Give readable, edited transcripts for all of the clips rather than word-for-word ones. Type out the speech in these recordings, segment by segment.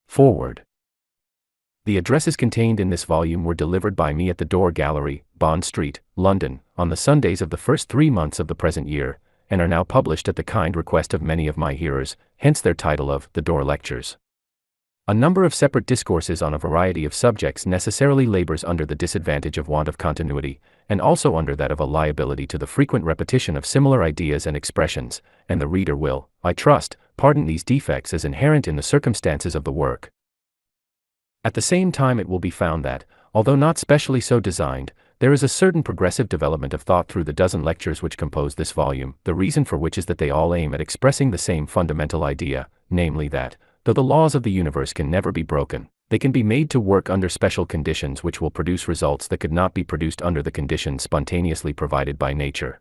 Forward. The addresses contained in this volume were delivered by me at the Dore Gallery, Bond Street, London, on the Sundays of the first 3 months of the present year, and are now published at the kind request of many of my hearers, hence their title of the Dore Lectures. A number of separate discourses on a variety of subjects necessarily labors under the disadvantage of want of continuity, and also under that of a liability to the frequent repetition of similar ideas and expressions, and the reader will, I trust, pardon these defects as inherent in the circumstances of the work. At the same time it will be found that, although not specially so designed, there is a certain progressive development of thought through the dozen lectures which compose this volume, the reason for which is that they all aim at expressing the same fundamental idea, namely that, though the laws of the universe can never be broken, they can be made to work under special conditions which will produce results that could not be produced under the conditions spontaneously provided by nature.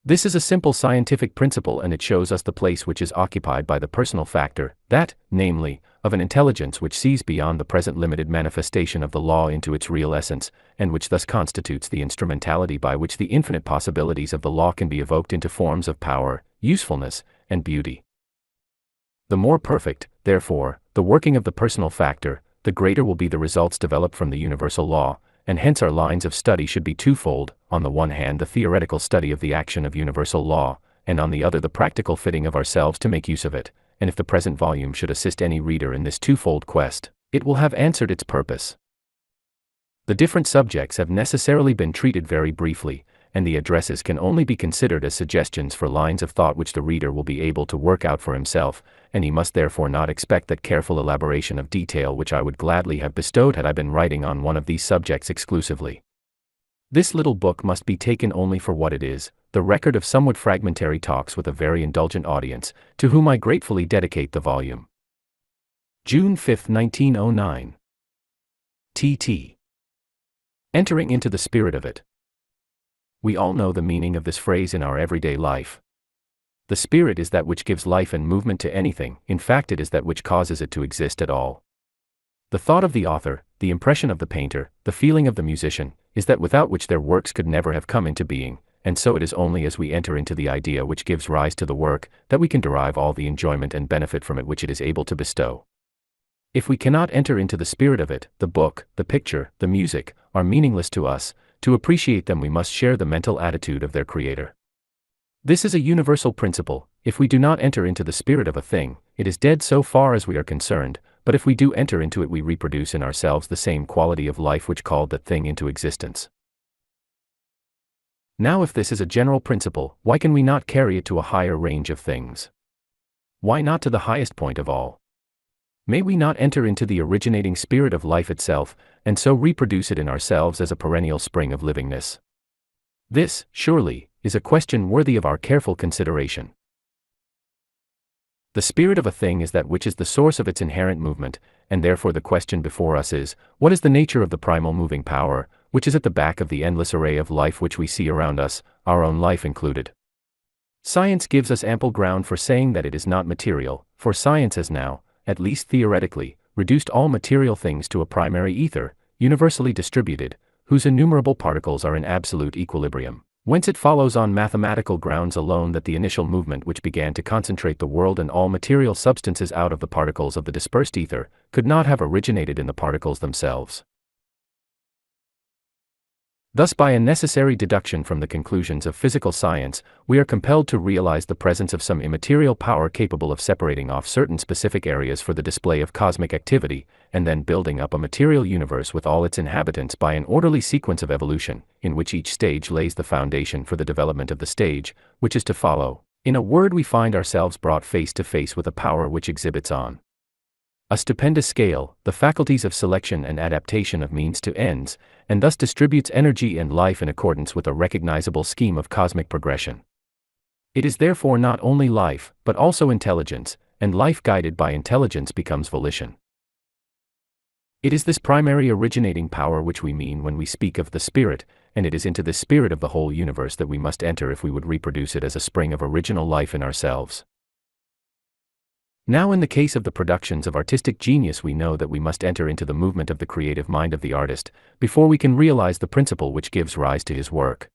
This is a simple scientific principle, and it shows us the place which is occupied by the personal factor, that, namely, of an intelligence which sees beyond the present limited manifestation of the law into its real essence, and which thus constitutes the instrumentality by which the infinite possibilities of the law can be evoked into forms of power, usefulness, and beauty. The more perfect, therefore, the working of the personal factor, the greater will be the results developed from the universal law, and hence our lines of study should be twofold: on the one hand the theoretical study of the action of universal law, and on the other the practical fitting of ourselves to make use of it, and if the present volume should assist any reader in this twofold quest, it will have answered its purpose. The different subjects have necessarily been treated very briefly, and the addresses can only be considered as suggestions for lines of thought which the reader will be able to work out for himself, and he must therefore not expect that careful elaboration of detail which I would gladly have bestowed had I been writing on one of these subjects exclusively. This little book must be taken only for what it is, the record of somewhat fragmentary talks with a very indulgent audience, to whom I gratefully dedicate the volume. June 5, 1909. T.T. Entering into the spirit of it. We all know the meaning of this phrase in our everyday life. The spirit is that which gives life and movement to anything, in fact it is that which causes it to exist at all. The thought of the author, the impression of the painter, the feeling of the musician, is that without which their works could never have come into being, and so it is only as we enter into the idea which gives rise to the work, that we can derive all the enjoyment and benefit from it which it is able to bestow. If we cannot enter into the spirit of it, the book, the picture, the music, are meaningless to us. To appreciate them we must share the mental attitude of their creator. This is a universal principle: if we do not enter into the spirit of a thing, it is dead so far as we are concerned, but if we do enter into it we reproduce in ourselves the same quality of life which called that thing into existence. Now if this is a general principle, why can we not carry it to a higher range of things? Why not to the highest point of all? May we not enter into the originating spirit of life itself, and so reproduce it in ourselves as a perennial spring of livingness? This, surely, is a question worthy of our careful consideration. The spirit of a thing is that which is the source of its inherent movement, and therefore the question before us is, what is the nature of the primal moving power, which is at the back of the endless array of life which we see around us, our own life included? Science gives us ample ground for saying that it is not material, for science has now, at least theoretically, reduced all material things to a primary ether, universally distributed, whose innumerable particles are in absolute equilibrium, whence it follows on mathematical grounds alone that the initial movement which began to concentrate the world and all material substances out of the particles of the dispersed ether, could not have originated in the particles themselves. Thus by a necessary deduction from the conclusions of physical science, we are compelled to realize the presence of some immaterial power capable of separating off certain specific areas for the display of cosmic activity, and then building up a material universe with all its inhabitants by an orderly sequence of evolution, in which each stage lays the foundation for the development of the stage, which is to follow. In a word, we find ourselves brought face to face with a power which exhibits on a stupendous scale the faculties of selection and adaptation of means to ends, and thus distributes energy and life in accordance with a recognizable scheme of cosmic progression. It is therefore not only life, but also intelligence, and life guided by intelligence becomes volition. It is this primary originating power which we mean when we speak of the spirit, and it is into this spirit of the whole universe that we must enter if we would reproduce it as a spring of original life in ourselves. Now in the case of the productions of artistic genius we know that we must enter into the movement of the creative mind of the artist, before we can realize the principle which gives rise to his work.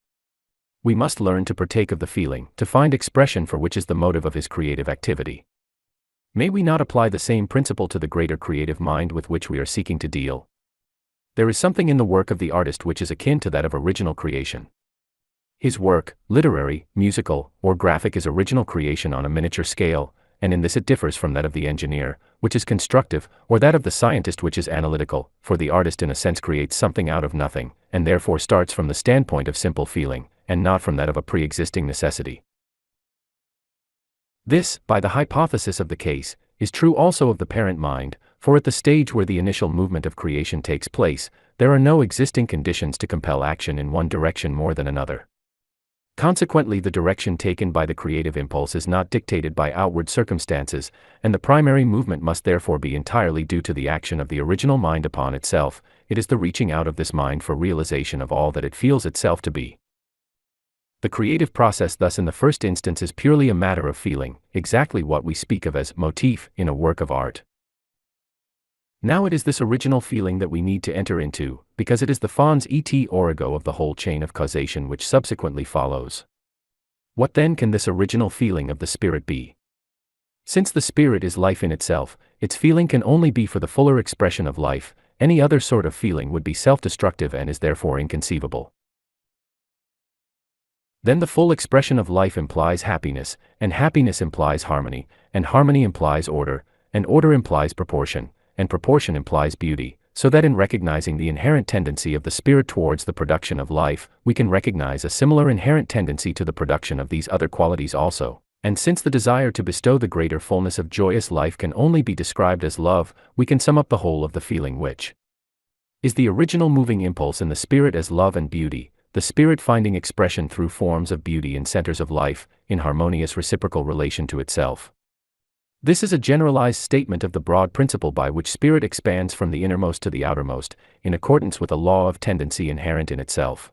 We must learn to partake of the feeling, to find expression for which is the motive of his creative activity. May we not apply the same principle to the greater creative mind with which we are seeking to deal? There is something in the work of the artist which is akin to that of original creation. His work, literary, musical, or graphic, is original creation on a miniature scale, and in this it differs from that of the engineer, which is constructive, or that of the scientist, which is analytical, for the artist in a sense creates something out of nothing, and therefore starts from the standpoint of simple feeling, and not from that of a pre-existing necessity. This, by the hypothesis of the case, is true also of the parent mind, for at the stage where the initial movement of creation takes place, there are no existing conditions to compel action in one direction more than another. Consequently, the direction taken by the creative impulse is not dictated by outward circumstances, and the primary movement must therefore be entirely due to the action of the original mind upon itself. It is the reaching out of this mind for realization of all that it feels itself to be. The creative process thus in the first instance is purely a matter of feeling, exactly what we speak of as motif in a work of art. Now it is this original feeling that we need to enter into, because it is the fons et origo of the whole chain of causation which subsequently follows. What then can this original feeling of the spirit be? Since the spirit is life in itself, its feeling can only be for the fuller expression of life. Any other sort of feeling would be self-destructive and is therefore inconceivable. Then the full expression of life implies happiness, and happiness implies harmony, and harmony implies order, and order implies proportion, and proportion implies beauty, so that in recognizing the inherent tendency of the spirit towards the production of life, we can recognize a similar inherent tendency to the production of these other qualities also. And since the desire to bestow the greater fullness of joyous life can only be described as love, we can sum up the whole of the feeling which is the original moving impulse in the spirit as love and beauty, the spirit finding expression through forms of beauty in centers of life, in harmonious reciprocal relation to itself. This is a generalized statement of the broad principle by which spirit expands from the innermost to the outermost, in accordance with a law of tendency inherent in itself.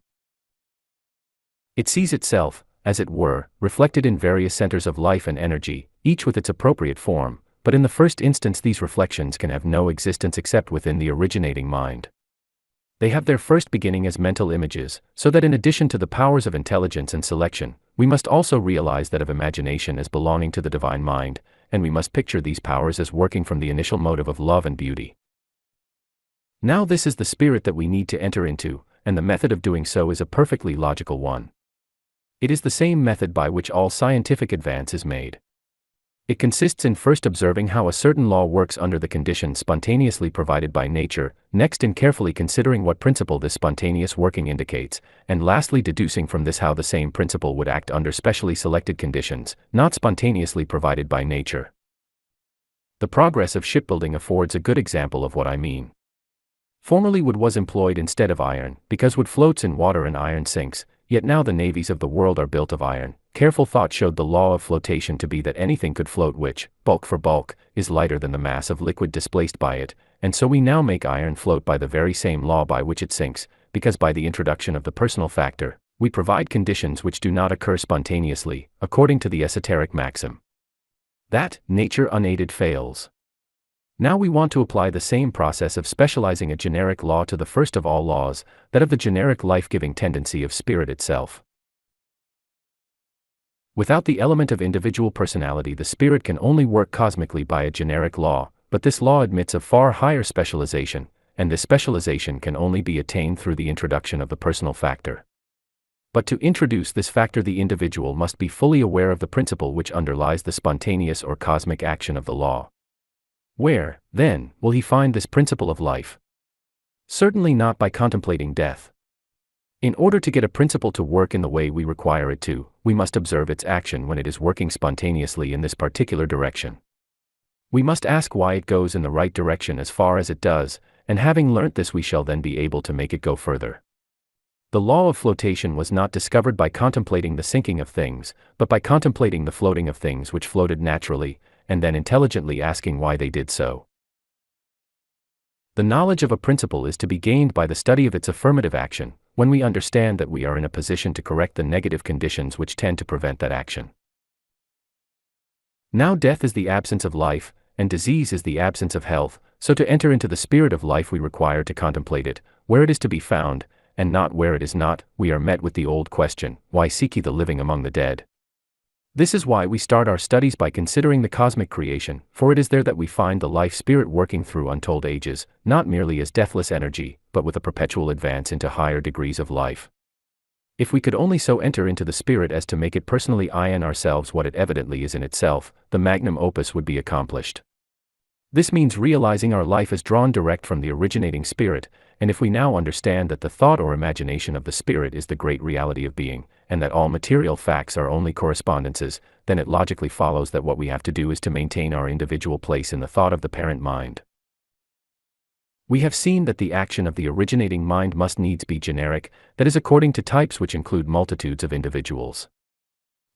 It sees itself, as it were, reflected in various centers of life and energy, each with its appropriate form, but in the first instance these reflections can have no existence except within the originating mind. They have their first beginning as mental images, so that in addition to the powers of intelligence and selection, we must also realize that of imagination as belonging to the divine mind, and we must picture these powers as working from the initial motive of love and beauty. Now this is the spirit that we need to enter into, and the method of doing so is a perfectly logical one. It is the same method by which all scientific advance is made. It consists in first observing how a certain law works under the conditions spontaneously provided by nature, next in carefully considering what principle this spontaneous working indicates, and lastly deducing from this how the same principle would act under specially selected conditions, not spontaneously provided by nature. The progress of shipbuilding affords a good example of what I mean. Formerly wood was employed instead of iron, because wood floats in water and iron sinks, yet now the navies of the world are built of iron. Careful thought showed the law of flotation to be that anything could float which, bulk for bulk, is lighter than the mass of liquid displaced by it, and so we now make iron float by the very same law by which it sinks, because by the introduction of the personal factor, we provide conditions which do not occur spontaneously, according to the esoteric maxim that nature unaided fails. Now we want to apply the same process of specializing a generic law to the first of all laws, that of the generic life-giving tendency of spirit itself. Without the element of individual personality, the spirit can only work cosmically by a generic law, but this law admits of far higher specialization, and this specialization can only be attained through the introduction of the personal factor. But to introduce this factor, the individual must be fully aware of the principle which underlies the spontaneous or cosmic action of the law. Where, then, will he find this principle of life? Certainly not by contemplating death. In order to get a principle to work in the way we require it to, we must observe its action when it is working spontaneously in this particular direction. We must ask why it goes in the right direction as far as it does, and having learnt this we shall then be able to make it go further. The law of flotation was not discovered by contemplating the sinking of things, but by contemplating the floating of things which floated naturally, and then intelligently asking why they did so. The knowledge of a principle is to be gained by the study of its affirmative action, when we understand that we are in a position to correct the negative conditions which tend to prevent that action. Now death is the absence of life, and disease is the absence of health, so to enter into the spirit of life we require to contemplate it, where it is to be found, and not where it is not. We are met with the old question, why seek ye the living among the dead? This is why we start our studies by considering the cosmic creation, for it is there that we find the life spirit working through untold ages, not merely as deathless energy, but with a perpetual advance into higher degrees of life. If we could only so enter into the spirit as to make it personally in ourselves what it evidently is in itself, the magnum opus would be accomplished. This means realizing our life is drawn direct from the originating spirit, and if we now understand that the thought or imagination of the spirit is the great reality of being, and that all material facts are only correspondences, then it logically follows that what we have to do is to maintain our individual place in the thought of the parent mind. We have seen that the action of the originating mind must needs be generic, that is according to types which include multitudes of individuals.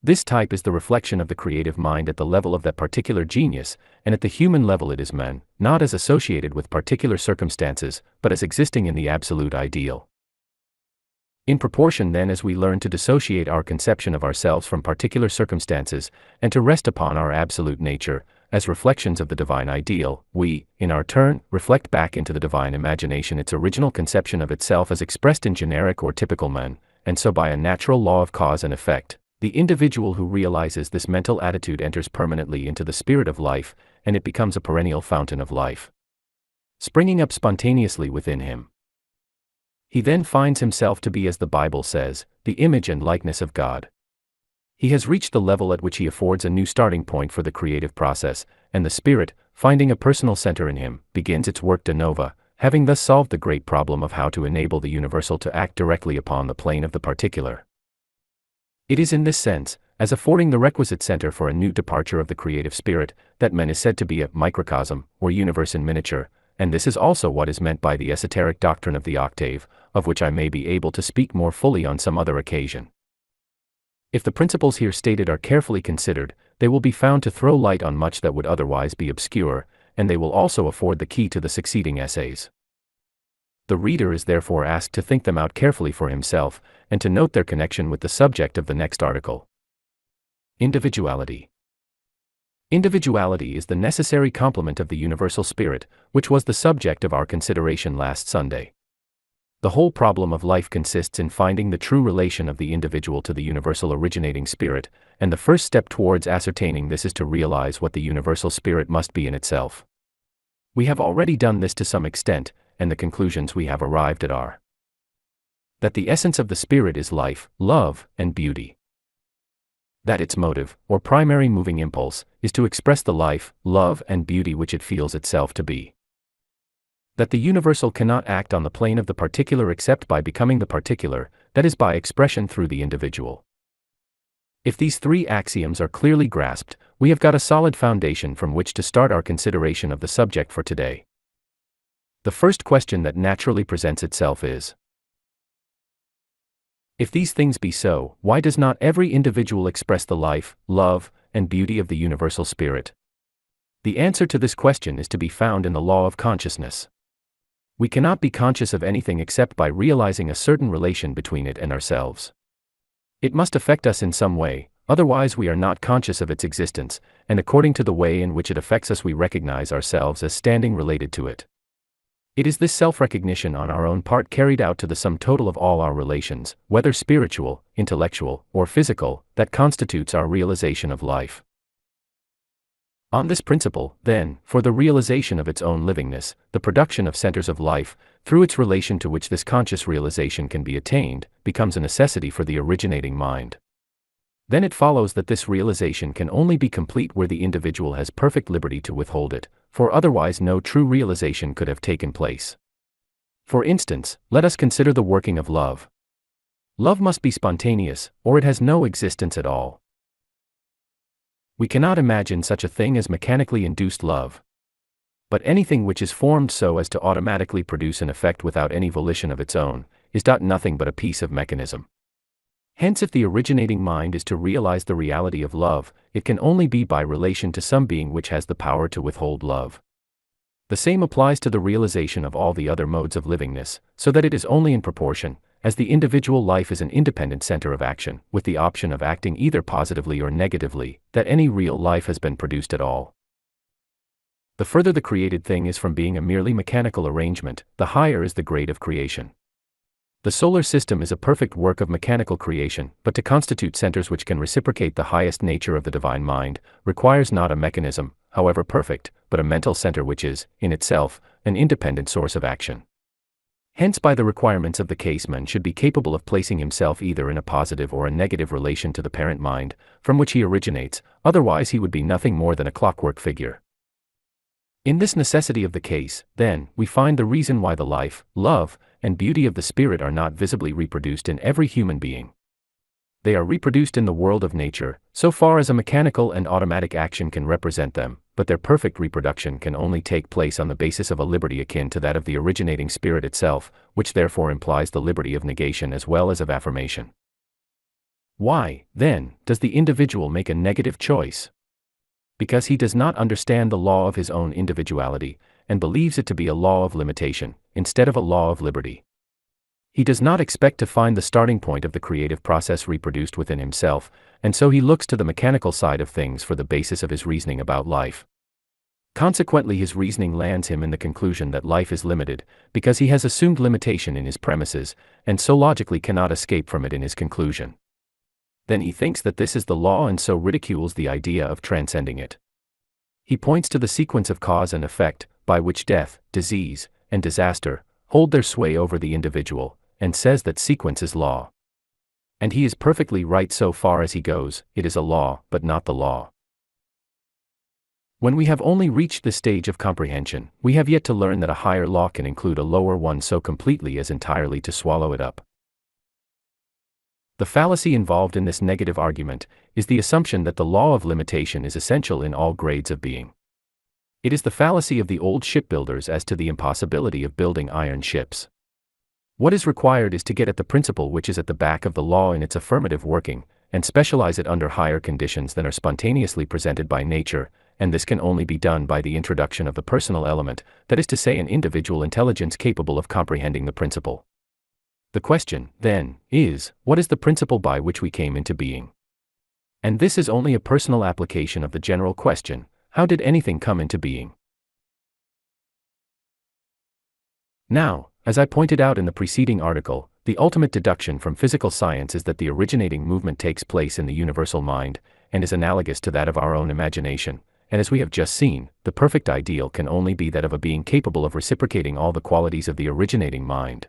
This type is the reflection of the creative mind at the level of that particular genius, and at the human level it is man, not as associated with particular circumstances, but as existing in the absolute ideal. In proportion then as we learn to dissociate our conception of ourselves from particular circumstances, and to rest upon our absolute nature, as reflections of the divine ideal, we, in our turn, reflect back into the divine imagination its original conception of itself as expressed in generic or typical man, and so by a natural law of cause and effect, the individual who realizes this mental attitude enters permanently into the spirit of life, and it becomes a perennial fountain of life, springing up spontaneously within him. He then finds himself to be, as the Bible says, the image and likeness of God. He has reached the level at which he affords a new starting point for the creative process, and the spirit, finding a personal center in him, begins its work de novo, having thus solved the great problem of how to enable the universal to act directly upon the plane of the particular. It is in this sense, as affording the requisite center for a new departure of the creative spirit, that man is said to be a microcosm, or universe in miniature, and this is also what is meant by the esoteric doctrine of the octave, of which I may be able to speak more fully on some other occasion. If the principles here stated are carefully considered, they will be found to throw light on much that would otherwise be obscure, and they will also afford the key to the succeeding essays. The reader is therefore asked to think them out carefully for himself, and to note their connection with the subject of the next article. Individuality. Individuality is the necessary complement of the universal spirit, which was the subject of our consideration last Sunday. The whole problem of life consists in finding the true relation of the individual to the universal originating spirit, and the first step towards ascertaining this is to realize what the universal spirit must be in itself. We have already done this to some extent, and the conclusions we have arrived at are that the essence of the spirit is life, love, and beauty. That its motive, or primary moving impulse, is to express the life, love, and beauty which it feels itself to be. That the universal cannot act on the plane of the particular except by becoming the particular, that is by expression through the individual. If these three axioms are clearly grasped, we have got a solid foundation from which to start our consideration of the subject for today. The first question that naturally presents itself is, if these things be so, why does not every individual express the life, love, and beauty of the universal spirit? The answer to this question is to be found in the law of consciousness. We cannot be conscious of anything except by realizing a certain relation between it and ourselves. It must affect us in some way, otherwise we are not conscious of its existence, and according to the way in which it affects us we recognize ourselves as standing related to it. It is this self-recognition on our own part carried out to the sum total of all our relations, whether spiritual, intellectual, or physical, that constitutes our realization of life. On this principle, then, for the realization of its own livingness, the production of centers of life, through its relation to which this conscious realization can be attained, becomes a necessity for the originating mind. Then it follows that this realization can only be complete where the individual has perfect liberty to withhold it, for otherwise no true realization could have taken place. For instance, let us consider the working of love. Love must be spontaneous, or it has no existence at all. We cannot imagine such a thing as mechanically induced love. But anything which is formed so as to automatically produce an effect without any volition of its own, is nothing but a piece of mechanism. Hence, if the originating mind is to realize the reality of love, it can only be by relation to some being which has the power to withhold love. The same applies to the realization of all the other modes of livingness, so that it is only in proportion, as the individual life is an independent center of action, with the option of acting either positively or negatively, that any real life has been produced at all. The further the created thing is from being a merely mechanical arrangement, the higher is the grade of creation. The solar system is a perfect work of mechanical creation, but to constitute centers which can reciprocate the highest nature of the divine mind, requires not a mechanism, however perfect, but a mental center which is, in itself, an independent source of action. Hence, by the requirements of the case, man should be capable of placing himself either in a positive or a negative relation to the parent mind, from which he originates, otherwise he would be nothing more than a clockwork figure. In this necessity of the case, then, we find the reason why the life, love, and beauty of the spirit are not visibly reproduced in every human being. They are reproduced in the world of nature, so far as a mechanical and automatic action can represent them, but their perfect reproduction can only take place on the basis of a liberty akin to that of the originating spirit itself, which therefore implies the liberty of negation as well as of affirmation. Why, then, does the individual make a negative choice? Because he does not understand the law of his own individuality, and believes it to be a law of limitation, instead of a law of liberty. He does not expect to find the starting point of the creative process reproduced within himself, and so he looks to the mechanical side of things for the basis of his reasoning about life. Consequently, his reasoning lands him in the conclusion that life is limited, because he has assumed limitation in his premises, and so logically cannot escape from it in his conclusion. Then he thinks that this is the law and so ridicules the idea of transcending it. He points to the sequence of cause and effect, by which death, disease, and disaster hold their sway over the individual, and says that sequence is law. And he is perfectly right so far as he goes. It is a law, but not the law. When we have only reached this stage of comprehension, we have yet to learn that a higher law can include a lower one so completely as entirely to swallow it up. The fallacy involved in this negative argument is the assumption that the law of limitation is essential in all grades of being. It is the fallacy of the old shipbuilders as to the impossibility of building iron ships. What is required is to get at the principle which is at the back of the law in its affirmative working, and specialize it under higher conditions than are spontaneously presented by nature, and this can only be done by the introduction of the personal element, that is to say, an individual intelligence capable of comprehending the principle. The question, then, is, what is the principle by which we came into being? And this is only a personal application of the general question, how did anything come into being? Now, as I pointed out in the preceding article, the ultimate deduction from physical science is that the originating movement takes place in the universal mind, and is analogous to that of our own imagination, and as we have just seen, the perfect ideal can only be that of a being capable of reciprocating all the qualities of the originating mind.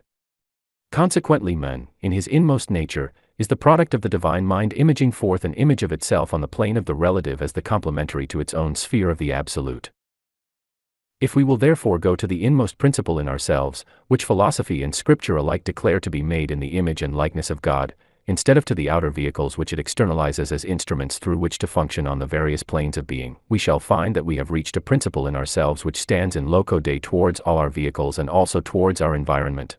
Consequently, man, in his inmost nature, is the product of the divine mind imaging forth an image of itself on the plane of the relative as the complementary to its own sphere of the absolute. If we will therefore go to the inmost principle in ourselves, which philosophy and scripture alike declare to be made in the image and likeness of God, instead of to the outer vehicles which it externalizes as instruments through which to function on the various planes of being, we shall find that we have reached a principle in ourselves which stands in loco de towards all our vehicles and also towards our environment.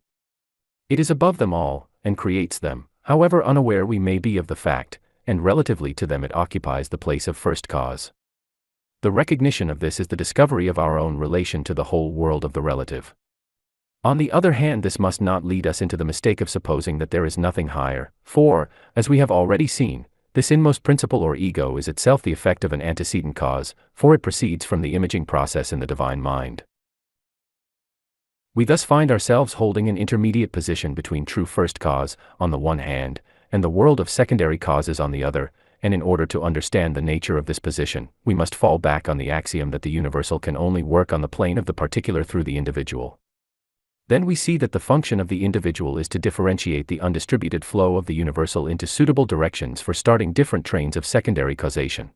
It is above them all, and creates them, however unaware we may be of the fact, and relatively to them it occupies the place of first cause. The recognition of this is the discovery of our own relation to the whole world of the relative. On the other hand, this must not lead us into the mistake of supposing that there is nothing higher, for, as we have already seen, this inmost principle or ego is itself the effect of an antecedent cause, for it proceeds from the imaging process in the divine mind. We thus find ourselves holding an intermediate position between true first cause, on the one hand, and the world of secondary causes on the other, and in order to understand the nature of this position, we must fall back on the axiom that the universal can only work on the plane of the particular through the individual. Then we see that the function of the individual is to differentiate the undistributed flow of the universal into suitable directions for starting different trains of secondary causation.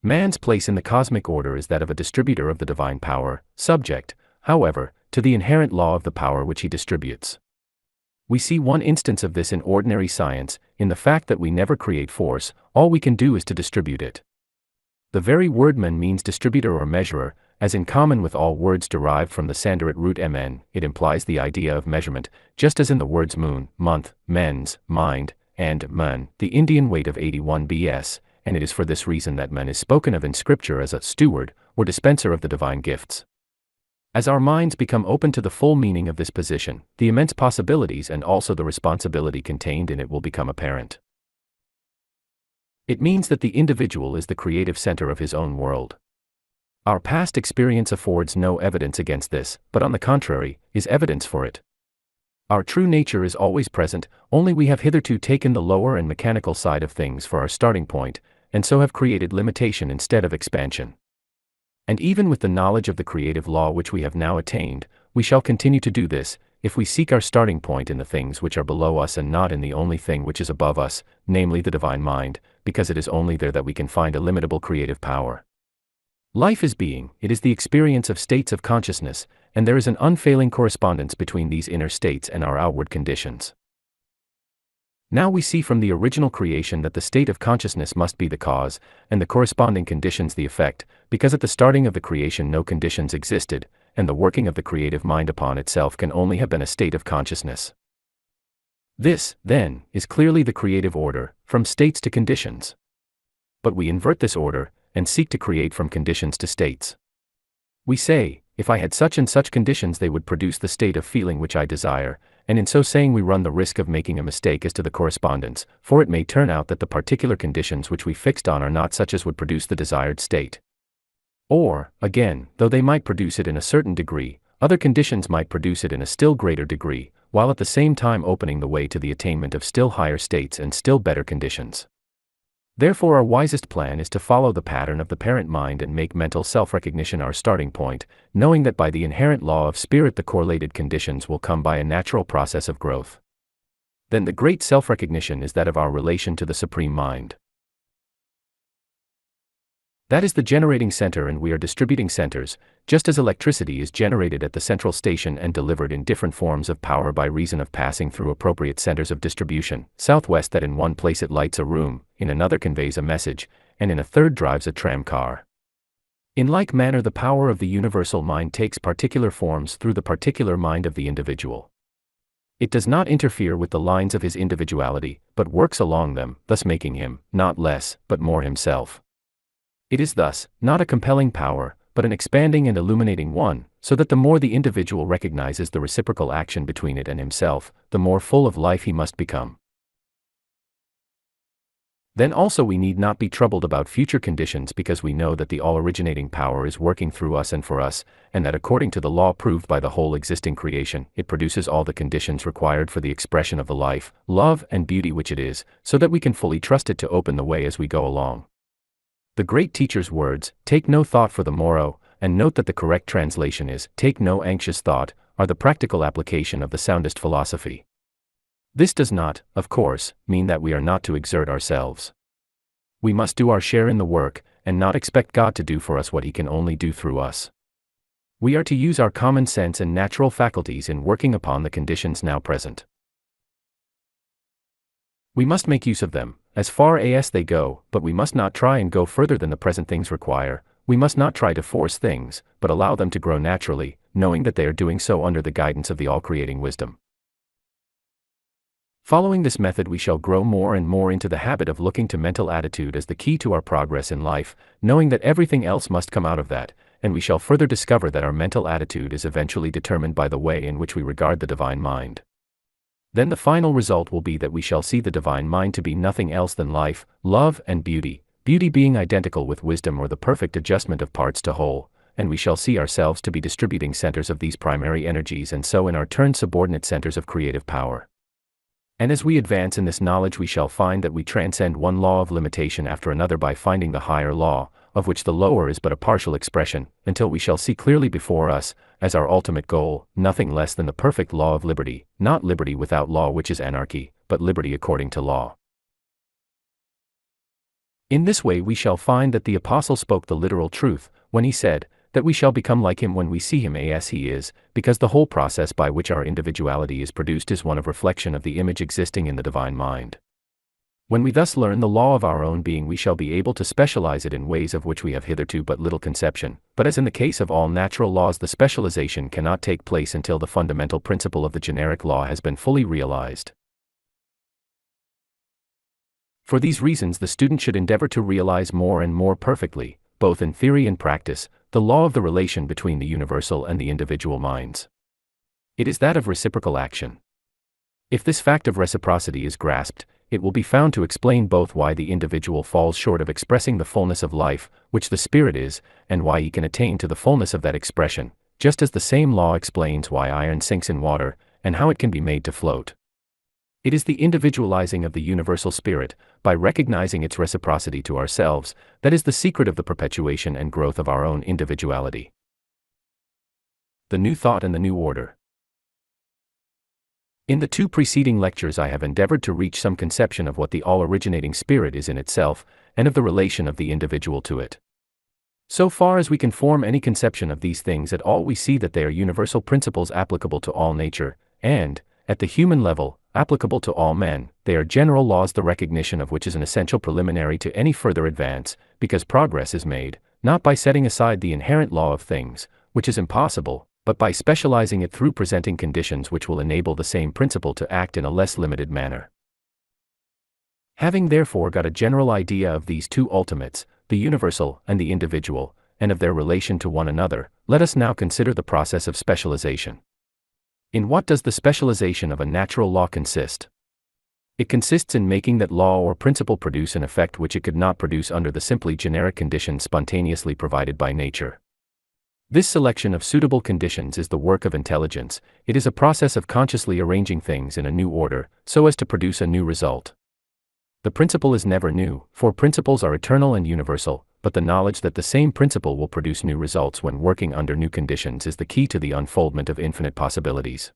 Man's place in the cosmic order is that of a distributor of the divine power, subject, however, to the inherent law of the power which he distributes. We see one instance of this in ordinary science, in the fact that we never create force, all we can do is to distribute it. The very word man means distributor or measurer, as in common with all words derived from the Sanskrit root mn, it implies the idea of measurement, just as in the words moon, month, mens, mind, and man, the Indian weight of 81 bs, and it is for this reason that man is spoken of in scripture as a steward, or dispenser of the divine gifts. As our minds become open to the full meaning of this position, the immense possibilities and also the responsibility contained in it will become apparent. It means that the individual is the creative center of his own world. Our past experience affords no evidence against this, but on the contrary, is evidence for it. Our true nature is always present, only we have hitherto taken the lower and mechanical side of things for our starting point, and so have created limitation instead of expansion. And even with the knowledge of the creative law which we have now attained, we shall continue to do this, if we seek our starting point in the things which are below us and not in the only thing which is above us, namely the divine mind, because it is only there that we can find illimitable creative power. Life is being, it is the experience of states of consciousness, and there is an unfailing correspondence between these inner states and our outward conditions. Now we see from the original creation that the state of consciousness must be the cause, and the corresponding conditions the effect, because at the starting of the creation no conditions existed, and the working of the creative mind upon itself can only have been a state of consciousness. This, then, is clearly the creative order, from states to conditions. But we invert this order, and seek to create from conditions to states. We say, if I had such and such conditions they would produce the state of feeling which I desire, and in so saying we run the risk of making a mistake as to the correspondence, for it may turn out that the particular conditions which we fixed on are not such as would produce the desired state. Or, again, though they might produce it in a certain degree, other conditions might produce it in a still greater degree, while at the same time opening the way to the attainment of still higher states and still better conditions. Therefore our wisest plan is to follow the pattern of the parent mind and make mental self-recognition our starting point, knowing that by the inherent law of spirit the correlated conditions will come by a natural process of growth. Then the great self-recognition is that of our relation to the Supreme Mind. That is the generating center, and we are distributing centers, just as electricity is generated at the central station and delivered in different forms of power by reason of passing through appropriate centers of distribution, southwest, that in one place it lights a room, in another conveys a message, and in a third drives a tram car. In like manner the power of the universal mind takes particular forms through the particular mind of the individual. It does not interfere with the lines of his individuality, but works along them, thus making him, not less, but more himself. It is thus, not a compelling power, but an expanding and illuminating one, so that the more the individual recognizes the reciprocal action between it and himself, the more full of life he must become. Then also we need not be troubled about future conditions, because we know that the all-originating power is working through us and for us, and that according to the law proved by the whole existing creation, it produces all the conditions required for the expression of the life, love, and beauty which it is, so that we can fully trust it to open the way as we go along. The great teacher's words, "Take no thought for the morrow," and note that the correct translation is, "Take no anxious thought," are the practical application of the soundest philosophy. This does not, of course, mean that we are not to exert ourselves. We must do our share in the work, and not expect God to do for us what He can only do through us. We are to use our common sense and natural faculties in working upon the conditions now present. We must make use of them, as far as they go, but we must not try and go further than the present things require. We must not try to force things, but allow them to grow naturally, knowing that they are doing so under the guidance of the all-creating wisdom. Following this method we shall grow more and more into the habit of looking to mental attitude as the key to our progress in life, knowing that everything else must come out of that, and we shall further discover that our mental attitude is eventually determined by the way in which we regard the divine mind. Then the final result will be that we shall see the divine mind to be nothing else than life, love, and beauty, beauty being identical with wisdom or the perfect adjustment of parts to whole, and we shall see ourselves to be distributing centers of these primary energies and so in our turn subordinate centers of creative power. And as we advance in this knowledge we shall find that we transcend one law of limitation after another by finding the higher law, of which the lower is but a partial expression, until we shall see clearly before us, as our ultimate goal, nothing less than the perfect law of liberty, not liberty without law which is anarchy, but liberty according to law. In this way we shall find that the Apostle spoke the literal truth, when he said, that we shall become like him when we see him as he is, because the whole process by which our individuality is produced is one of reflection of the image existing in the divine mind. When we thus learn the law of our own being we shall be able to specialize it in ways of which we have hitherto but little conception, but as in the case of all natural laws the specialization cannot take place until the fundamental principle of the generic law has been fully realized. For these reasons the student should endeavor to realize more and more perfectly, both in theory and practice, the law of the relation between the universal and the individual minds. It is that of reciprocal action. If this fact of reciprocity is grasped, it will be found to explain both why the individual falls short of expressing the fullness of life, which the spirit is, and why he can attain to the fullness of that expression, just as the same law explains why iron sinks in water, and how it can be made to float. It is the individualizing of the universal spirit, by recognizing its reciprocity to ourselves, that is the secret of the perpetuation and growth of our own individuality. The new thought and the new order. In the 2 preceding lectures I have endeavored to reach some conception of what the all-originating spirit is in itself, and of the relation of the individual to it. So far as we can form any conception of these things at all, we see that they are universal principles applicable to all nature, and, at the human level, applicable to all men. They are general laws, the recognition of which is an essential preliminary to any further advance, because progress is made, not by setting aside the inherent law of things, which is impossible, but by specializing it through presenting conditions which will enable the same principle to act in a less limited manner. Having therefore got a general idea of these 2 ultimates, the universal and the individual, and of their relation to one another, let us now consider the process of specialization. In what does the specialization of a natural law consist? It consists in making that law or principle produce an effect which it could not produce under the simply generic conditions spontaneously provided by nature. This selection of suitable conditions is the work of intelligence. It is a process of consciously arranging things in a new order, so as to produce a new result. The principle is never new, for principles are eternal and universal, but the knowledge that the same principle will produce new results when working under new conditions is the key to the unfoldment of infinite possibilities.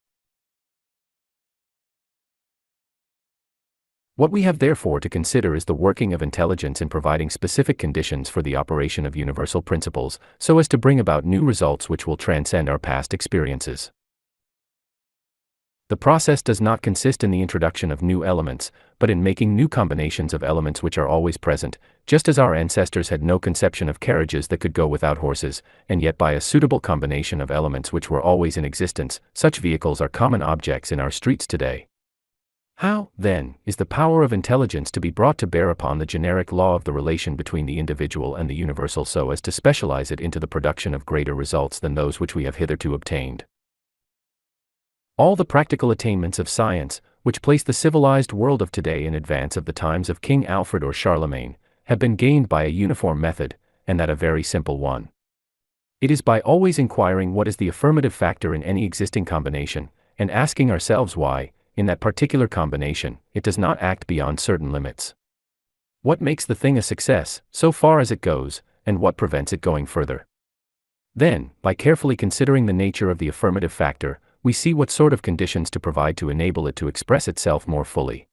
What we have therefore to consider is the working of intelligence in providing specific conditions for the operation of universal principles, so as to bring about new results which will transcend our past experiences. The process does not consist in the introduction of new elements, but in making new combinations of elements which are always present, just as our ancestors had no conception of carriages that could go without horses, and yet by a suitable combination of elements which were always in existence, such vehicles are common objects in our streets today. How, then, is the power of intelligence to be brought to bear upon the generic law of the relation between the individual and the universal so as to specialize it into the production of greater results than those which we have hitherto obtained? All the practical attainments of science, which place the civilized world of today in advance of the times of King Alfred or Charlemagne, have been gained by a uniform method, and that a very simple one. It is by always inquiring what is the affirmative factor in any existing combination, and asking ourselves why, in that particular combination, it does not act beyond certain limits. What makes the thing a success, so far as it goes, and what prevents it going further? Then, by carefully considering the nature of the affirmative factor, we see what sort of conditions to provide to enable it to express itself more fully.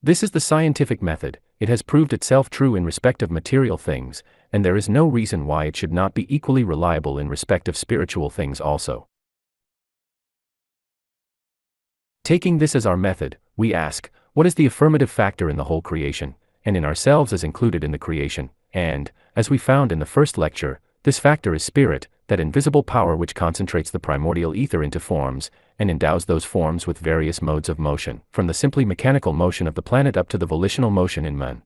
This is the scientific method. It has proved itself true in respect of material things, and there is no reason why it should not be equally reliable in respect of spiritual things also. Taking this as our method, we ask, what is the affirmative factor in the whole creation, and in ourselves as included in the creation? And, as we found in the first lecture, this factor is spirit, that invisible power which concentrates the primordial ether into forms, and endows those forms with various modes of motion, from the simply mechanical motion of the planet up to the volitional motion in man.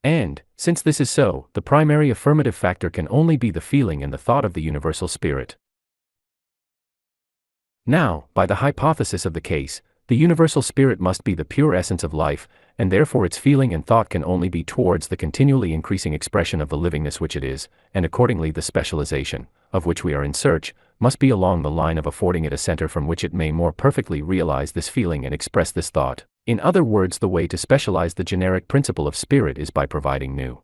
And, since this is so, the primary affirmative factor can only be the feeling and the thought of the universal spirit. Now, by the hypothesis of the case, the universal spirit must be the pure essence of life, and therefore its feeling and thought can only be towards the continually increasing expression of the livingness which it is, and accordingly the specialization, of which we are in search, must be along the line of affording it a center from which it may more perfectly realize this feeling and express this thought. In other words, the way to specialize the generic principle of spirit is by providing new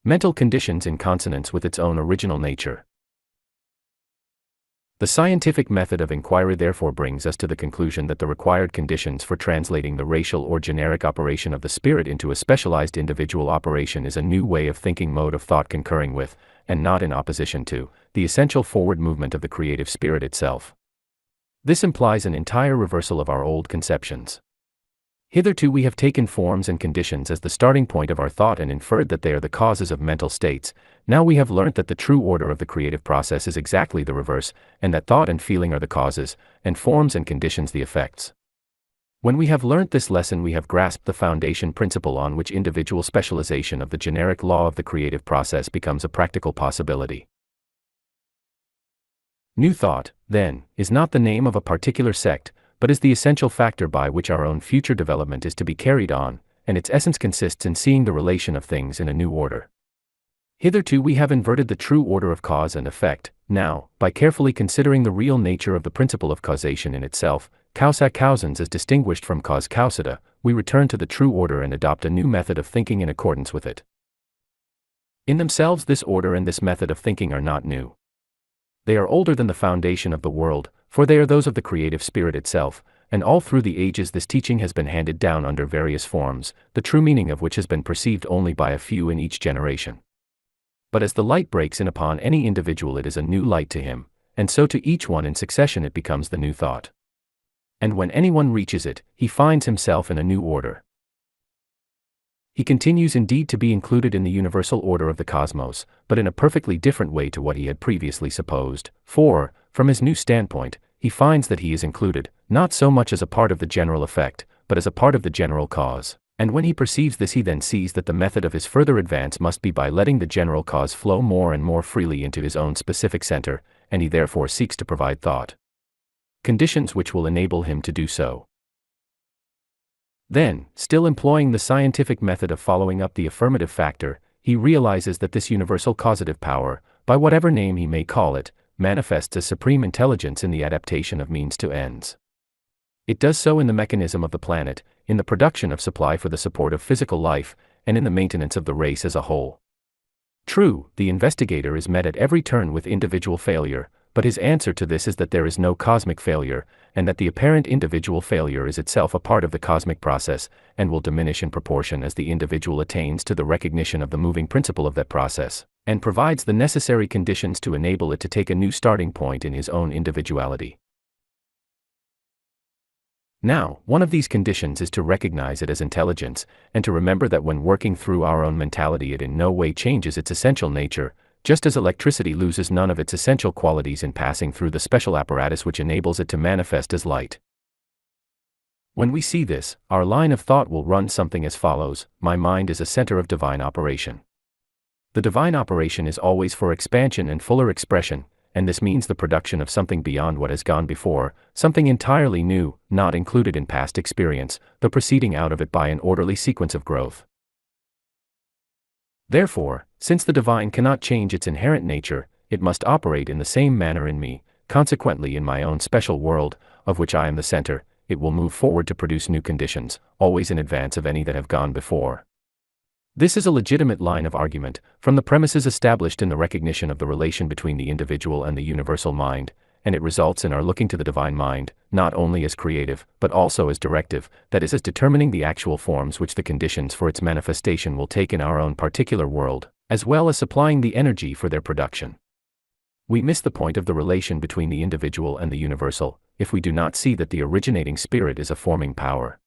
mental conditions in consonance with its own original nature. The scientific method of inquiry therefore brings us to the conclusion that the required conditions for translating the racial or generic operation of the spirit into a specialized individual operation is a new way of thinking, mode of thought concurring with, and not in opposition to, the essential forward movement of the creative spirit itself. This implies an entire reversal of our old conceptions. Hitherto we have taken forms and conditions as the starting point of our thought and inferred that they are the causes of mental states. Now we have learnt that the true order of the creative process is exactly the reverse, and that thought and feeling are the causes, and forms and conditions the effects. When we have learnt this lesson, we have grasped the foundation principle on which individual specialization of the generic law of the creative process becomes a practical possibility. New thought, then, is not the name of a particular sect, but is the essential factor by which our own future development is to be carried on, and its essence consists in seeing the relation of things in a new order. Hitherto we have inverted the true order of cause and effect, Now, by carefully considering the real nature of the principle of causation in itself, causa causans as distinguished from cause causata, we return to the true order and adopt a new method of thinking in accordance with it. In themselves, this order and this method of thinking are not new. They are older than the foundation of the world, for they are those of the creative spirit itself, and all through the ages this teaching has been handed down under various forms, the true meaning of which has been perceived only by a few in each generation. But as the light breaks in upon any individual, it is a new light to him, and so to each one in succession it becomes the new thought. And when anyone reaches it, he finds himself in a new order. He continues indeed to be included in the universal order of the cosmos, but in a perfectly different way to what he had previously supposed, for, from his new standpoint, he finds that he is included, not so much as a part of the general effect, but as a part of the general cause. And when he perceives this, he then sees that the method of his further advance must be by letting the general cause flow more and more freely into his own specific center, and he therefore seeks to provide thought conditions which will enable him to do so. Then, still employing the scientific method of following up the affirmative factor, he realizes that this universal causative power, by whatever name he may call it, manifests as supreme intelligence in the adaptation of means to ends. It does so in the mechanism of the planet, in the production of supply for the support of physical life, and in the maintenance of the race as a whole. True, the investigator is met at every turn with individual failure, but his answer to this is that there is no cosmic failure, and that the apparent individual failure is itself a part of the cosmic process, and will diminish in proportion as the individual attains to the recognition of the moving principle of that process, and provides the necessary conditions to enable it to take a new starting point in his own individuality. Now, one of these conditions is to recognize it as intelligence, and to remember that when working through our own mentality it in no way changes its essential nature, just as electricity loses none of its essential qualities in passing through the special apparatus which enables it to manifest as light. When we see this, our line of thought will run something as follows: my mind is a center of divine operation. The divine operation is always for expansion and fuller expression, and this means the production of something beyond what has gone before, something entirely new, not included in past experience, though proceeding out of it by an orderly sequence of growth. Therefore, since the divine cannot change its inherent nature, it must operate in the same manner in me. Consequently, in my own special world, of which I am the center, it will move forward to produce new conditions, always in advance of any that have gone before. This is a legitimate line of argument, from the premises established in the recognition of the relation between the individual and the universal mind, and it results in our looking to the divine mind, not only as creative, but also as directive, that is, as determining the actual forms which the conditions for its manifestation will take in our own particular world, as well as supplying the energy for their production. We miss the point of the relation between the individual and the universal, if we do not see that the originating spirit is a forming power.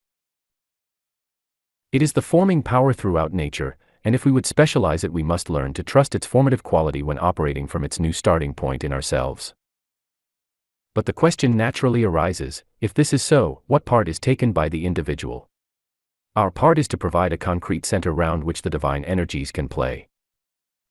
It is the forming power throughout nature, and if we would specialize it, we must learn to trust its formative quality when operating from its new starting point in ourselves. But the question naturally arises, if this is so, what part is taken by the individual? Our part is to provide a concrete center round which the divine energies can play.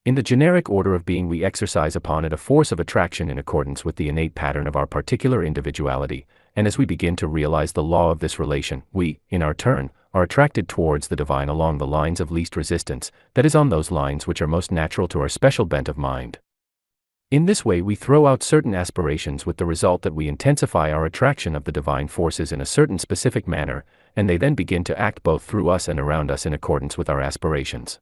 In the generic order of being, we exercise upon it a force of attraction in accordance with the innate pattern of our particular individuality, and as we begin to realize the law of this relation, we, in our turn, are attracted towards the divine along the lines of least resistance, that is, on those lines which are most natural to our special bent of mind. In this way we throw out certain aspirations with the result that we intensify our attraction of the divine forces in a certain specific manner, and they then begin to act both through us and around us in accordance with our aspirations.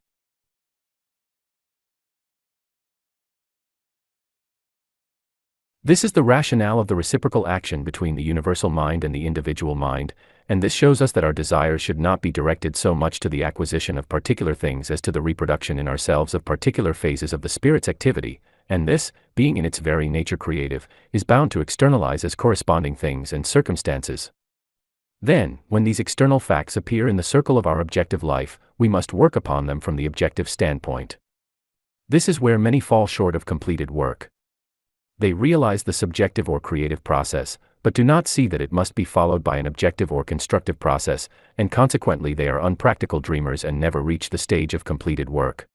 This is the rationale of the reciprocal action between the universal mind and the individual mind, and this shows us that our desires should not be directed so much to the acquisition of particular things as to the reproduction in ourselves of particular phases of the spirit's activity, and this, being in its very nature creative, is bound to externalize as corresponding things and circumstances. Then, when these external facts appear in the circle of our objective life, we must work upon them from the objective standpoint. This is where many fall short of completed work. They realize the subjective or creative process, but do not see that it must be followed by an objective or constructive process, and consequently they are unpractical dreamers and never reach the stage of completed work.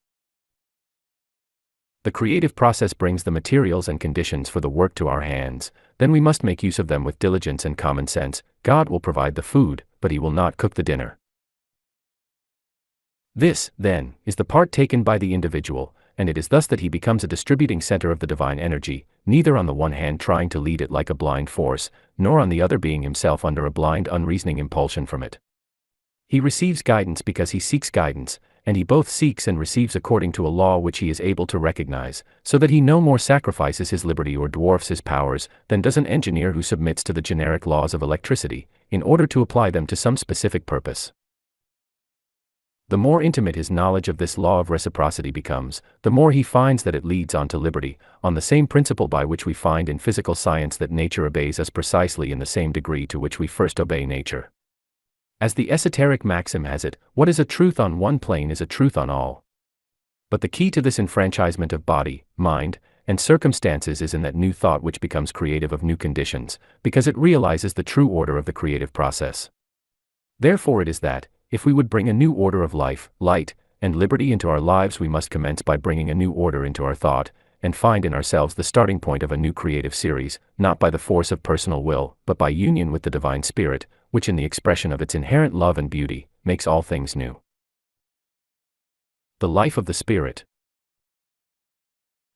The creative process brings the materials and conditions for the work to our hands, then we must make use of them with diligence and common sense. God will provide the food, but He will not cook the dinner. This, then, is the part taken by the individual, and it is thus that he becomes a distributing center of the divine energy, neither on the one hand trying to lead it like a blind force, nor on the other being himself under a blind unreasoning impulsion from it. He receives guidance because he seeks guidance, and he both seeks and receives according to a law which he is able to recognize, so that he no more sacrifices his liberty or dwarfs his powers than does an engineer who submits to the generic laws of electricity, in order to apply them to some specific purpose. The more intimate his knowledge of this law of reciprocity becomes, the more he finds that it leads on to liberty, on the same principle by which we find in physical science that nature obeys us precisely in the same degree to which we first obey nature. As the esoteric maxim has it, what is a truth on one plane is a truth on all. But the key to this enfranchisement of body, mind, and circumstances is in that new thought which becomes creative of new conditions, because it realizes the true order of the creative process. Therefore it is that, if we would bring a new order of life, light, and liberty into our lives, we must commence by bringing a new order into our thought, and find in ourselves the starting point of a new creative series, not by the force of personal will, but by union with the divine spirit, which in the expression of its inherent love and beauty, makes all things new. The life of the spirit.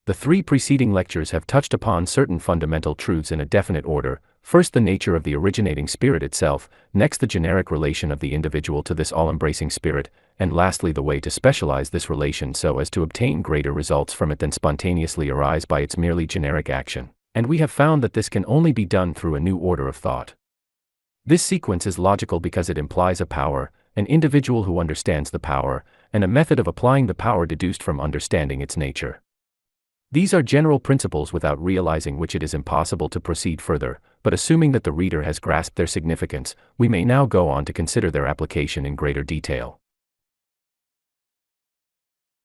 The three preceding lectures have touched upon certain fundamental truths in a definite order. First, the nature of the originating spirit itself, next the generic relation of the individual to this all-embracing spirit, and lastly the way to specialize this relation so as to obtain greater results from it than spontaneously arise by its merely generic action. And we have found that this can only be done through a new order of thought. This sequence is logical because it implies a power, an individual who understands the power, and a method of applying the power deduced from understanding its nature. These are general principles without realizing which it is impossible to proceed further, but assuming that the reader has grasped their significance, we may now go on to consider their application in greater detail.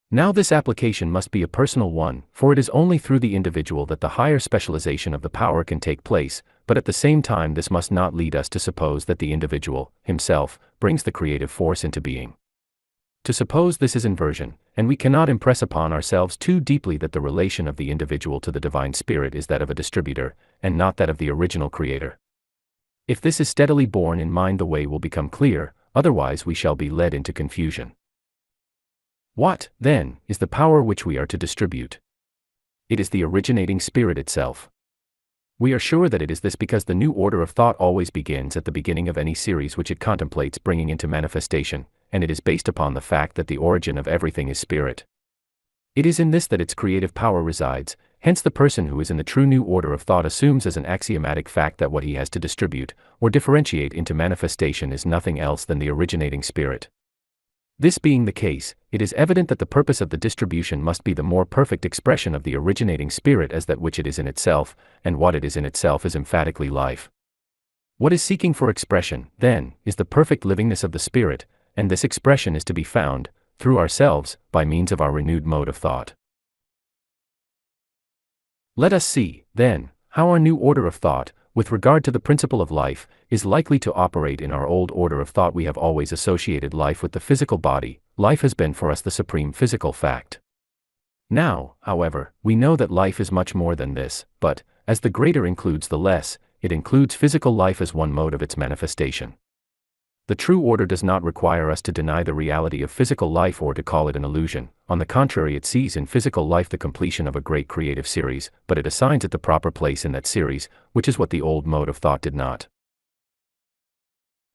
Now this application must be a personal one, for it is only through the individual that the higher specialization of the power can take place, but at the same time this must not lead us to suppose that the individual, himself, brings the creative force into being. To suppose this is inversion, and we cannot impress upon ourselves too deeply that the relation of the individual to the divine spirit is that of a distributor, and not that of the original creator. If this is steadily borne in mind, the way will become clear, otherwise we shall be led into confusion. What, then, is the power which we are to distribute? It is the originating spirit itself. We are sure that it is this because the new order of thought always begins at the beginning of any series which it contemplates bringing into manifestation, and it is based upon the fact that the origin of everything is spirit. It is in this that its creative power resides, hence the person who is in the true new order of thought assumes as an axiomatic fact that what he has to distribute, or differentiate into manifestation is nothing else than the originating spirit. This being the case, it is evident that the purpose of the distribution must be the more perfect expression of the originating spirit as that which it is in itself, and what it is in itself is emphatically life. What is seeking for expression, then, is the perfect livingness of the spirit, and this expression is to be found, through ourselves, by means of our renewed mode of thought. Let us see, then, how our new order of thought, with regard to the principle of life, is likely to operate in our old order of thought. We have always associated life with the physical body. Life has been for us the supreme physical fact. Now, however, we know that life is much more than this, but, as the greater includes the less, it includes physical life as one mode of its manifestation. The true order does not require us to deny the reality of physical life or to call it an illusion. On the contrary, it sees in physical life the completion of a great creative series, but it assigns it the proper place in that series, which is what the old mode of thought did not.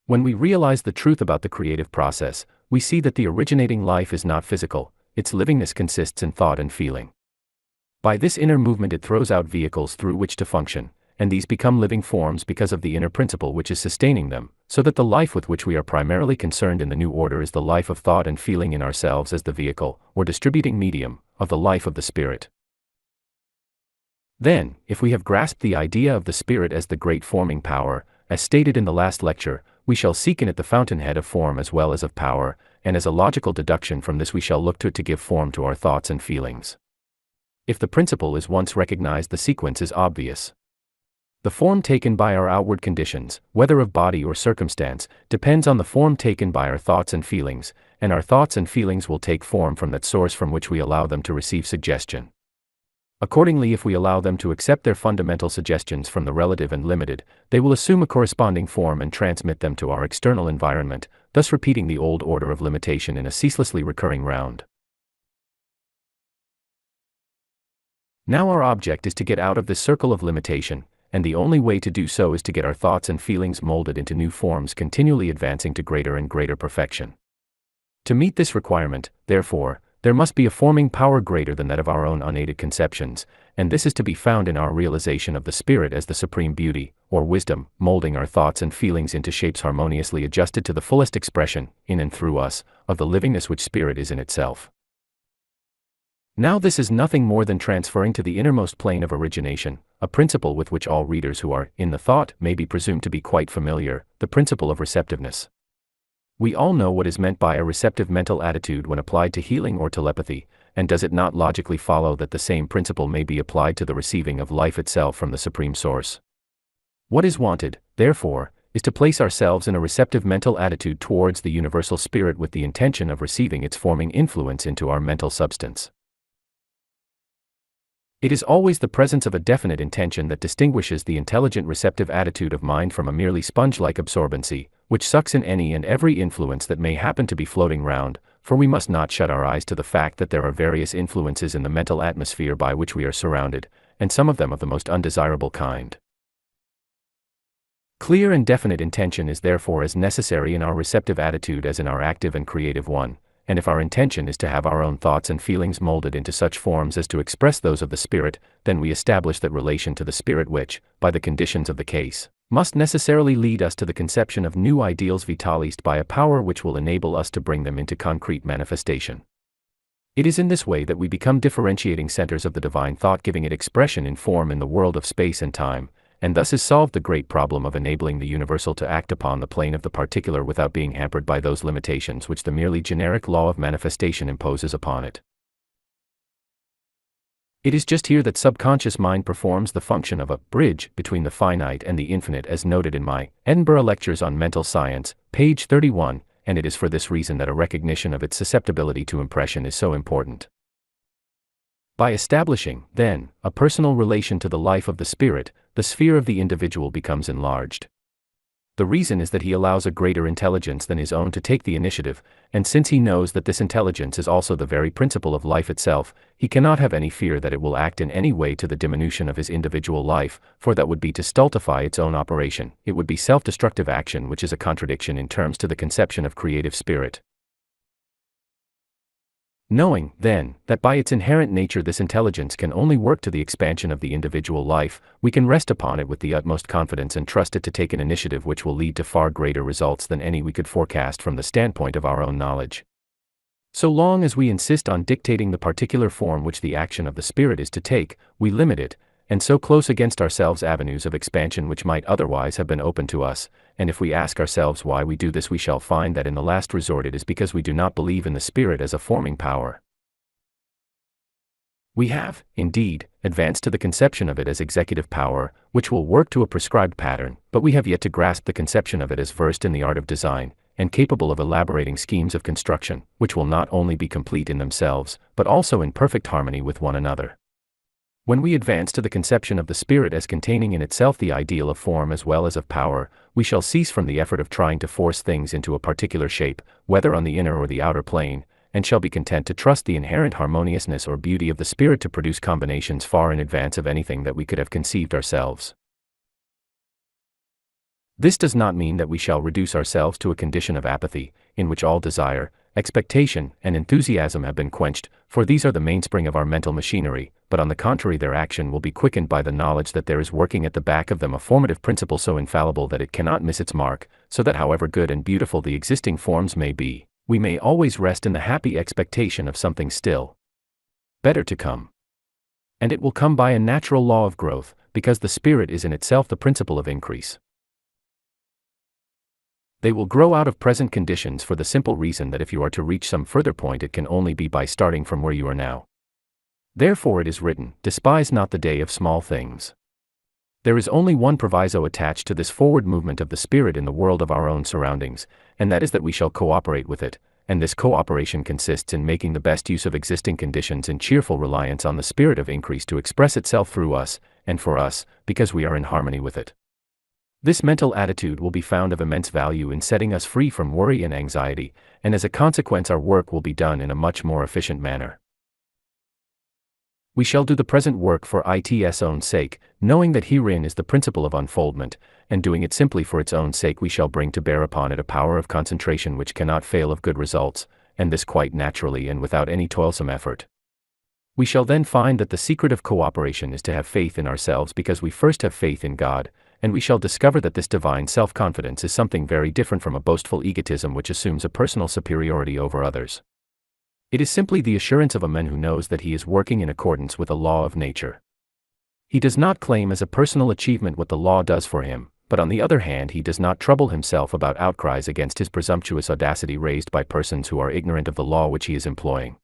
When we realize the truth about the creative process, we see that the originating life is not physical, its livingness consists in thought and feeling. By this inner movement it throws out vehicles through which to function, and these become living forms because of the inner principle which is sustaining them, so that the life with which we are primarily concerned in the new order is the life of thought and feeling in ourselves as the vehicle, or distributing medium, of the life of the spirit. Then, if we have grasped the idea of the spirit as the great forming power, as stated in the last lecture, we shall seek in it the fountainhead of form as well as of power, and as a logical deduction from this we shall look to it to give form to our thoughts and feelings. If the principle is once recognized, the sequence is obvious. The form taken by our outward conditions, whether of body or circumstance, depends on the form taken by our thoughts and feelings, and our thoughts and feelings will take form from that source from which we allow them to receive suggestion. Accordingly, if we allow them to accept their fundamental suggestions from the relative and limited, they will assume a corresponding form and transmit them to our external environment, thus repeating the old order of limitation in a ceaselessly recurring round. Now our object is to get out of this circle of limitation, and the only way to do so is to get our thoughts and feelings molded into new forms, continually advancing to greater and greater perfection. To meet this requirement, therefore, there must be a forming power greater than that of our own unaided conceptions, and this is to be found in our realization of the Spirit as the supreme beauty, or wisdom, molding our thoughts and feelings into shapes harmoniously adjusted to the fullest expression, in and through us, of the livingness which Spirit is in itself. Now this is nothing more than transferring to the innermost plane of origination, a principle with which all readers who are in the thought may be presumed to be quite familiar, the principle of receptiveness. We all know what is meant by a receptive mental attitude when applied to healing or telepathy, and does it not logically follow that the same principle may be applied to the receiving of life itself from the Supreme Source? What is wanted, therefore, is to place ourselves in a receptive mental attitude towards the Universal Spirit with the intention of receiving its forming influence into our mental substance. It is always the presence of a definite intention that distinguishes the intelligent receptive attitude of mind from a merely sponge-like absorbency, which sucks in any and every influence that may happen to be floating round, for we must not shut our eyes to the fact that there are various influences in the mental atmosphere by which we are surrounded, and some of them of the most undesirable kind. Clear and definite intention is therefore as necessary in our receptive attitude as in our active and creative one, and if our intention is to have our own thoughts and feelings molded into such forms as to express those of the Spirit, then we establish that relation to the Spirit which, by the conditions of the case, must necessarily lead us to the conception of new ideals vitalis by a power which will enable us to bring them into concrete manifestation. It is in this way that we become differentiating centers of the divine thought, giving it expression in form in the world of space and time, and thus is solved the great problem of enabling the universal to act upon the plane of the particular without being hampered by those limitations which the merely generic law of manifestation imposes upon it. It is just here that subconscious mind performs the function of a bridge between the finite and the infinite, as noted in my Edinburgh Lectures on Mental Science, page 31, and it is for this reason that a recognition of its susceptibility to impression is so important. By establishing, then, a personal relation to the life of the Spirit, the sphere of the individual becomes enlarged. The reason is that he allows a greater intelligence than his own to take the initiative, and since he knows that this intelligence is also the very principle of life itself, he cannot have any fear that it will act in any way to the diminution of his individual life, for that would be to stultify its own operation. It would be self-destructive action, which is a contradiction in terms to the conception of creative spirit. Knowing, then, that by its inherent nature this intelligence can only work to the expansion of the individual life, we can rest upon it with the utmost confidence and trust it to take an initiative which will lead to far greater results than any we could forecast from the standpoint of our own knowledge. So long as we insist on dictating the particular form which the action of the Spirit is to take, we limit it, and so close against ourselves avenues of expansion which might otherwise have been open to us, and if we ask ourselves why we do this, we shall find that in the last resort it is because we do not believe in the Spirit as a forming power. We have, indeed, advanced to the conception of it as executive power, which will work to a prescribed pattern, but we have yet to grasp the conception of it as versed in the art of design, and capable of elaborating schemes of construction, which will not only be complete in themselves, but also in perfect harmony with one another. When we advance to the conception of the Spirit as containing in itself the ideal of form as well as of power, we shall cease from the effort of trying to force things into a particular shape, whether on the inner or the outer plane, and shall be content to trust the inherent harmoniousness or beauty of the Spirit to produce combinations far in advance of anything that we could have conceived ourselves. This does not mean that we shall reduce ourselves to a condition of apathy, in which all desire, expectation, and enthusiasm have been quenched, for these are the mainspring of our mental machinery, but on the contrary their action will be quickened by the knowledge that there is working at the back of them a formative principle so infallible that it cannot miss its mark, so that however good and beautiful the existing forms may be, we may always rest in the happy expectation of something still better to come. And it will come by a natural law of growth, because the Spirit is in itself the principle of increase. They will grow out of present conditions for the simple reason that if you are to reach some further point it can only be by starting from where you are now. Therefore it is written, "Despise not the day of small things." There is only one proviso attached to this forward movement of the Spirit in the world of our own surroundings, and that is that we shall cooperate with it, and this cooperation consists in making the best use of existing conditions in cheerful reliance on the Spirit of increase to express itself through us, and for us, because we are in harmony with it. This mental attitude will be found of immense value in setting us free from worry and anxiety, and as a consequence our work will be done in a much more efficient manner. We shall do the present work for its own sake, knowing that herein is the principle of unfoldment, and doing it simply for its own sake we shall bring to bear upon it a power of concentration which cannot fail of good results, and this quite naturally and without any toilsome effort. We shall then find that the secret of cooperation is to have faith in ourselves because we first have faith in God, and we shall discover that this divine self-confidence is something very different from a boastful egotism which assumes a personal superiority over others. It is simply the assurance of a man who knows that he is working in accordance with a law of nature. He does not claim as a personal achievement what the law does for him, but on the other hand he does not trouble himself about outcries against his presumptuous audacity raised by persons who are ignorant of the law which he is employing.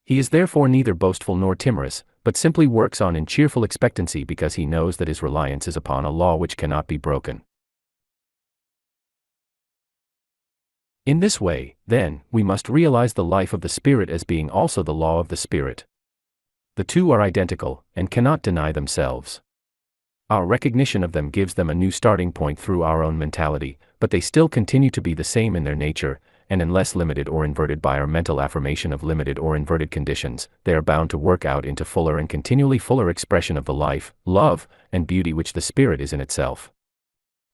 He is therefore neither boastful nor timorous, but simply works on in cheerful expectancy because he knows that his reliance is upon a law which cannot be broken. In this way, then, we must realize the life of the Spirit as being also the law of the Spirit. The two are identical, and cannot deny themselves. Our recognition of them gives them a new starting point through our own mentality, but they still continue to be the same in their nature, and unless limited or inverted by our mental affirmation of limited or inverted conditions, they are bound to work out into fuller and continually fuller expression of the life, love, and beauty which the Spirit is in itself.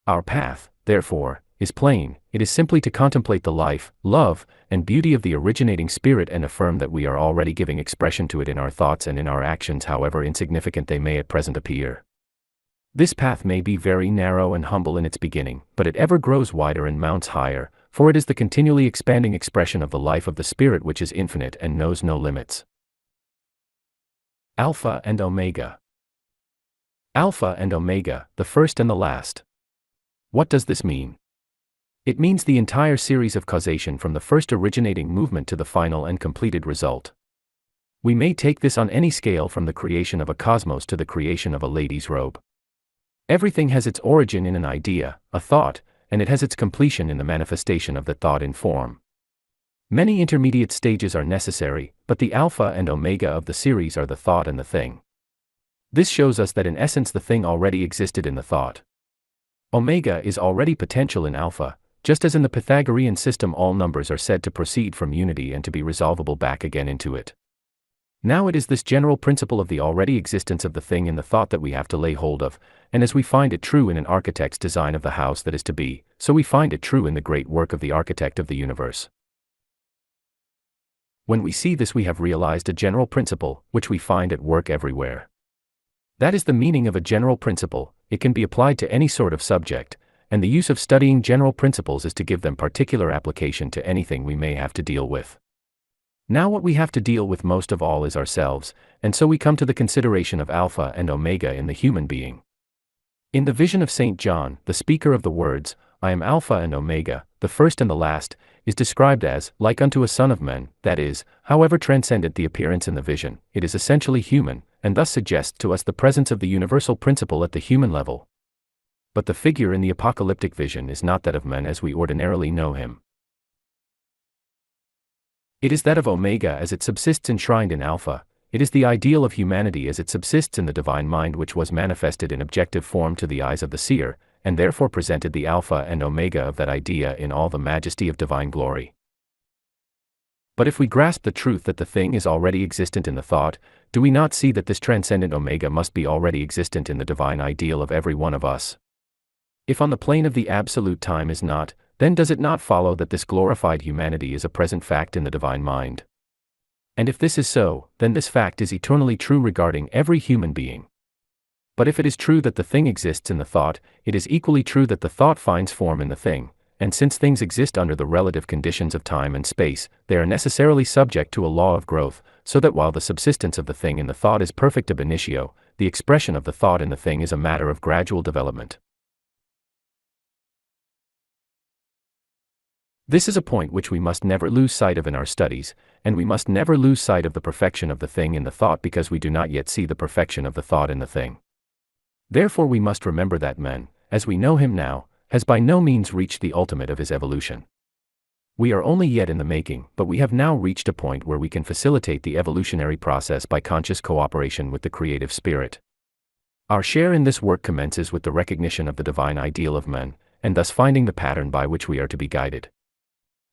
Our path, therefore, is plain. It is simply to contemplate the life, love, and beauty of the originating Spirit and affirm that we are already giving expression to it in our thoughts and in our actions, however insignificant they may at present appear. This path may be very narrow and humble in its beginning, but it ever grows wider and mounts higher, for it is the continually expanding expression of the life of the Spirit which is infinite and knows no limits. Alpha and Omega. Alpha and Omega, the first and the last. What does this mean? It means the entire series of causation from the first originating movement to the final and completed result. We may take this on any scale from the creation of a cosmos to the creation of a lady's robe. Everything has its origin in an idea, a thought, and it has its completion in the manifestation of that thought in form. Many intermediate stages are necessary, but the alpha and omega of the series are the thought and the thing. This shows us that in essence the thing already existed in the thought. Omega is already potential in alpha, just as in the Pythagorean system all numbers are said to proceed from unity and to be resolvable back again into it. Now it is this general principle of the already existence of the thing in the thought that we have to lay hold of, and as we find it true in an architect's design of the house that is to be, so we find it true in the great work of the architect of the universe. When we see this we have realized a general principle, which we find at work everywhere. That is the meaning of a general principle. It can be applied to any sort of subject, and the use of studying general principles is to give them particular application to anything we may have to deal with. Now what we have to deal with most of all is ourselves, and so we come to the consideration of alpha and omega in the human being. In the vision of St. John, the speaker of the words, "I am Alpha and Omega, the first and the last," is described as, like unto a son of man, that is, however transcendent the appearance in the vision, it is essentially human, and thus suggests to us the presence of the universal principle at the human level. But the figure in the apocalyptic vision is not that of man as we ordinarily know him. It is that of Omega as it subsists enshrined in Alpha. It is the ideal of humanity as it subsists in the divine mind which was manifested in objective form to the eyes of the seer, and therefore presented the Alpha and Omega of that idea in all the majesty of divine glory. But if we grasp the truth that the thing is already existent in the thought, do we not see that this transcendent Omega must be already existent in the divine ideal of every one of us? If on the plane of the absolute time is not, then does it not follow that this glorified humanity is a present fact in the divine mind? And if this is so, then this fact is eternally true regarding every human being. But if it is true that the thing exists in the thought, it is equally true that the thought finds form in the thing, and since things exist under the relative conditions of time and space, they are necessarily subject to a law of growth, so that while the subsistence of the thing in the thought is perfect ab initio, the expression of the thought in the thing is a matter of gradual development. This is a point which we must never lose sight of in our studies, and we must never lose sight of the perfection of the thing in the thought because we do not yet see the perfection of the thought in the thing. Therefore we must remember that man, as we know him now, has by no means reached the ultimate of his evolution. We are only yet in the making, but we have now reached a point where we can facilitate the evolutionary process by conscious cooperation with the creative spirit. Our share in this work commences with the recognition of the divine ideal of man, and thus finding the pattern by which we are to be guided.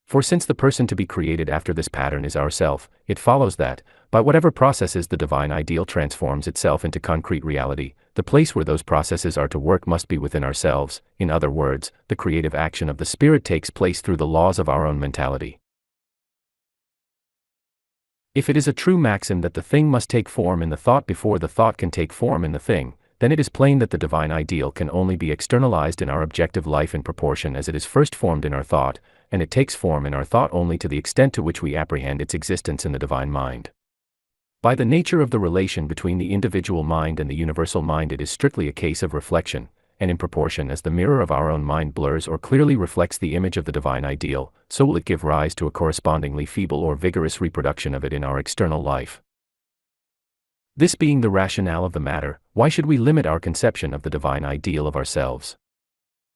For since the person to be created after this pattern is ourself, it follows that, by whatever processes the divine ideal transforms itself into concrete reality, the place where those processes are to work must be within ourselves. In other words, the creative action of the Spirit takes place through the laws of our own mentality. If it is a true maxim that the thing must take form in the thought before the thought can take form in the thing, then it is plain that the divine ideal can only be externalized in our objective life in proportion as it is first formed in our thought, and it takes form in our thought only to the extent to which we apprehend its existence in the divine mind. By the nature of the relation between the individual mind and the universal mind, it is strictly a case of reflection, and in proportion as the mirror of our own mind blurs or clearly reflects the image of the divine ideal, so will it give rise to a correspondingly feeble or vigorous reproduction of it in our external life. This being the rationale of the matter, why should we limit our conception of the divine ideal of ourselves?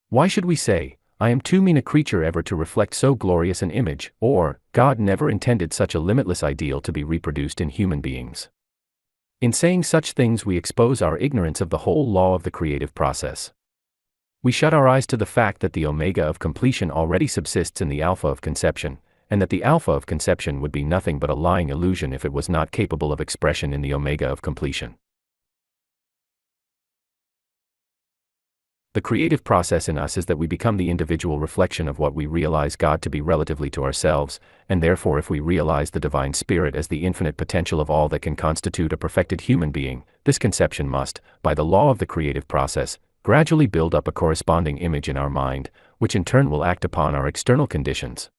Why should we say, I am too mean a creature ever to reflect so glorious an image, or, God never intended such a limitless ideal to be reproduced in human beings? In saying such things, we expose our ignorance of the whole law of the creative process. We shut our eyes to the fact that the omega of completion already subsists in the alpha of conception, and that the alpha of conception would be nothing but a lying illusion if it was not capable of expression in the omega of completion. The creative process in us is that we become the individual reflection of what we realize God to be relatively to ourselves, and therefore if we realize the divine spirit as the infinite potential of all that can constitute a perfected human being, this conception must, by the law of the creative process, gradually build up a corresponding image in our mind, which in turn will act upon our external conditions.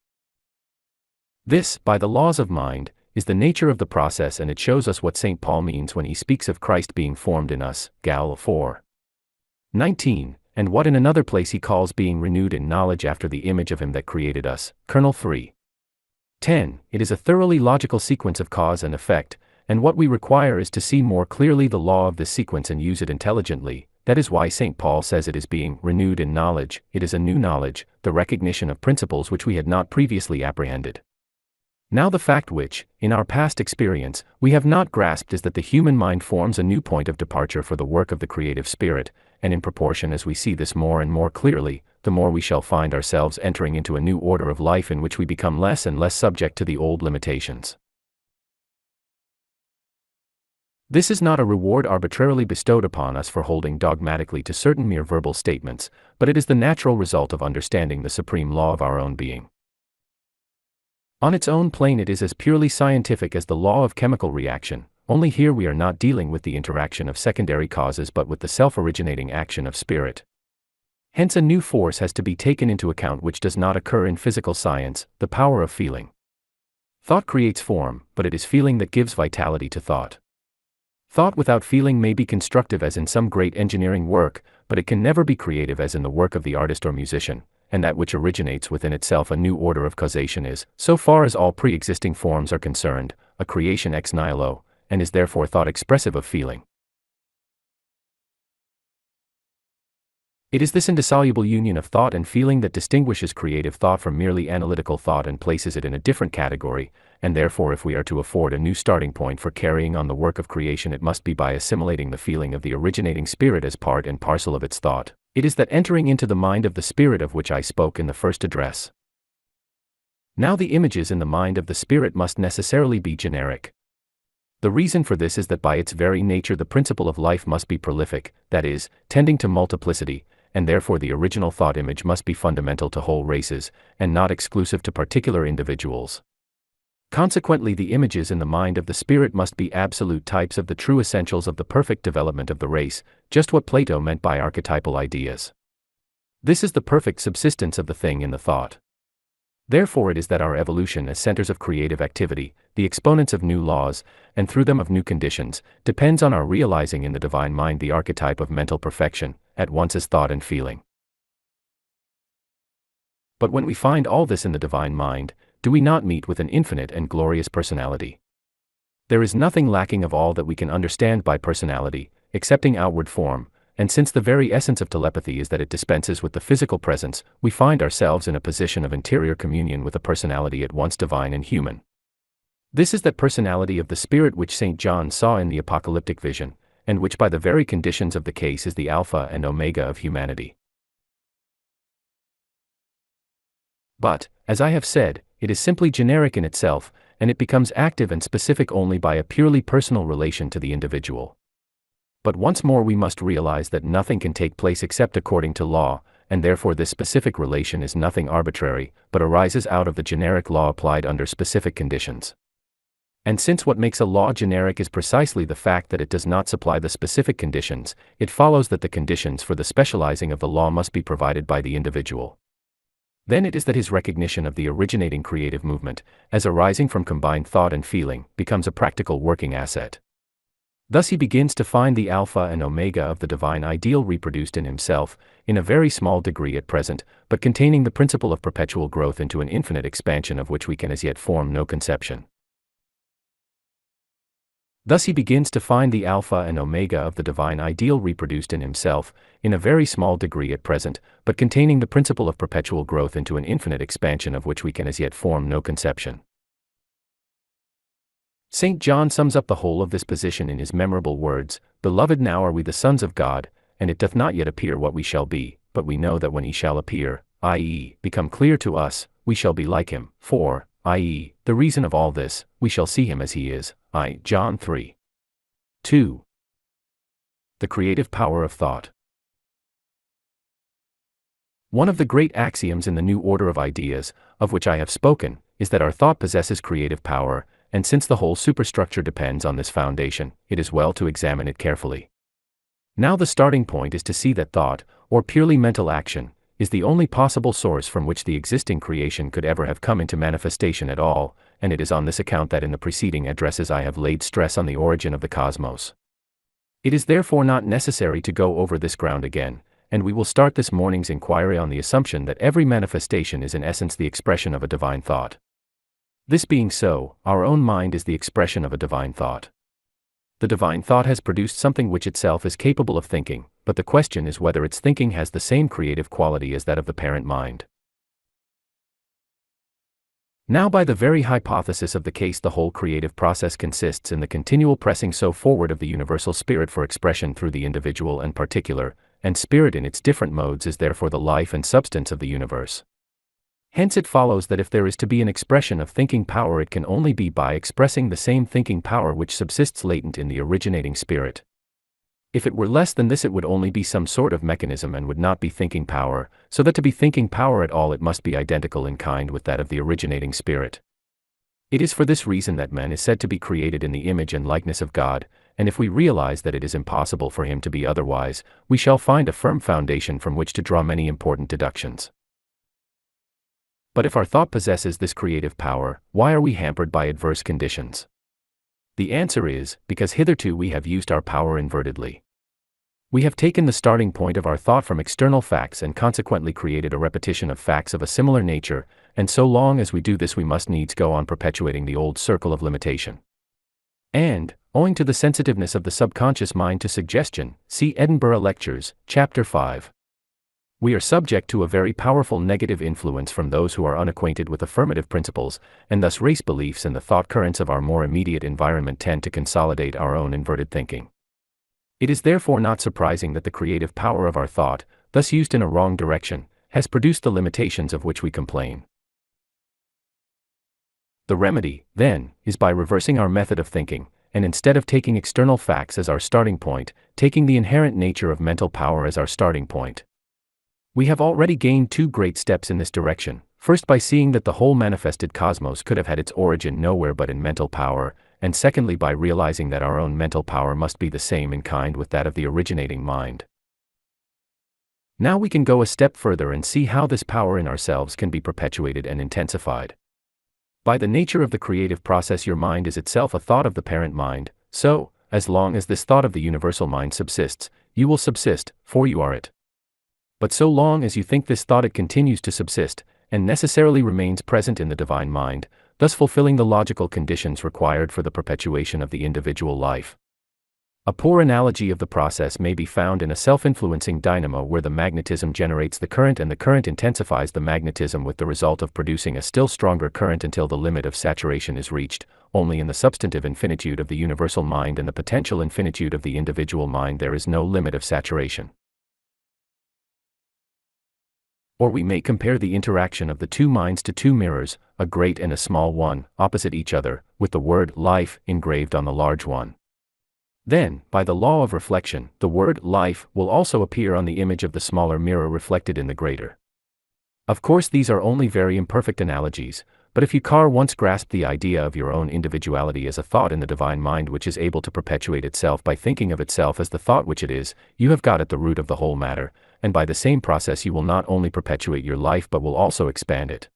This, by the laws of mind, is the nature of the process, and it shows us what St. Paul means when he speaks of Christ being formed in us, Gal. 4:19, and what in another place he calls being renewed in knowledge after the image of him that created us, Col. 3:10. It is a thoroughly logical sequence of cause and effect, and what we require is to see more clearly the law of this sequence and use it intelligently. That is why St. Paul says it is being renewed in knowledge. It is a new knowledge, the recognition of principles which we had not previously apprehended. Now the fact which, in our past experience, we have not grasped is that the human mind forms a new point of departure for the work of the creative spirit, and in proportion as we see this more and more clearly, the more we shall find ourselves entering into a new order of life in which we become less and less subject to the old limitations. This is not a reward arbitrarily bestowed upon us for holding dogmatically to certain mere verbal statements, but it is the natural result of understanding the supreme law of our own being. On its own plane it is as purely scientific as the law of chemical reaction, only here we are not dealing with the interaction of secondary causes but with the self-originating action of spirit. Hence a new force has to be taken into account which does not occur in physical science, the power of feeling. Thought creates form, but it is feeling that gives vitality to thought. Thought without feeling may be constructive as in some great engineering work, but it can never be creative as in the work of the artist or musician, and that which originates within itself a new order of causation is, so far as all pre-existing forms are concerned, a creation ex nihilo, and is therefore thought expressive of feeling. It is this indissoluble union of thought and feeling that distinguishes creative thought from merely analytical thought and places it in a different category, and therefore if we are to afford a new starting point for carrying on the work of creation it must be by assimilating the feeling of the originating spirit as part and parcel of its thought. It is that entering into the mind of the spirit of which I spoke in the first address. Now the images in the mind of the spirit must necessarily be generic. The reason for this is that by its very nature the principle of life must be prolific, that is, tending to multiplicity, and therefore the original thought image must be fundamental to whole races, and not exclusive to particular individuals. Consequently the images in the mind of the spirit must be absolute types of the true essentials of the perfect development of the race, just what Plato meant by archetypal ideas. This is the perfect subsistence of the thing in the thought. Therefore it is that our evolution as centers of creative activity, the exponents of new laws, and through them of new conditions, depends on our realizing in the divine mind the archetype of mental perfection, at once as thought and feeling. But when we find all this in the divine mind, do we not meet with an infinite and glorious personality? There is nothing lacking of all that we can understand by personality, excepting outward form, and since the very essence of telepathy is that it dispenses with the physical presence, we find ourselves in a position of interior communion with a personality at once divine and human. This is that personality of the Spirit which St. John saw in the apocalyptic vision, and which by the very conditions of the case is the Alpha and Omega of humanity. But, as I have said, it is simply generic in itself, and it becomes active and specific only by a purely personal relation to the individual. But once more we must realize that nothing can take place except according to law, and therefore this specific relation is nothing arbitrary, but arises out of the generic law applied under specific conditions. And since what makes a law generic is precisely the fact that it does not supply the specific conditions, it follows that the conditions for the specializing of the law must be provided by the individual. Then it is that his recognition of the originating creative movement, as arising from combined thought and feeling, becomes a practical working asset. Thus he begins to find the alpha and omega of the divine ideal reproduced in himself, in a very small degree at present, but containing the principle of perpetual growth into an infinite expansion of which we can as yet form no conception. Thus he begins to find the alpha and omega of the divine ideal reproduced in himself, in a very small degree at present, but containing the principle of perpetual growth into an infinite expansion of which we can as yet form no conception. St. John sums up the whole of this position in his memorable words, "Beloved, now are we the sons of God, and it doth not yet appear what we shall be, but we know that when he shall appear, i.e., become clear to us, we shall be like him, for, i.e., the reason of all this, we shall see him as he is." John 3. 2. The creative power of thought. One of the great axioms in the new order of ideas, of which I have spoken, is that our thought possesses creative power, and since the whole superstructure depends on this foundation, it is well to examine it carefully. Now the starting point is to see that thought, or purely mental action, is the only possible source from which the existing creation could ever have come into manifestation at all, and it is on this account that in the preceding addresses I have laid stress on the origin of the cosmos. It is therefore not necessary to go over this ground again, and we will start this morning's inquiry on the assumption that every manifestation is in essence the expression of a divine thought. This being so, our own mind is the expression of a divine thought. The divine thought has produced something which itself is capable of thinking, but the question is whether its thinking has the same creative quality as that of the parent mind. Now, by the very hypothesis of the case, the whole creative process consists in the continual pressing so forward of the universal spirit for expression through the individual and particular, and spirit in its different modes is therefore the life and substance of the universe. Hence it follows that if there is to be an expression of thinking power, it can only be by expressing the same thinking power which subsists latent in the originating spirit. If it were less than this, it would only be some sort of mechanism and would not be thinking power, so that to be thinking power at all it must be identical in kind with that of the originating spirit. It is for this reason that man is said to be created in the image and likeness of God, and if we realize that it is impossible for him to be otherwise, we shall find a firm foundation from which to draw many important deductions. But if our thought possesses this creative power, why are we hampered by adverse conditions? The answer is, because hitherto we have used our power invertedly. We have taken the starting point of our thought from external facts and consequently created a repetition of facts of a similar nature, and so long as we do this we must needs go on perpetuating the old circle of limitation. And, owing to the sensitiveness of the subconscious mind to suggestion, see Edinburgh Lectures, Chapter 5. We are subject to a very powerful negative influence from those who are unacquainted with affirmative principles, and thus race beliefs and the thought currents of our more immediate environment tend to consolidate our own inverted thinking. It is therefore not surprising that the creative power of our thought, thus used in a wrong direction, has produced the limitations of which we complain. The remedy, then, is by reversing our method of thinking, and instead of taking external facts as our starting point, taking the inherent nature of mental power as our starting point. We have already gained two great steps in this direction, first by seeing that the whole manifested cosmos could have had its origin nowhere but in mental power, and secondly by realizing that our own mental power must be the same in kind with that of the originating mind. Now we can go a step further and see how this power in ourselves can be perpetuated and intensified. By the nature of the creative process, your mind is itself a thought of the parent mind, so, as long as this thought of the universal mind subsists, you will subsist, for you are it. But so long as you think this thought, it continues to subsist, and necessarily remains present in the divine mind, thus fulfilling the logical conditions required for the perpetuation of the individual life. A poor analogy of the process may be found in a self-influencing dynamo where the magnetism generates the current and the current intensifies the magnetism with the result of producing a still stronger current until the limit of saturation is reached. Only in the substantive infinitude of the universal mind and the potential infinitude of the individual mind there is no limit of saturation. Or we may compare the interaction of the two minds to two mirrors, a great and a small one, opposite each other, with the word life engraved on the large one. Then, by the law of reflection, the word life will also appear on the image of the smaller mirror reflected in the greater. Of course, these are only very imperfect analogies, but if you once grasped the idea of your own individuality as a thought in the divine mind which is able to perpetuate itself by thinking of itself as the thought which it is, you have got at the root of the whole matter, and by the same process you will not only perpetuate your life but will also expand it.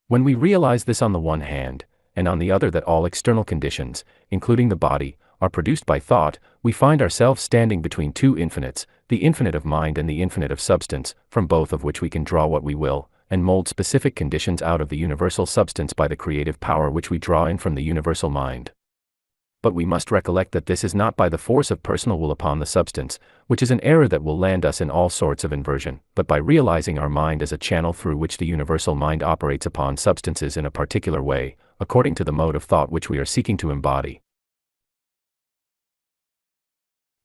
When we realize this on the one hand, and on the other that all external conditions, including the body, are produced by thought, we find ourselves standing between two infinites, the infinite of mind and the infinite of substance, from both of which we can draw what we will, and mold specific conditions out of the universal substance by the creative power which we draw in from the universal mind. But we must recollect that this is not by the force of personal will upon the substance, which is an error that will land us in all sorts of inversion, but by realizing our mind as a channel through which the universal mind operates upon substances in a particular way, according to the mode of thought which we are seeking to embody.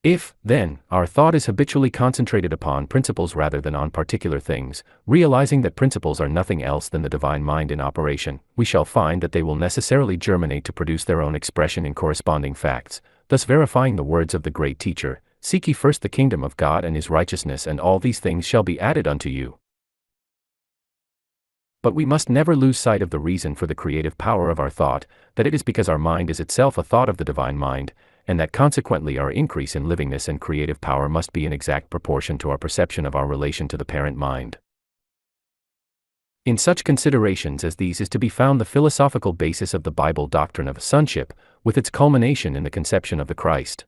If, then, our thought is habitually concentrated upon principles rather than on particular things, realizing that principles are nothing else than the divine mind in operation, we shall find that they will necessarily germinate to produce their own expression in corresponding facts, thus verifying the words of the great teacher, "Seek ye first the kingdom of God and his righteousness, and all these things shall be added unto you." But we must never lose sight of the reason for the creative power of our thought, that it is because our mind is itself a thought of the divine mind, and that consequently our increase in livingness and creative power must be in exact proportion to our perception of our relation to the parent mind. In such considerations as these is to be found the philosophical basis of the Bible doctrine of sonship, with its culmination in the conception of the Christ.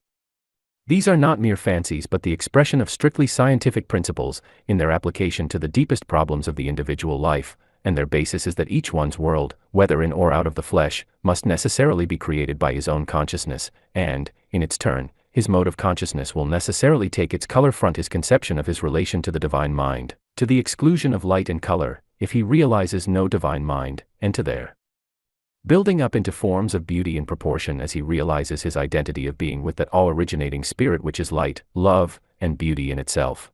These are not mere fancies but the expression of strictly scientific principles, in their application to the deepest problems of the individual life, and their basis is that each one's world, whether in or out of the flesh, must necessarily be created by his own consciousness, and, in its turn, his mode of consciousness will necessarily take its color front his conception of his relation to the divine mind, to the exclusion of light and color, if he realizes no divine mind, and to their building up into forms of beauty in proportion as he realizes his identity of being with that all-originating spirit which is light, love, and beauty in itself.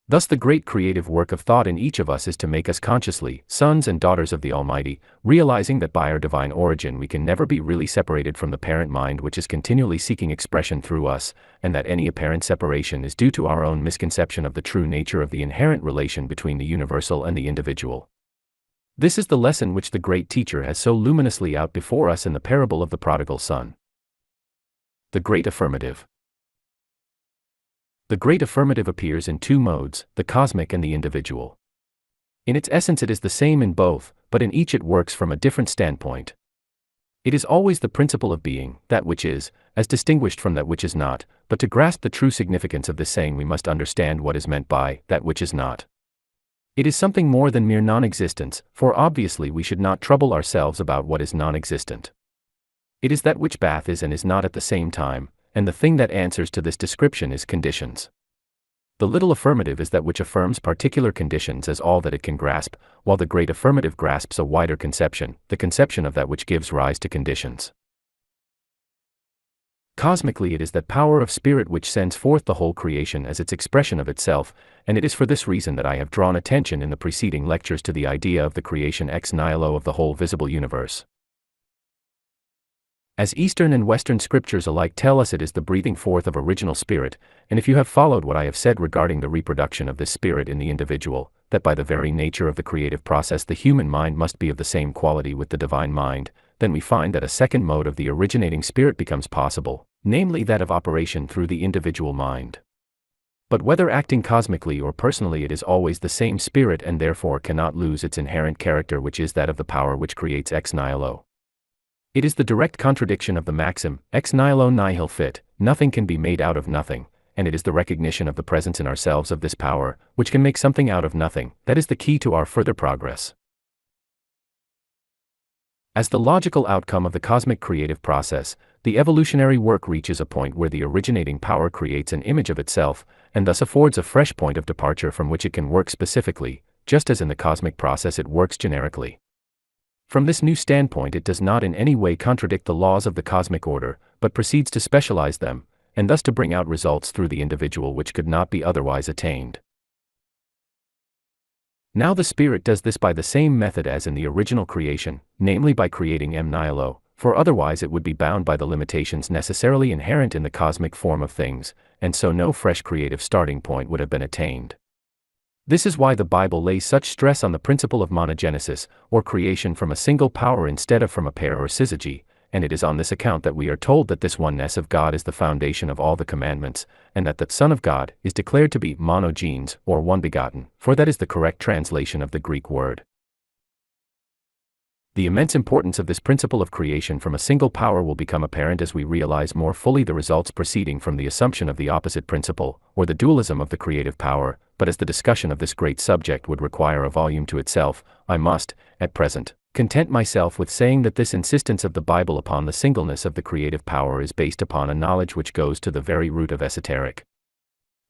Thus the great creative work of thought in each of us is to make us consciously sons and daughters of the Almighty, realizing that by our divine origin we can never be really separated from the parent mind which is continually seeking expression through us, and that any apparent separation is due to our own misconception of the true nature of the inherent relation between the universal and the individual. This is the lesson which the great teacher has so luminously out before us in the parable of the prodigal son. The great affirmative. The great affirmative appears in two modes, the cosmic and the individual. In its essence it is the same in both, but in each it works from a different standpoint. It is always the principle of being, that which is, as distinguished from that which is not, but to grasp the true significance of this saying we must understand what is meant by that which is not. It is something more than mere non-existence, for obviously we should not trouble ourselves about what is non-existent. It is that which both is and is not at the same time, and the thing that answers to this description is conditions. The little affirmative is that which affirms particular conditions as all that it can grasp, while the great affirmative grasps a wider conception, the conception of that which gives rise to conditions. Cosmically it is that power of spirit which sends forth the whole creation as its expression of itself, and it is for this reason that I have drawn attention in the preceding lectures to the idea of the creation ex nihilo of the whole visible universe. As Eastern and Western scriptures alike tell us, it is the breathing forth of original spirit, and if you have followed what I have said regarding the reproduction of this spirit in the individual, that by the very nature of the creative process the human mind must be of the same quality with the divine mind, then we find that a second mode of the originating spirit becomes possible, namely that of operation through the individual mind. But whether acting cosmically or personally, it is always the same spirit and therefore cannot lose its inherent character, which is that of the power which creates ex nihilo. It is the direct contradiction of the maxim, ex nihilo nihil fit, nothing can be made out of nothing, and it is the recognition of the presence in ourselves of this power, which can make something out of nothing, that is the key to our further progress. As the logical outcome of the cosmic creative process, the evolutionary work reaches a point where the originating power creates an image of itself, and thus affords a fresh point of departure from which it can work specifically, just as in the cosmic process it works generically. From this new standpoint it does not in any way contradict the laws of the cosmic order, but proceeds to specialize them, and thus to bring out results through the individual which could not be otherwise attained. Now the Spirit does this by the same method as in the original creation, namely by creating em nihilo, for otherwise it would be bound by the limitations necessarily inherent in the cosmic form of things, and so no fresh creative starting point would have been attained. This is why the Bible lays such stress on the principle of monogenesis, or creation from a single power instead of from a pair or syzygy, and it is on this account that we are told that this oneness of God is the foundation of all the commandments, and that the Son of God is declared to be monogenes, or one-begotten, for that is the correct translation of the Greek word. The immense importance of this principle of creation from a single power will become apparent as we realize more fully the results proceeding from the assumption of the opposite principle, or the dualism of the creative power, but as the discussion of this great subject would require a volume to itself, I must, at present, content myself with saying that this insistence of the Bible upon the singleness of the creative power is based upon a knowledge which goes to the very root of esoteric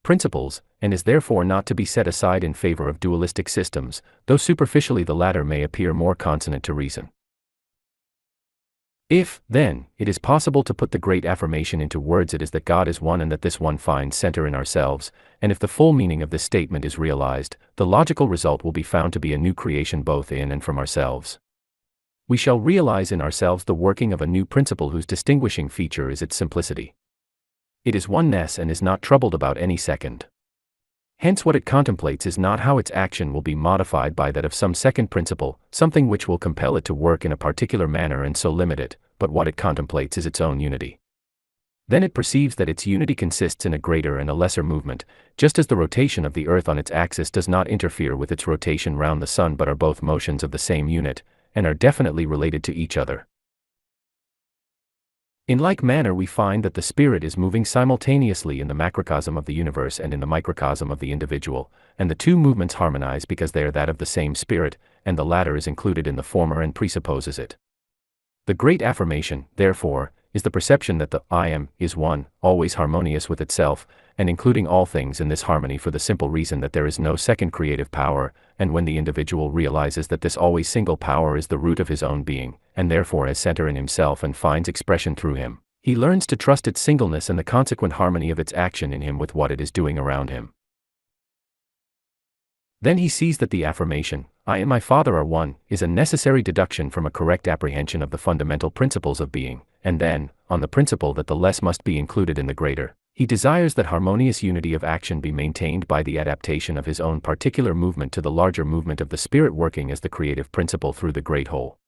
principles, and is therefore not to be set aside in favor of dualistic systems, though superficially the latter may appear more consonant to reason. If, then, it is possible to put the great affirmation into words, it is that God is one and that this one finds center in ourselves, and if the full meaning of this statement is realized, the logical result will be found to be a new creation both in and from ourselves. We shall realize in ourselves the working of a new principle whose distinguishing feature is its simplicity. It is oneness and is not troubled about any second. Hence what it contemplates is not how its action will be modified by that of some second principle, something which will compel it to work in a particular manner and so limit it, but what it contemplates is its own unity. Then it perceives that its unity consists in a greater and a lesser movement, just as the rotation of the earth on its axis does not interfere with its rotation round the sun but are both motions of the same unit, and are definitely related to each other. In like manner we find that the Spirit is moving simultaneously in the macrocosm of the universe and in the microcosm of the individual, and the two movements harmonize because they are that of the same Spirit, and the latter is included in the former and presupposes it. The great affirmation, therefore, is the perception that the I Am is one, always harmonious with itself, and including all things in this harmony for the simple reason that there is no second creative power, and when the individual realizes that this always single power is the root of his own being, and therefore has center in himself and finds expression through him, he learns to trust its singleness and the consequent harmony of its action in him with what it is doing around him. Then he sees that the affirmation, I and my Father are one, is a necessary deduction from a correct apprehension of the fundamental principles of being, and then, on the principle that the less must be included in the greater, he desires that harmonious unity of action be maintained by the adaptation of his own particular movement to the larger movement of the Spirit working as the creative principle through the great whole.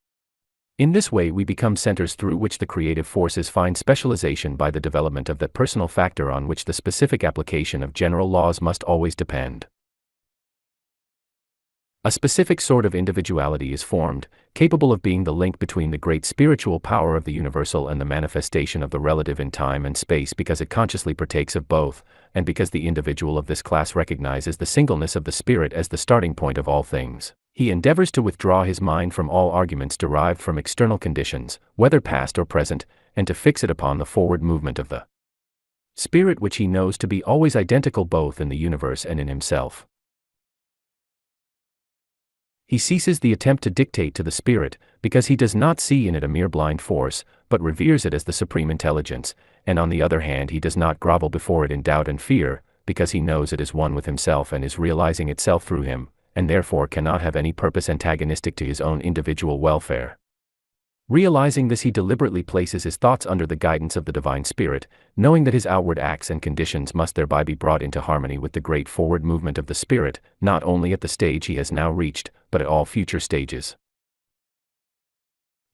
In this way we become centers through which the creative forces find specialization by the development of that personal factor on which the specific application of general laws must always depend. A specific sort of individuality is formed, capable of being the link between the great spiritual power of the universal and the manifestation of the relative in time and space because it consciously partakes of both, and because the individual of this class recognizes the singleness of the Spirit as the starting point of all things. He endeavors to withdraw his mind from all arguments derived from external conditions, whether past or present, and to fix it upon the forward movement of the Spirit which he knows to be always identical both in the universe and in himself. He ceases the attempt to dictate to the Spirit, because he does not see in it a mere blind force, but reveres it as the supreme intelligence, and on the other hand he does not grovel before it in doubt and fear, because he knows it is one with himself and is realizing itself through him, and therefore cannot have any purpose antagonistic to his own individual welfare. Realizing this, he deliberately places his thoughts under the guidance of the Divine Spirit, knowing that his outward acts and conditions must thereby be brought into harmony with the great forward movement of the Spirit, not only at the stage he has now reached, but at all future stages.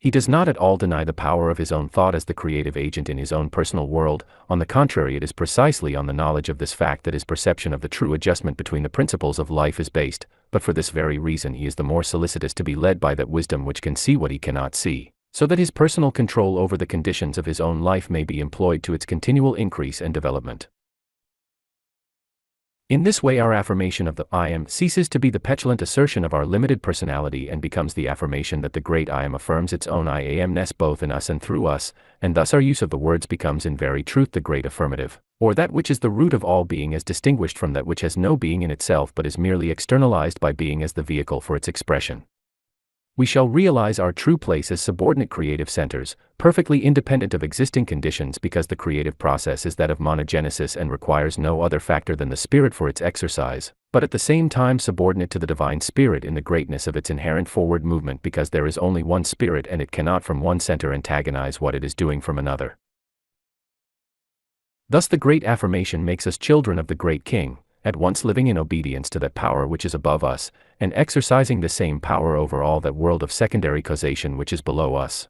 He does not at all deny the power of his own thought as the creative agent in his own personal world. On the contrary, it is precisely on the knowledge of this fact that his perception of the true adjustment between the principles of life is based, but for this very reason he is the more solicitous to be led by that wisdom which can see what he cannot see, so that his personal control over the conditions of his own life may be employed to its continual increase and development. In this way our affirmation of the I Am ceases to be the petulant assertion of our limited personality and becomes the affirmation that the great I Am affirms its own I Amness both in us and through us, and thus our use of the words becomes in very truth the great affirmative, or that which is the root of all being as distinguished from that which has no being in itself but is merely externalized by being as the vehicle for its expression. We shall realize our true place as subordinate creative centers, perfectly independent of existing conditions because the creative process is that of monogenesis and requires no other factor than the spirit for its exercise, but at the same time subordinate to the divine spirit in the greatness of its inherent forward movement because there is only one spirit and it cannot from one center antagonize what it is doing from another. Thus the great affirmation makes us children of the great King, at once living in obedience to that power which is above us, and exercising the same power over all that world of secondary causation which is below us.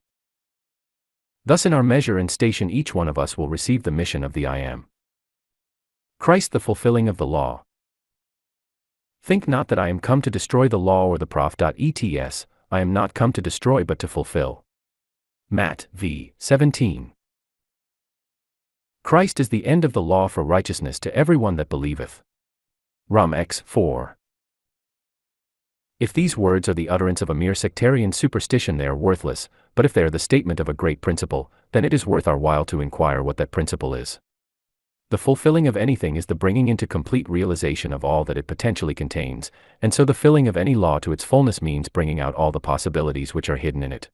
Thus in our measure and station each one of us will receive the mission of the I Am. Christ the fulfilling of the law. Think not that I am come to destroy the law or the prophets, I am not come to destroy but to fulfill. Matt v. 17. Christ is the end of the law for righteousness to everyone that believeth. Rom x 4. If these words are the utterance of a mere sectarian superstition they are worthless, but if they are the statement of a great principle, then it is worth our while to inquire what that principle is. The fulfilling of anything is the bringing into complete realization of all that it potentially contains, and so the filling of any law to its fullness means bringing out all the possibilities which are hidden in it.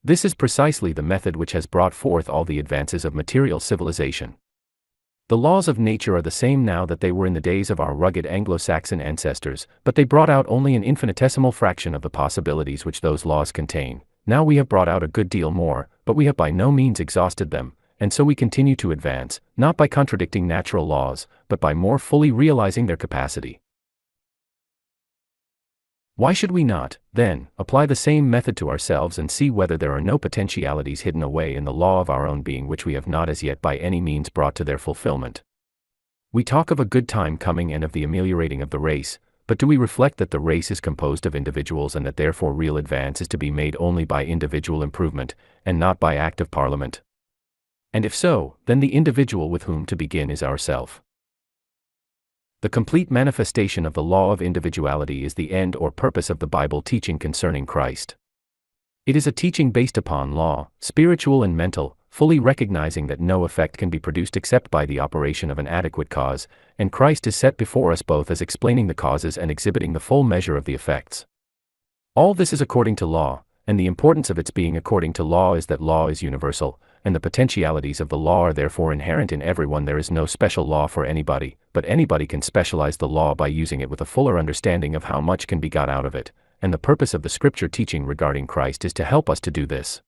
This is precisely the method which has brought forth all the advances of material civilization. The laws of nature are the same now that they were in the days of our rugged Anglo-Saxon ancestors, but they brought out only an infinitesimal fraction of the possibilities which those laws contain. Now we have brought out a good deal more, but we have by no means exhausted them, and so we continue to advance, not by contradicting natural laws, but by more fully realizing their capacity. Why should we not, then, apply the same method to ourselves and see whether there are no potentialities hidden away in the law of our own being which we have not as yet by any means brought to their fulfillment? We talk of a good time coming and of the ameliorating of the race, but do we reflect that the race is composed of individuals and that therefore real advance is to be made only by individual improvement, and not by act of parliament? And if so, then the individual with whom to begin is ourself. The complete manifestation of the law of individuality is the end or purpose of the Bible teaching concerning Christ. It is a teaching based upon law, spiritual and mental, fully recognizing that no effect can be produced except by the operation of an adequate cause, and Christ is set before us both as explaining the causes and exhibiting the full measure of the effects. All this is according to law, and the importance of its being according to law is that law is universal, and the potentialities of the law are therefore inherent in everyone. There is no special law for anybody, but anybody can specialize the law by using it with a fuller understanding of how much can be got out of it, and the purpose of the scripture teaching regarding Christ is to help us to do this.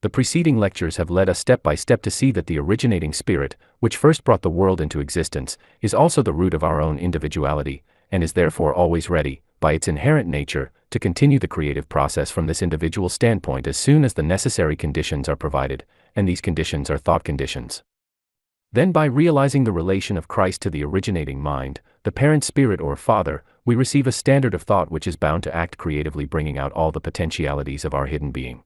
The preceding lectures have led us step by step to see that the originating spirit, which first brought the world into existence, is also the root of our own individuality, and is therefore always ready, by its inherent nature, to continue the creative process from this individual standpoint as soon as the necessary conditions are provided, and these conditions are thought conditions. Then by realizing the relation of Christ to the originating mind, the parent spirit or father, we receive a standard of thought which is bound to act creatively, bringing out all the potentialities of our hidden being.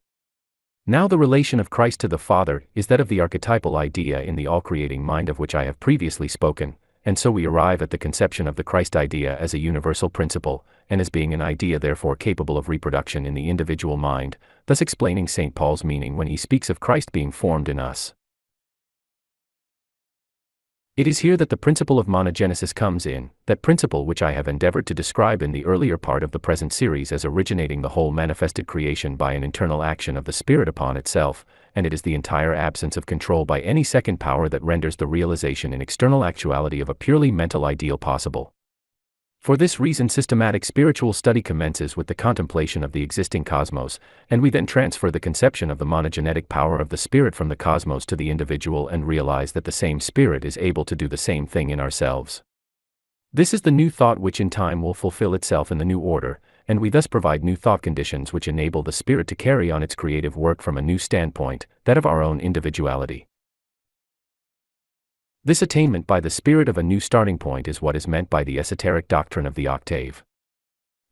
Now the relation of Christ to the Father is that of the archetypal idea in the all-creating mind of which I have previously spoken, and so we arrive at the conception of the Christ idea as a universal principle, and as being an idea therefore capable of reproduction in the individual mind, thus explaining St. Paul's meaning when he speaks of Christ being formed in us. It is here that the principle of monogenesis comes in, that principle which I have endeavored to describe in the earlier part of the present series as originating the whole manifested creation by an internal action of the Spirit upon itself, and it is the entire absence of control by any second power that renders the realization in external actuality of a purely mental ideal possible. For this reason systematic spiritual study commences with the contemplation of the existing cosmos, and we then transfer the conception of the monogenetic power of the Spirit from the cosmos to the individual and realize that the same Spirit is able to do the same thing in ourselves. This is the new thought which in time will fulfill itself in the new order, and we thus provide new thought conditions which enable the Spirit to carry on its creative work from a new standpoint, that of our own individuality. This attainment by the Spirit of a new starting point is what is meant by the esoteric doctrine of the octave.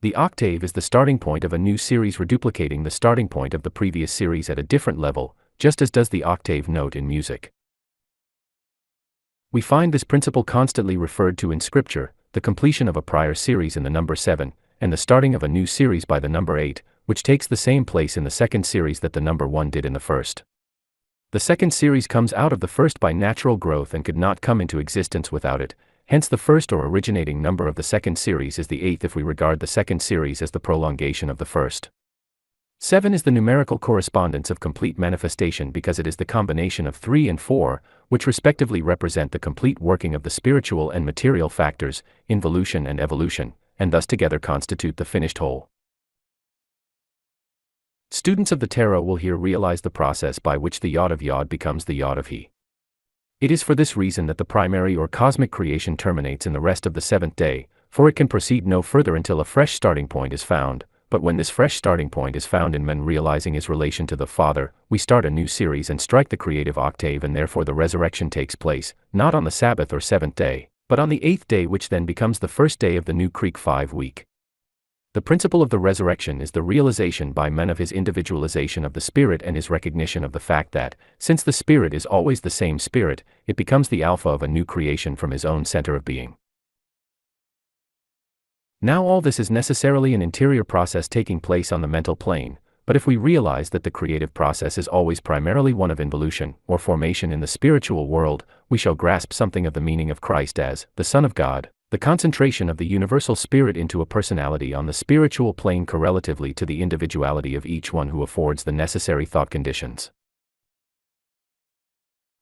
The octave is the starting point of a new series reduplicating the starting point of the previous series at a different level, just as does the octave note in music. We find this principle constantly referred to in Scripture, the completion of a prior series in the number 7, and the starting of a new series by the number 8, which takes the same place in the second series that the number 1 did in the first. The second series comes out of the first by natural growth and could not come into existence without it, hence the first or originating number of the second series is the 8th if we regard the second series as the prolongation of the first. 7 is the numerical correspondence of complete manifestation because it is the combination of 3 and 4, which respectively represent the complete working of the spiritual and material factors, involution and evolution, and thus together constitute the finished whole. Students of the tarot will here realize the process by which the Yod of Yod becomes the Yod of He. It is for this reason that the primary or cosmic creation terminates in the rest of the seventh day, for it can proceed no further until a fresh starting point is found. But when this fresh starting point is found in man realizing his relation to the Father, we start a new series and strike the creative octave, and therefore the resurrection takes place, not on the Sabbath or seventh day, but on the 8th day, which then becomes the first day of the new Creek 5 week. The principle of the resurrection is the realization by man of his individualization of the Spirit and his recognition of the fact that, since the Spirit is always the same Spirit, it becomes the alpha of a new creation from his own center of being. Now all this is necessarily an interior process taking place on the mental plane, but if we realize that the creative process is always primarily one of involution, or formation in the spiritual world, we shall grasp something of the meaning of Christ as the Son of God, the concentration of the universal Spirit into a personality on the spiritual plane correlatively to the individuality of each one who affords the necessary thought conditions.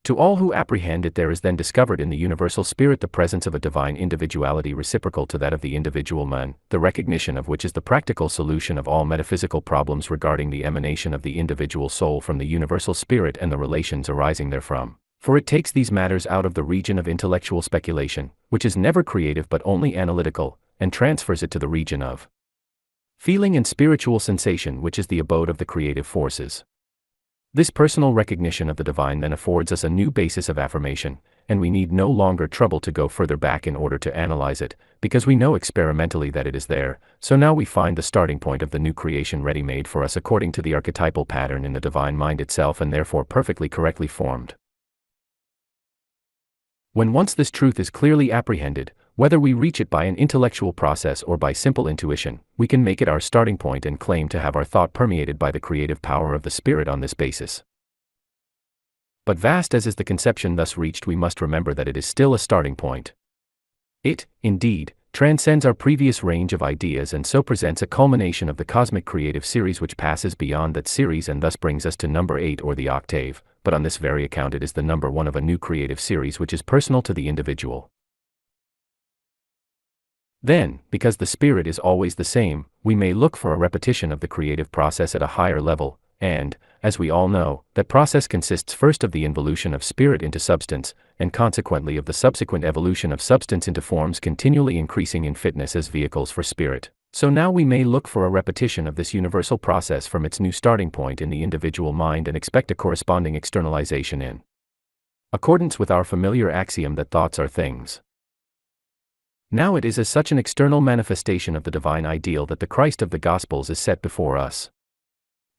To all who apprehend it, there is then discovered in the universal Spirit the presence of a divine individuality reciprocal to that of the individual man, the recognition of which is the practical solution of all metaphysical problems regarding the emanation of the individual soul from the universal Spirit and the relations arising therefrom. For it takes these matters out of the region of intellectual speculation, which is never creative but only analytical, and transfers it to the region of feeling and spiritual sensation, which is the abode of the creative forces. This personal recognition of the divine then affords us a new basis of affirmation, and we need no longer trouble to go further back in order to analyze it, because we know experimentally that it is there. So now we find the starting point of the new creation ready-made for us according to the archetypal pattern in the divine mind itself, and therefore perfectly correctly formed. When once this truth is clearly apprehended, whether we reach it by an intellectual process or by simple intuition, we can make it our starting point and claim to have our thought permeated by the creative power of the Spirit on this basis. But vast as is the conception thus reached, we must remember that it is still a starting point. It, indeed, transcends our previous range of ideas and so presents a culmination of the cosmic creative series which passes beyond that series and thus brings us to number 8 or the octave, but on this very account it is the number 1 of a new creative series which is personal to the individual. Then, because the Spirit is always the same, we may look for a repetition of the creative process at a higher level, and, as we all know, that process consists first of the involution of Spirit into substance, and consequently of the subsequent evolution of substance into forms continually increasing in fitness as vehicles for Spirit. So now we may look for a repetition of this universal process from its new starting point in the individual mind and expect a corresponding externalization in accordance with our familiar axiom that thoughts are things. Now it is as such an external manifestation of the divine ideal that the Christ of the Gospels is set before us.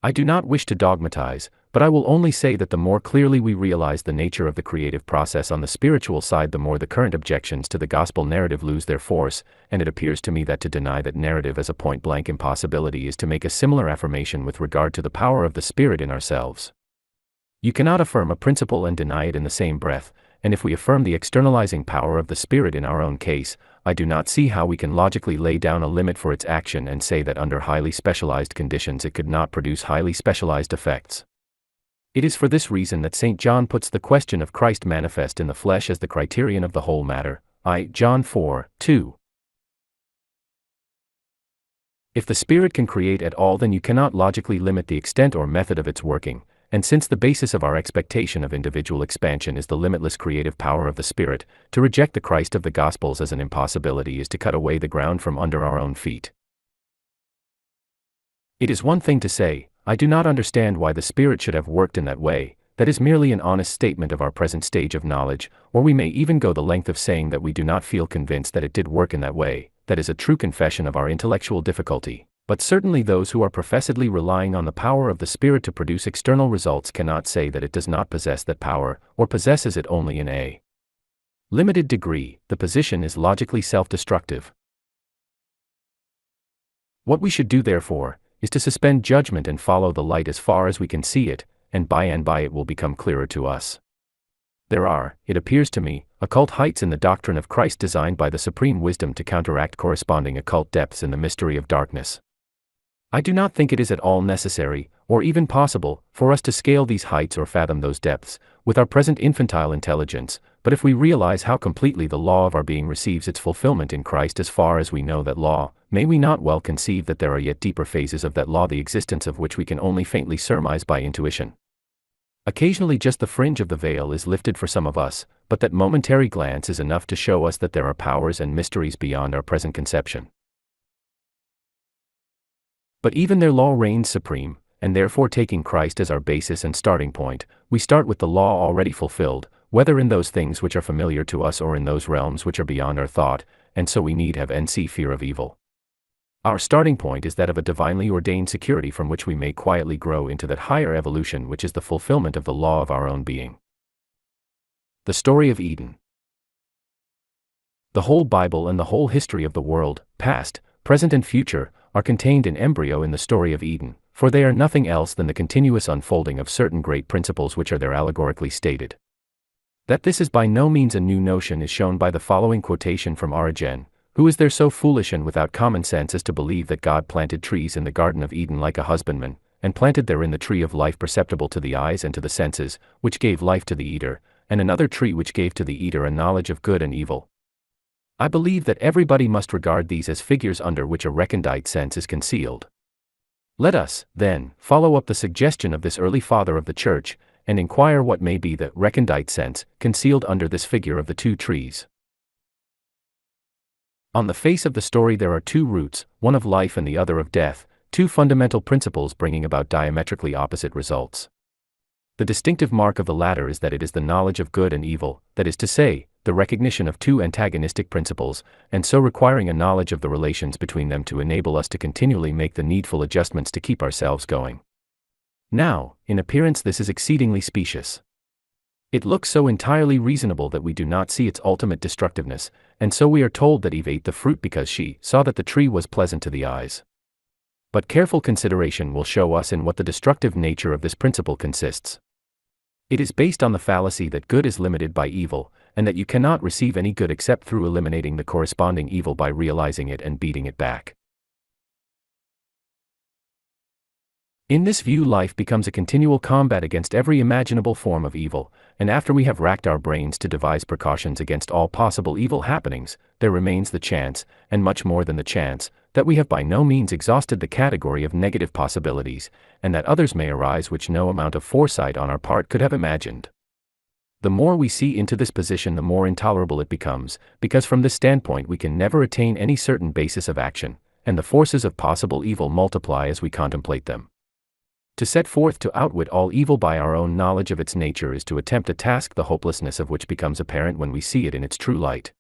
I do not wish to dogmatize, but I will only say that the more clearly we realize the nature of the creative process on the spiritual side, the more the current objections to the gospel narrative lose their force, and it appears to me that to deny that narrative as a point-blank impossibility is to make a similar affirmation with regard to the power of the Spirit in ourselves. You cannot affirm a principle and deny it in the same breath, and if we affirm the externalizing power of the Spirit in our own case, I do not see how we can logically lay down a limit for its action and say that under highly specialized conditions it could not produce highly specialized effects. It is for this reason that St. John puts the question of Christ manifest in the flesh as the criterion of the whole matter, John 4:2. If the Spirit can create at all, then you cannot logically limit the extent or method of its working. And since the basis of our expectation of individual expansion is the limitless creative power of the Spirit, to reject the Christ of the Gospels as an impossibility is to cut away the ground from under our own feet. It is one thing to say, I do not understand why the Spirit should have worked in that way. That is merely an honest statement of our present stage of knowledge, or we may even go the length of saying that we do not feel convinced that it did work in that way. That is a true confession of our intellectual difficulty. But certainly those who are professedly relying on the power of the Spirit to produce external results cannot say that it does not possess that power, or possesses it only in a limited degree. The position is logically self-destructive. What we should do, therefore, is to suspend judgment and follow the light as far as we can see it, and by it will become clearer to us. There are, it appears to me, occult heights in the doctrine of Christ designed by the supreme wisdom to counteract corresponding occult depths in the mystery of darkness. I do not think it is at all necessary, or even possible, for us to scale these heights or fathom those depths, with our present infantile intelligence, but if we realize how completely the law of our being receives its fulfillment in Christ as far as we know that law, may we not well conceive that there are yet deeper phases of that law the existence of which we can only faintly surmise by intuition. Occasionally just the fringe of the veil is lifted for some of us, but that momentary glance is enough to show us that there are powers and mysteries beyond our present conception. But even their law reigns supreme, and therefore taking Christ as our basis and starting point, we start with the law already fulfilled, whether in those things which are familiar to us or in those realms which are beyond our thought, and so we need have NC fear of evil. Our starting point is that of a divinely ordained security from which we may quietly grow into that higher evolution which is the fulfillment of the law of our own being. The story of Eden. The whole Bible and the whole history of the world, past, present and future, are contained in embryo in the story of Eden, for they are nothing else than the continuous unfolding of certain great principles which are there allegorically stated. That this is by no means a new notion is shown by the following quotation from Origen, who is there so foolish and without common sense as to believe that God planted trees in the Garden of Eden like a husbandman, and planted therein the tree of life perceptible to the eyes and to the senses, which gave life to the eater, and another tree which gave to the eater a knowledge of good and evil? I believe that everybody must regard these as figures under which a recondite sense is concealed. Let us, then, follow up the suggestion of this early father of the Church, and inquire what may be the recondite sense concealed under this figure of the two trees. On the face of the story there are two roots, one of life and the other of death, two fundamental principles bringing about diametrically opposite results. The distinctive mark of the latter is that it is the knowledge of good and evil, that is to say, the recognition of two antagonistic principles, and so requiring a knowledge of the relations between them to enable us to continually make the needful adjustments to keep ourselves going. Now, in appearance this is exceedingly specious. It looks so entirely reasonable that we do not see its ultimate destructiveness, and so we are told that Eve ate the fruit because she saw that the tree was pleasant to the eyes. But careful consideration will show us in what the destructive nature of this principle consists. It is based on the fallacy that good is limited by evil, and that you cannot receive any good except through eliminating the corresponding evil by realizing it and beating it back. In this view, life becomes a continual combat against every imaginable form of evil, and after we have racked our brains to devise precautions against all possible evil happenings, there remains the chance, and much more than the chance, that we have by no means exhausted the category of negative possibilities, and that others may arise which no amount of foresight on our part could have imagined. The more we see into this position, the more intolerable it becomes, because from this standpoint we can never attain any certain basis of action, and the forces of possible evil multiply as we contemplate them. To set forth to outwit all evil by our own knowledge of its nature is to attempt a task the hopelessness of which becomes apparent when we see it in its true light.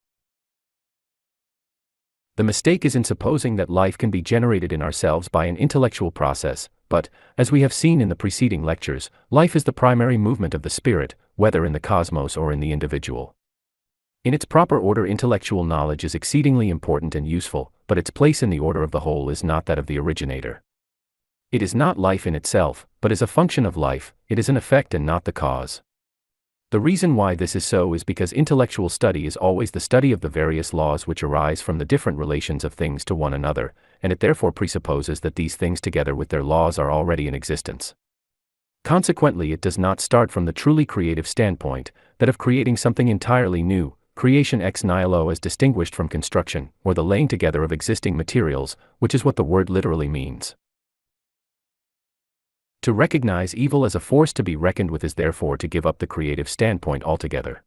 The mistake is in supposing that life can be generated in ourselves by an intellectual process, but, as we have seen in the preceding lectures, life is the primary movement of the spirit, whether in the cosmos or in the individual. In its proper order, intellectual knowledge is exceedingly important and useful, but its place in the order of the whole is not that of the originator. It is not life in itself, but is a function of life. It is an effect and not the cause. The reason why this is so is because intellectual study is always the study of the various laws which arise from the different relations of things to one another, and it therefore presupposes that these things together with their laws are already in existence. Consequently, it does not start from the truly creative standpoint, that of creating something entirely new, creation ex nihilo as distinguished from construction, or the laying together of existing materials, which is what the word literally means. To recognize evil as a force to be reckoned with is therefore to give up the creative standpoint altogether.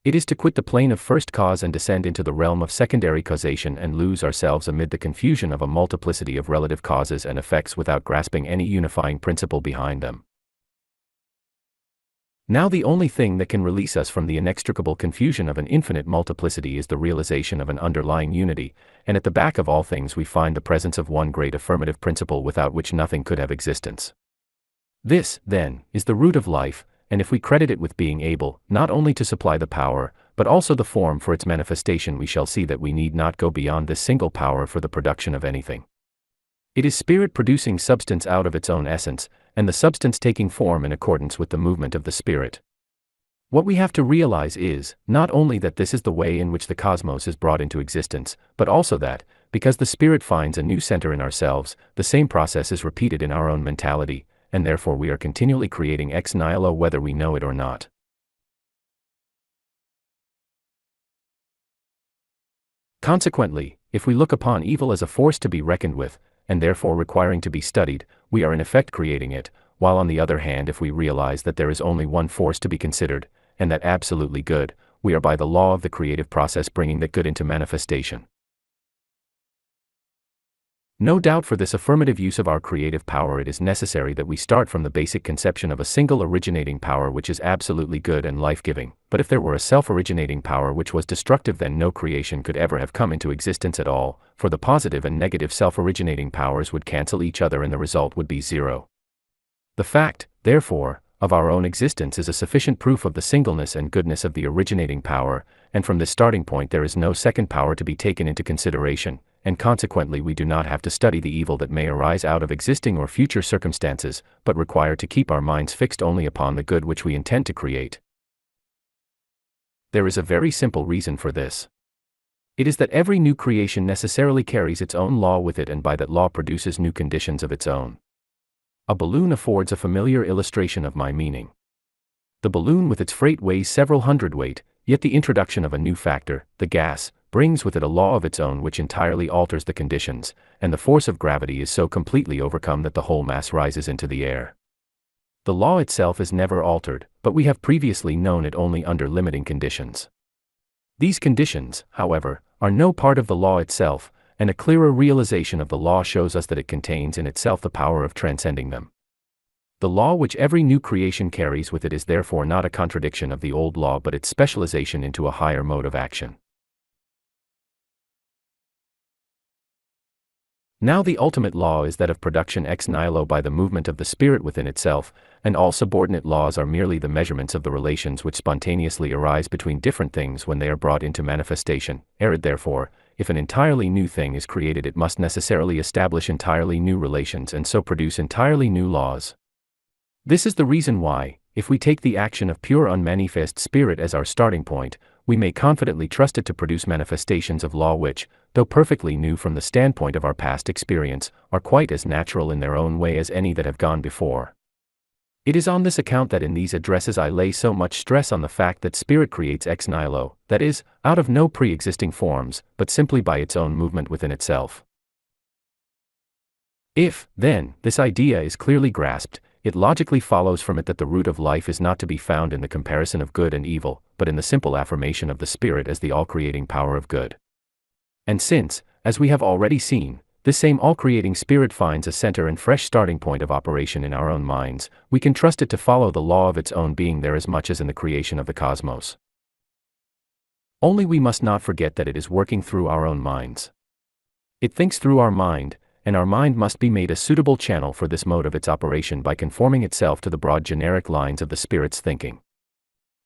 It is to quit the plane of first cause and descend into the realm of secondary causation and lose ourselves amid the confusion of a multiplicity of relative causes and effects without grasping any unifying principle behind them. Now the only thing that can release us from the inextricable confusion of an infinite multiplicity is the realization of an underlying unity, and at the back of all things we find the presence of one great affirmative principle without which nothing could have existence. This, then, is the root of life, and if we credit it with being able, not only to supply the power, but also the form for its manifestation, we shall see that we need not go beyond this single power for the production of anything. It is spirit producing substance out of its own essence, and the substance taking form in accordance with the movement of the spirit. What we have to realize is, not only that this is the way in which the cosmos is brought into existence, but also that, because the spirit finds a new center in ourselves, the same process is repeated in our own mentality, and therefore we are continually creating ex nihilo whether we know it or not. Consequently, if we look upon evil as a force to be reckoned with, and therefore requiring to be studied, we are in effect creating it, while on the other hand if we realize that there is only one force to be considered, and that absolutely good, we are by the law of the creative process bringing that good into manifestation. No doubt for this affirmative use of our creative power it is necessary that we start from the basic conception of a single originating power which is absolutely good and life-giving, but if there were a self-originating power which was destructive then no creation could ever have come into existence at all, for the positive and negative self-originating powers would cancel each other and the result would be zero. The fact, therefore, of our own existence is a sufficient proof of the singleness and goodness of the originating power, and from this starting point there is no second power to be taken into consideration, and consequently we do not have to study the evil that may arise out of existing or future circumstances, but require to keep our minds fixed only upon the good which we intend to create. There is a very simple reason for this. It is that every new creation necessarily carries its own law with it and by that law produces new conditions of its own. A balloon affords a familiar illustration of my meaning. The balloon with its freight weighs several hundredweight, yet the introduction of a new factor, the gas, brings with it a law of its own which entirely alters the conditions, and the force of gravity is so completely overcome that the whole mass rises into the air. The law itself is never altered, but we have previously known it only under limiting conditions. These conditions, however, are no part of the law itself, and a clearer realization of the law shows us that it contains in itself the power of transcending them. The law which every new creation carries with it is therefore not a contradiction of the old law but its specialization into a higher mode of action. Now the ultimate law is that of production ex nihilo by the movement of the spirit within itself, and all subordinate laws are merely the measurements of the relations which spontaneously arise between different things when they are brought into manifestation. Therefore, if an entirely new thing is created it must necessarily establish entirely new relations and so produce entirely new laws. This is the reason why, if we take the action of pure unmanifest spirit as our starting point, we may confidently trust it to produce manifestations of law which, though perfectly new from the standpoint of our past experience, are quite as natural in their own way as any that have gone before. It is on this account that in these addresses I lay so much stress on the fact that spirit creates ex nihilo, that is, out of no pre-existing forms, but simply by its own movement within itself. If, then, this idea is clearly grasped, it logically follows from it that the root of life is not to be found in the comparison of good and evil, but in the simple affirmation of the spirit as the all-creating power of good. And since, as we have already seen, this same all-creating spirit finds a center and fresh starting point of operation in our own minds, we can trust it to follow the law of its own being there as much as in the creation of the cosmos. Only we must not forget that it is working through our own minds. It thinks through our mind, and our mind must be made a suitable channel for this mode of its operation by conforming itself to the broad generic lines of the spirit's thinking.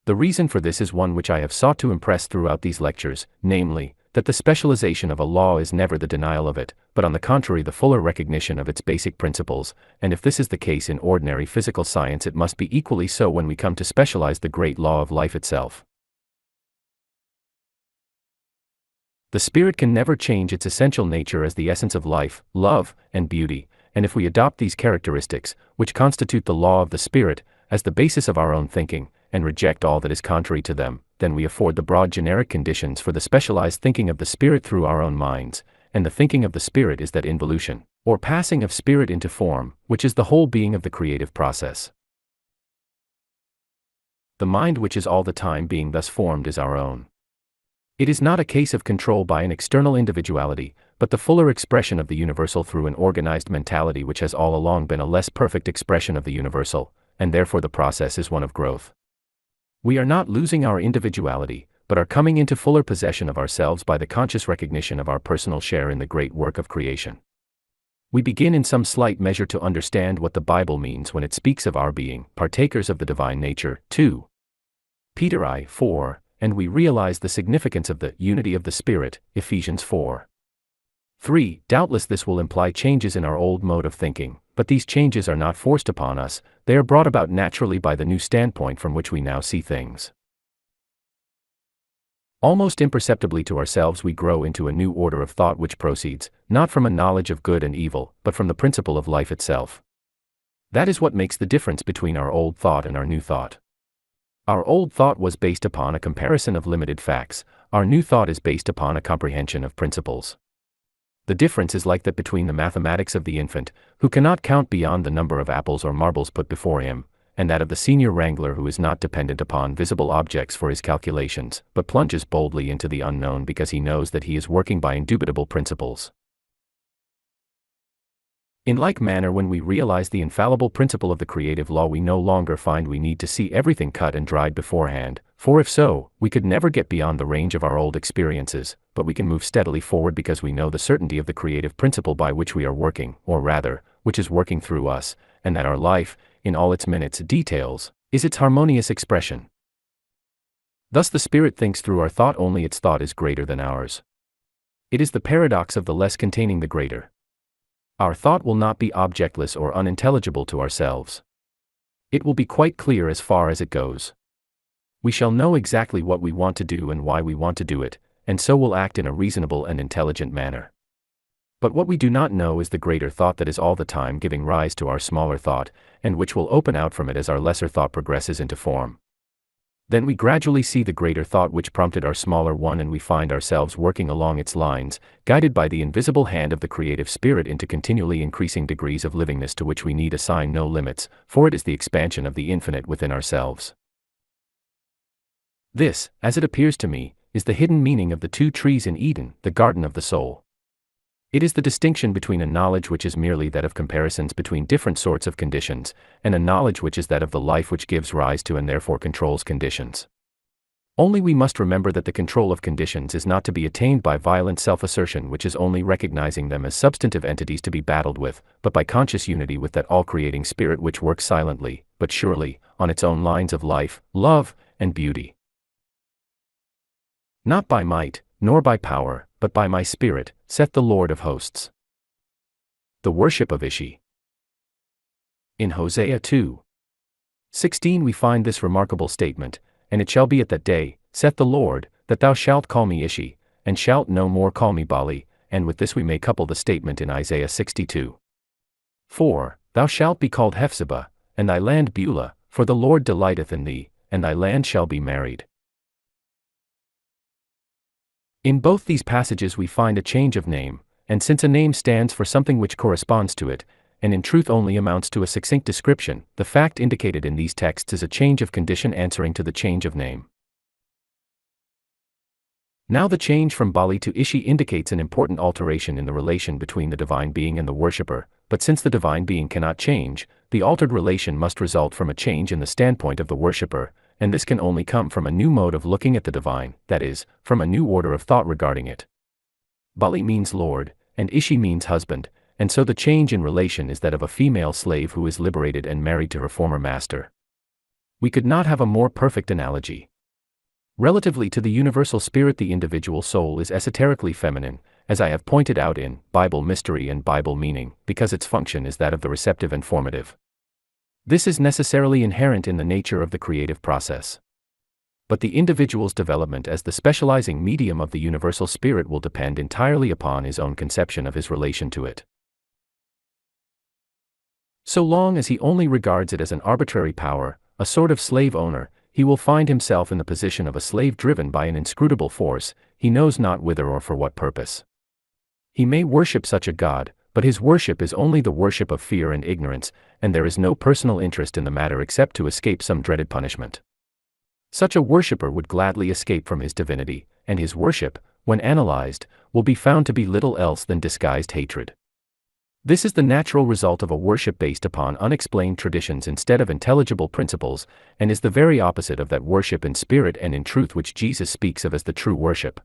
The reason for this is one which I have sought to impress throughout these lectures, namely, that the specialization of a law is never the denial of it, but on the contrary the fuller recognition of its basic principles, and if this is the case in ordinary physical science it must be equally so when we come to specialize the great law of life itself. The spirit can never change its essential nature as the essence of life, love, and beauty, and if we adopt these characteristics, which constitute the law of the spirit, as the basis of our own thinking, and reject all that is contrary to them, then we afford the broad generic conditions for the specialized thinking of the spirit through our own minds, and the thinking of the spirit is that involution, or passing of spirit into form, which is the whole being of the creative process. The mind which is all the time being thus formed is our own. It is not a case of control by an external individuality, but the fuller expression of the universal through an organized mentality which has all along been a less perfect expression of the universal, and therefore the process is one of growth. We are not losing our individuality, but are coming into fuller possession of ourselves by the conscious recognition of our personal share in the great work of creation. We begin in some slight measure to understand what the Bible means when it speaks of our being partakers of the divine nature, 2 Peter I 4, and we realize the significance of the unity of the Spirit, Ephesians 4. 3. Doubtless this will imply changes in our old mode of thinking, but these changes are not forced upon us, they are brought about naturally by the new standpoint from which we now see things. Almost imperceptibly to ourselves we grow into a new order of thought which proceeds, not from a knowledge of good and evil, but from the principle of life itself. That is what makes the difference between our old thought and our new thought. Our old thought was based upon a comparison of limited facts, our new thought is based upon a comprehension of principles. The difference is like that between the mathematics of the infant, who cannot count beyond the number of apples or marbles put before him, and that of the senior wrangler who is not dependent upon visible objects for his calculations, but plunges boldly into the unknown because he knows that he is working by indubitable principles. In like manner, when we realize the infallible principle of the creative law, we no longer find we need to see everything cut and dried beforehand, for if so, we could never get beyond the range of our old experiences, but we can move steadily forward because we know the certainty of the creative principle by which we are working, or rather, which is working through us, and that our life, in all its minute details, is its harmonious expression. Thus the Spirit thinks through our thought, only its thought is greater than ours. It is the paradox of the less containing the greater. Our thought will not be objectless or unintelligible to ourselves. It will be quite clear as far as it goes. We shall know exactly what we want to do and why we want to do it, and so will act in a reasonable and intelligent manner. But what we do not know is the greater thought that is all the time giving rise to our smaller thought, and which will open out from it as our lesser thought progresses into form. Then we gradually see the greater thought which prompted our smaller one, and we find ourselves working along its lines, guided by the invisible hand of the creative Spirit into continually increasing degrees of livingness to which we need assign no limits, for it is the expansion of the infinite within ourselves. This, as it appears to me, is the hidden meaning of the two trees in Eden, the garden of the soul. It is the distinction between a knowledge which is merely that of comparisons between different sorts of conditions, and a knowledge which is that of the life which gives rise to and therefore controls conditions. Only we must remember that the control of conditions is not to be attained by violent self-assertion, which is only recognizing them as substantive entities to be battled with, but by conscious unity with that all-creating Spirit which works silently, but surely, on its own lines of life, love, and beauty. Not by might, nor by power, but by my Spirit, saith the Lord of hosts. The worship of Ishi. In Hosea 2:16 we find this remarkable statement, "And it shall be at that day, saith the Lord, that thou shalt call me Ishi, and shalt no more call me Bali," and with this we may couple the statement in Isaiah 62:4, "Thou shalt be called Hephzibah, and thy land Beulah, for the Lord delighteth in thee, and thy land shall be married." In both these passages we find a change of name, and since a name stands for something which corresponds to it, and in truth only amounts to a succinct description, the fact indicated in these texts is a change of condition answering to the change of name. Now the change from Bali to Ishi indicates an important alteration in the relation between the divine being and the worshipper, but since the divine being cannot change, the altered relation must result from a change in the standpoint of the worshipper, and this can only come from a new mode of looking at the divine, that is, from a new order of thought regarding it. Bali means Lord, and Ishi means husband, and so the change in relation is that of a female slave who is liberated and married to her former master. We could not have a more perfect analogy. Relatively to the universal spirit, the individual soul is esoterically feminine, as I have pointed out in Bible Mystery and Bible Meaning, because its function is that of the receptive and formative. This is necessarily inherent in the nature of the creative process. But the individual's development as the specializing medium of the universal spirit will depend entirely upon his own conception of his relation to it. So long as he only regards it as an arbitrary power, a sort of slave owner, he will find himself in the position of a slave driven by an inscrutable force, he knows not whither or for what purpose. He may worship such a god, but his worship is only the worship of fear and ignorance, and there is no personal interest in the matter except to escape some dreaded punishment. Such a worshipper would gladly escape from his divinity, and his worship, when analyzed, will be found to be little else than disguised hatred. This is the natural result of a worship based upon unexplained traditions instead of intelligible principles, and is the very opposite of that worship in spirit and in truth which Jesus speaks of as the true worship.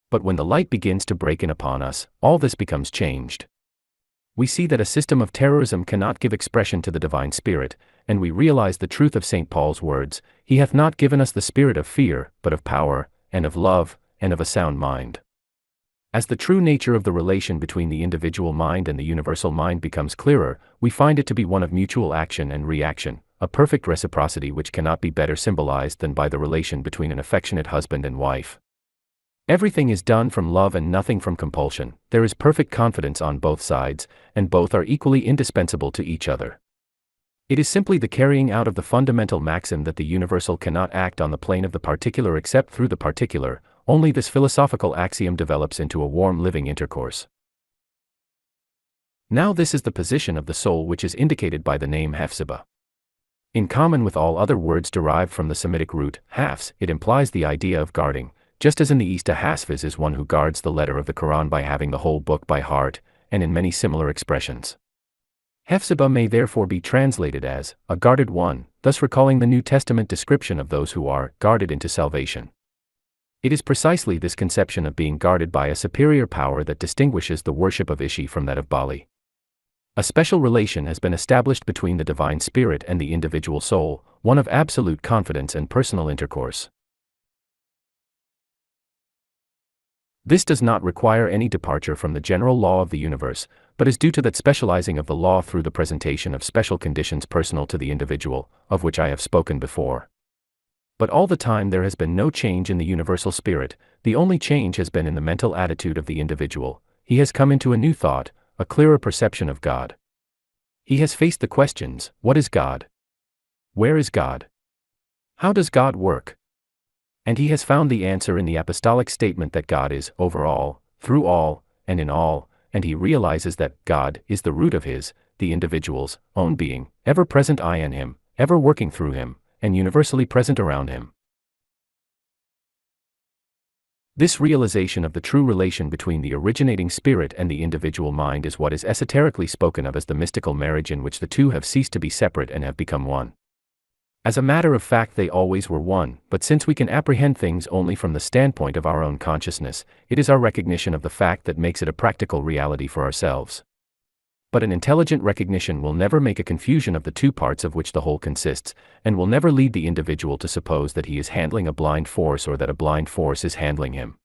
But when the light begins to break in upon us, all this becomes changed. We see that a system of terrorism cannot give expression to the divine spirit, and we realize the truth of St. Paul's words, "He hath not given us the spirit of fear, but of power, and of love, and of a sound mind." As the true nature of the relation between the individual mind and the universal mind becomes clearer, we find it to be one of mutual action and reaction, a perfect reciprocity which cannot be better symbolized than by the relation between an affectionate husband and wife. Everything is done from love and nothing from compulsion. There is perfect confidence on both sides, and both are equally indispensable to each other. It is simply the carrying out of the fundamental maxim that the universal cannot act on the plane of the particular except through the particular. Only this philosophical axiom develops into a warm living intercourse. Now this is the position of the soul which is indicated by the name Hephzibah. In common with all other words derived from the Semitic root, hafs, it implies the idea of guarding, just as in the East a hasfiz is one who guards the letter of the Quran by having the whole book by heart, and in many similar expressions. Hephzibah may therefore be translated as a guarded one, thus recalling the New Testament description of those who are guarded into salvation. It is precisely this conception of being guarded by a superior power that distinguishes the worship of Ishi from that of Bali. A special relation has been established between the divine spirit and the individual soul, one of absolute confidence and personal intercourse. This does not require any departure from the general law of the universe, but is due to that specializing of the law through the presentation of special conditions personal to the individual, of which I have spoken before. But all the time there has been no change in the universal spirit, the only change has been in the mental attitude of the individual. He has come into a new thought, a clearer perception of God. He has faced the questions: what is God? Where is God? How does God work? And he has found the answer in the apostolic statement that God is over all, through all, and in all, and he realizes that God is the root of his, the individual's, own being, ever present I in him, ever working through him, and universally present around him. This realization of the true relation between the originating spirit and the individual mind is what is esoterically spoken of as the mystical marriage, in which the two have ceased to be separate and have become one. As a matter of fact, they always were one, but since we can apprehend things only from the standpoint of our own consciousness, it is our recognition of the fact that makes it a practical reality for ourselves. But an intelligent recognition will never make a confusion of the two parts of which the whole consists, and will never lead the individual to suppose that he is handling a blind force or that a blind force is handling him.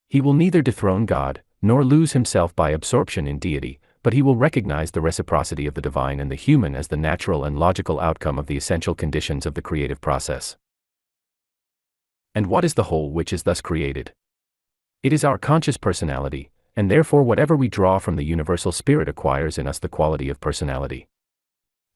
He will neither dethrone God, nor lose himself by absorption in deity, but he will recognize the reciprocity of the divine and the human as the natural and logical outcome of the essential conditions of the creative process. And what is the whole which is thus created? It is our conscious personality, and therefore whatever we draw from the universal spirit acquires in us the quality of personality.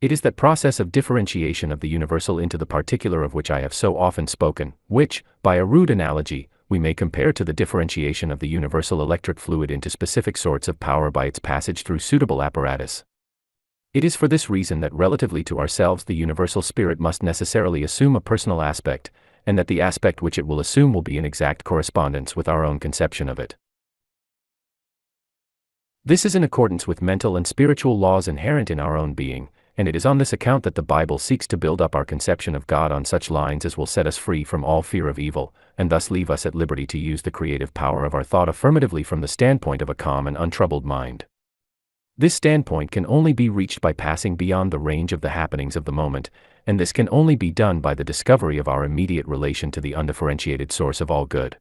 It is that process of differentiation of the universal into the particular of which I have so often spoken, which, by a rude analogy, we may compare to the differentiation of the universal electric fluid into specific sorts of power by its passage through suitable apparatus. It is for this reason that relatively to ourselves the universal spirit must necessarily assume a personal aspect, and that the aspect which it will assume will be in exact correspondence with our own conception of it. This is in accordance with mental and spiritual laws inherent in our own being, and it is on this account that the Bible seeks to build up our conception of God on such lines as will set us free from all fear of evil, and thus leave us at liberty to use the creative power of our thought affirmatively from the standpoint of a calm and untroubled mind. This standpoint can only be reached by passing beyond the range of the happenings of the moment, and this can only be done by the discovery of our immediate relation to the undifferentiated source of all good.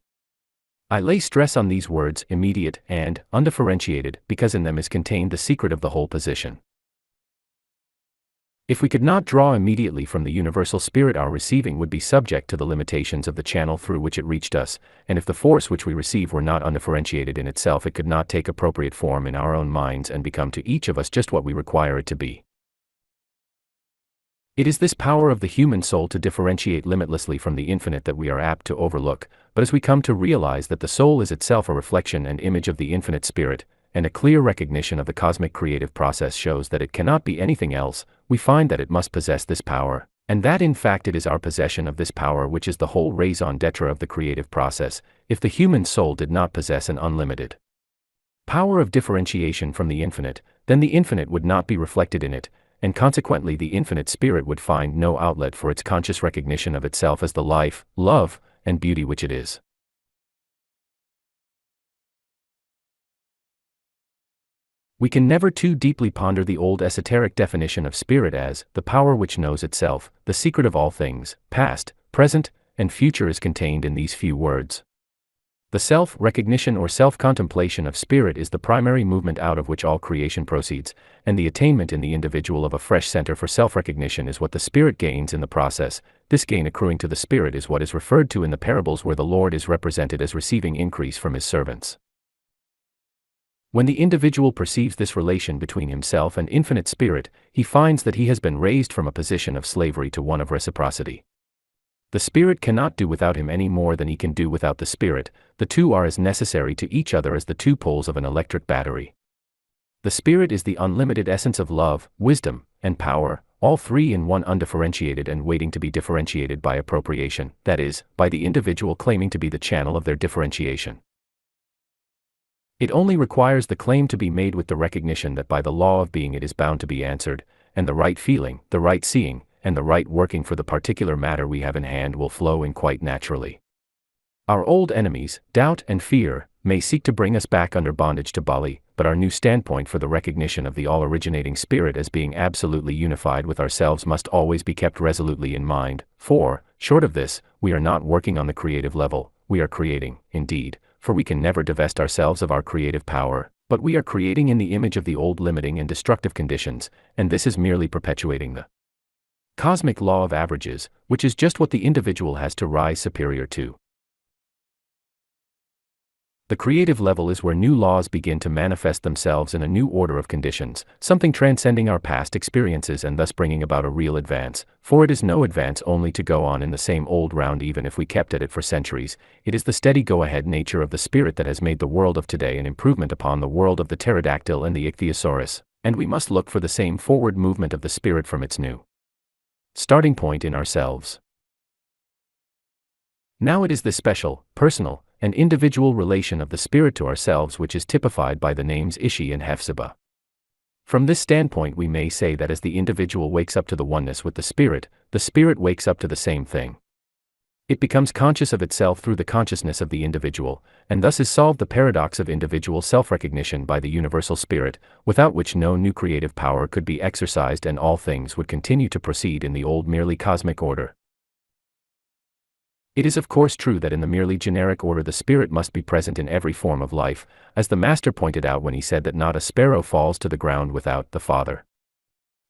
I lay stress on these words, immediate and undifferentiated, because in them is contained the secret of the whole position. If we could not draw immediately from the universal spirit, our receiving would be subject to the limitations of the channel through which it reached us, and if the force which we receive were not undifferentiated in itself, it could not take appropriate form in our own minds and become to each of us just what we require it to be. It is this power of the human soul to differentiate limitlessly from the infinite that we are apt to overlook, but as we come to realize that the soul is itself a reflection and image of the infinite spirit, and a clear recognition of the cosmic creative process shows that it cannot be anything else, we find that it must possess this power, and that in fact it is our possession of this power which is the whole raison d'etre of the creative process. If the human soul did not possess an unlimited power of differentiation from the infinite, then the infinite would not be reflected in it, and consequently the infinite spirit would find no outlet for its conscious recognition of itself as the life, love, and beauty which it is. We can never too deeply ponder the old esoteric definition of spirit as the power which knows itself. The secret of all things, past, present, and future, is contained in these few words. The self-recognition or self-contemplation of spirit is the primary movement out of which all creation proceeds, and the attainment in the individual of a fresh center for self-recognition is what the spirit gains in the process. This gain accruing to the spirit is what is referred to in the parables where the Lord is represented as receiving increase from his servants. When the individual perceives this relation between himself and infinite spirit, he finds that he has been raised from a position of slavery to one of reciprocity. The spirit cannot do without him any more than he can do without the spirit. The two are as necessary to each other as the two poles of an electric battery. The spirit is the unlimited essence of love, wisdom, and power, all three in one, undifferentiated and waiting to be differentiated by appropriation, that is, by the individual claiming to be the channel of their differentiation. It only requires the claim to be made with the recognition that by the law of being it is bound to be answered, and the right feeling, the right seeing, and the right working for the particular matter we have in hand will flow in quite naturally. Our old enemies, doubt and fear, may seek to bring us back under bondage to Bali, but our new standpoint for the recognition of the all-originating spirit as being absolutely unified with ourselves must always be kept resolutely in mind, for, short of this, we are not working on the creative level, we are creating, indeed, for we can never divest ourselves of our creative power, but we are creating in the image of the old limiting and destructive conditions, and this is merely perpetuating the cosmic law of averages, which is just what the individual has to rise superior to. The creative level is where new laws begin to manifest themselves in a new order of conditions, something transcending our past experiences and thus bringing about a real advance, for it is no advance only to go on in the same old round even if we kept at it for centuries. It is the steady go-ahead nature of the spirit that has made the world of today an improvement upon the world of the pterodactyl and the ichthyosaurus, and we must look for the same forward movement of the spirit from its new starting point in ourselves. Now it is this special, personal, and individual relation of the spirit to ourselves which is typified by the names Ishi and Hephzibah. From this standpoint we may say that as the individual wakes up to the oneness with the spirit wakes up to the same thing. It becomes conscious of itself through the consciousness of the individual, and thus is solved the paradox of individual self-recognition by the universal spirit, without which no new creative power could be exercised and all things would continue to proceed in the old merely cosmic order. It is of course true that in the merely generic order the spirit must be present in every form of life, as the Master pointed out when he said that not a sparrow falls to the ground without the Father.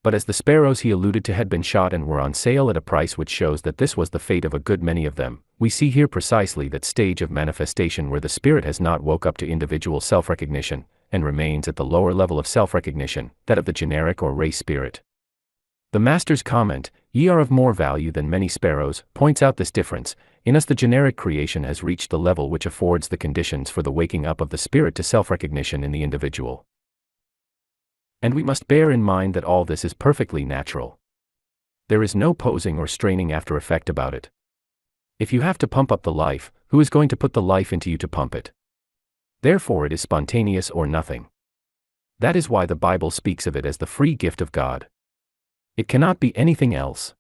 But as the sparrows he alluded to had been shot and were on sale at a price which shows that this was the fate of a good many of them, we see here precisely that stage of manifestation where the spirit has not woke up to individual self-recognition, and remains at the lower level of self-recognition, that of the generic or race spirit. The Master's comment, "Ye are of more value than many sparrows," points out this difference. In us the generic creation has reached the level which affords the conditions for the waking up of the spirit to self-recognition in the individual. And we must bear in mind that all this is perfectly natural. There is no posing or straining after effect about it. If you have to pump up the life, who is going to put the life into you to pump it? Therefore it is spontaneous or nothing. That is why the Bible speaks of it as the free gift of God. It cannot be anything else.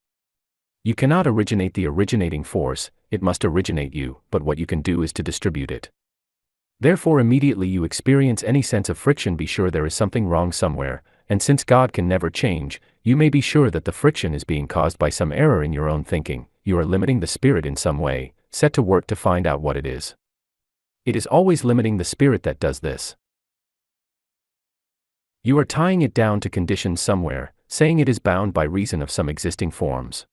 You cannot originate the originating force, it must originate you, but what you can do is to distribute it. Therefore immediately you experience any sense of friction, be sure there is something wrong somewhere, and since God can never change, you may be sure that the friction is being caused by some error in your own thinking. You are limiting the spirit in some way. Set to work to find out what it is. It is always limiting the spirit that does this. You are tying it down to conditions somewhere, saying it is bound by reason of some existing forms.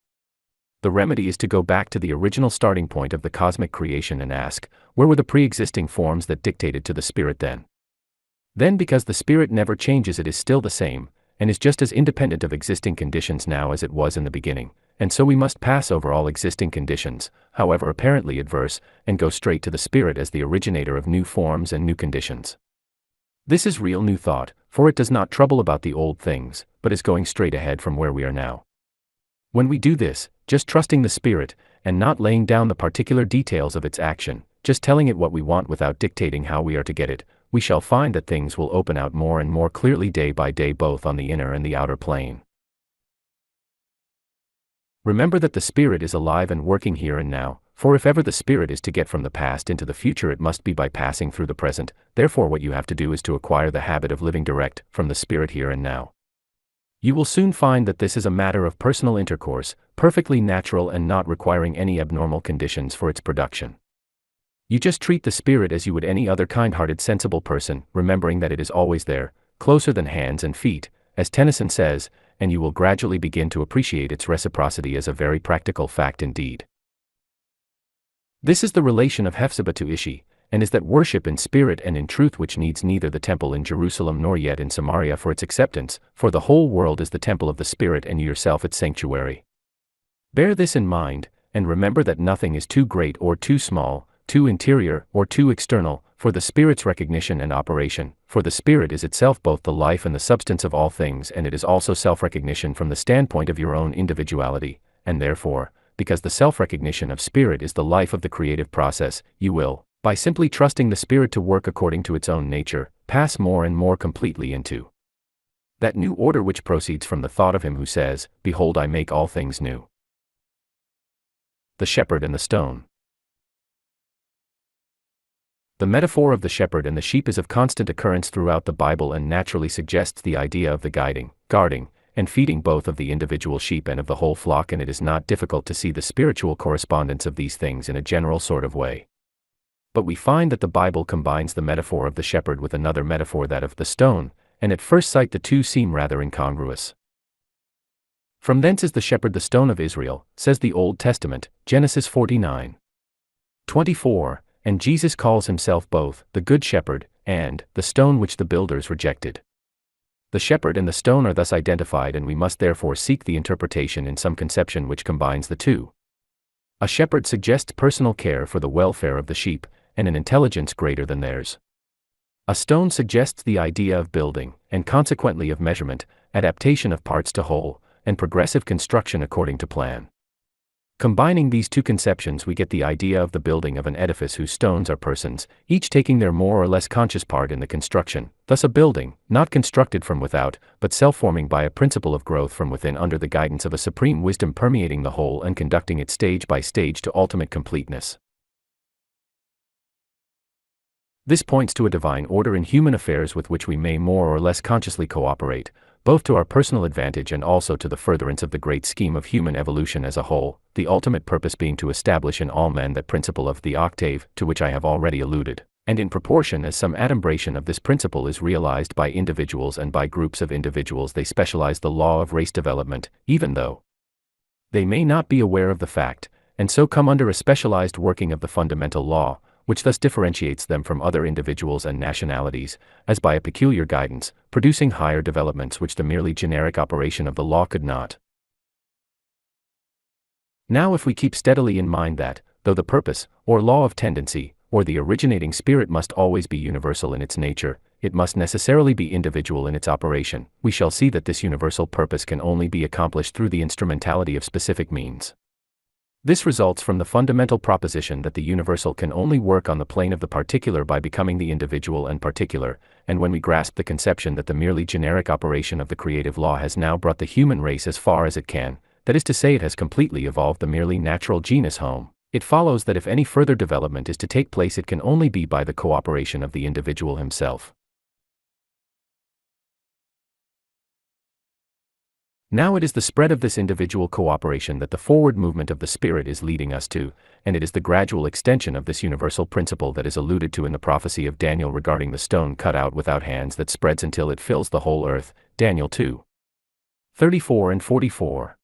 The remedy is to go back to the original starting point of the cosmic creation and ask, where were the pre-existing forms that dictated to the spirit then? Then because the spirit never changes it is still the same, and is just as independent of existing conditions now as it was in the beginning, and so we must pass over all existing conditions, however apparently adverse, and go straight to the spirit as the originator of new forms and new conditions. This is real new thought, for it does not trouble about the old things, but is going straight ahead from where we are now. When we do this, just trusting the spirit, and not laying down the particular details of its action, just telling it what we want without dictating how we are to get it, we shall find that things will open out more and more clearly day by day both on the inner and the outer plane. Remember that the spirit is alive and working here and now, for if ever the spirit is to get from the past into the future it must be by passing through the present. Therefore what you have to do is to acquire the habit of living direct from the spirit here and now. You will soon find that this is a matter of personal intercourse, perfectly natural and not requiring any abnormal conditions for its production. You just treat the spirit as you would any other kind-hearted sensible person, remembering that it is always there, closer than hands and feet, as Tennyson says, and you will gradually begin to appreciate its reciprocity as a very practical fact indeed. This is the relation of Hephzibah to Ishi, and is that worship in spirit and in truth which needs neither the temple in Jerusalem nor yet in Samaria for its acceptance, for the whole world is the temple of the Spirit and you yourself its sanctuary. Bear this in mind, and remember that nothing is too great or too small, too interior or too external, for the Spirit's recognition and operation, for the Spirit is itself both the life and the substance of all things, and it is also self-recognition from the standpoint of your own individuality, and therefore, because the self-recognition of Spirit is the life of the creative process, you will, by simply trusting the Spirit to work according to its own nature, pass more and more completely into that new order which proceeds from the thought of him who says, "Behold, I make all things new." The shepherd and the stone. The metaphor of the shepherd and the sheep is of constant occurrence throughout the Bible and naturally suggests the idea of the guiding, guarding, and feeding both of the individual sheep and of the whole flock, and it is not difficult to see the spiritual correspondence of these things in a general sort of way. But we find that the Bible combines the metaphor of the shepherd with another metaphor, that of the stone, and at first sight the two seem rather incongruous. From thence is the shepherd the stone of Israel, says the Old Testament, Genesis 49:24, and Jesus calls himself both the Good Shepherd and the stone which the builders rejected. The shepherd and the stone are thus identified, and we must therefore seek the interpretation in some conception which combines the two. A shepherd suggests personal care for the welfare of the sheep, and an intelligence greater than theirs. A stone suggests the idea of building, and consequently of measurement, adaptation of parts to whole, and progressive construction according to plan. Combining these two conceptions, we get the idea of the building of an edifice whose stones are persons, each taking their more or less conscious part in the construction, thus a building, not constructed from without, but self-forming by a principle of growth from within under the guidance of a supreme wisdom permeating the whole and conducting it stage by stage to ultimate completeness. This points to a divine order in human affairs with which we may more or less consciously cooperate, both to our personal advantage and also to the furtherance of the great scheme of human evolution as a whole, the ultimate purpose being to establish in all men that principle of the octave, to which I have already alluded, and in proportion as some adumbration of this principle is realized by individuals and by groups of individuals, they specialize the law of race development, even though they may not be aware of the fact, and so come under a specialized working of the fundamental law, which thus differentiates them from other individuals and nationalities, as by a peculiar guidance, producing higher developments which the merely generic operation of the law could not. Now if we keep steadily in mind that, though the purpose, or law of tendency, or the originating spirit must always be universal in its nature, it must necessarily be individual in its operation, we shall see that this universal purpose can only be accomplished through the instrumentality of specific means. This results from the fundamental proposition that the universal can only work on the plane of the particular by becoming the individual and particular, and when we grasp the conception that the merely generic operation of the creative law has now brought the human race as far as it can, that is to say, it has completely evolved the merely natural genus Homo, it follows that if any further development is to take place, it can only be by the cooperation of the individual himself. Now it is the spread of this individual cooperation that the forward movement of the Spirit is leading us to, and it is the gradual extension of this universal principle that is alluded to in the prophecy of Daniel regarding the stone cut out without hands that spreads until it fills the whole earth, Daniel 2:34 and 44.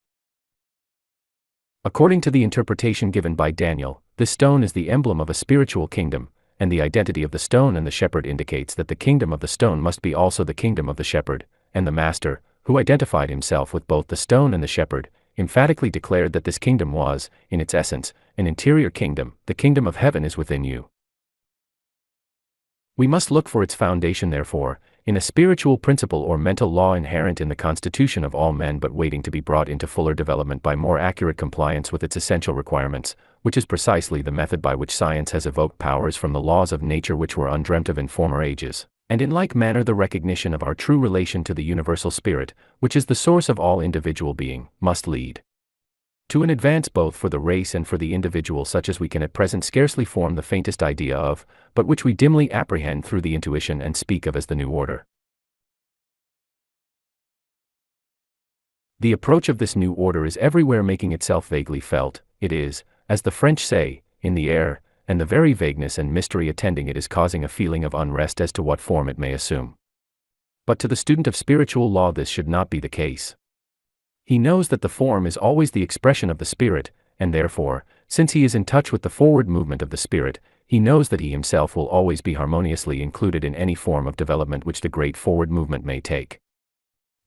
According to the interpretation given by Daniel, this stone is the emblem of a spiritual kingdom, and the identity of the stone and the shepherd indicates that the kingdom of the stone must be also the kingdom of the shepherd, and the Master, who identified himself with both the stone and the shepherd, emphatically declared that this kingdom was, in its essence, an interior kingdom. The kingdom of heaven is within you. We must look for its foundation, therefore, in a spiritual principle or mental law inherent in the constitution of all men but waiting to be brought into fuller development by more accurate compliance with its essential requirements, which is precisely the method by which science has evoked powers from the laws of nature which were undreamt of in former ages. And in like manner the recognition of our true relation to the universal spirit, which is the source of all individual being, must lead to an advance both for the race and for the individual such as we can at present scarcely form the faintest idea of, but which we dimly apprehend through the intuition and speak of as the new order. The approach of this new order is everywhere making itself vaguely felt. It is, as the French say, in the air, and the very vagueness and mystery attending it is causing a feeling of unrest as to what form it may assume. But to the student of spiritual law this should not be the case. He knows that the form is always the expression of the spirit, and therefore, since he is in touch with the forward movement of the spirit, he knows that he himself will always be harmoniously included in any form of development which the great forward movement may take.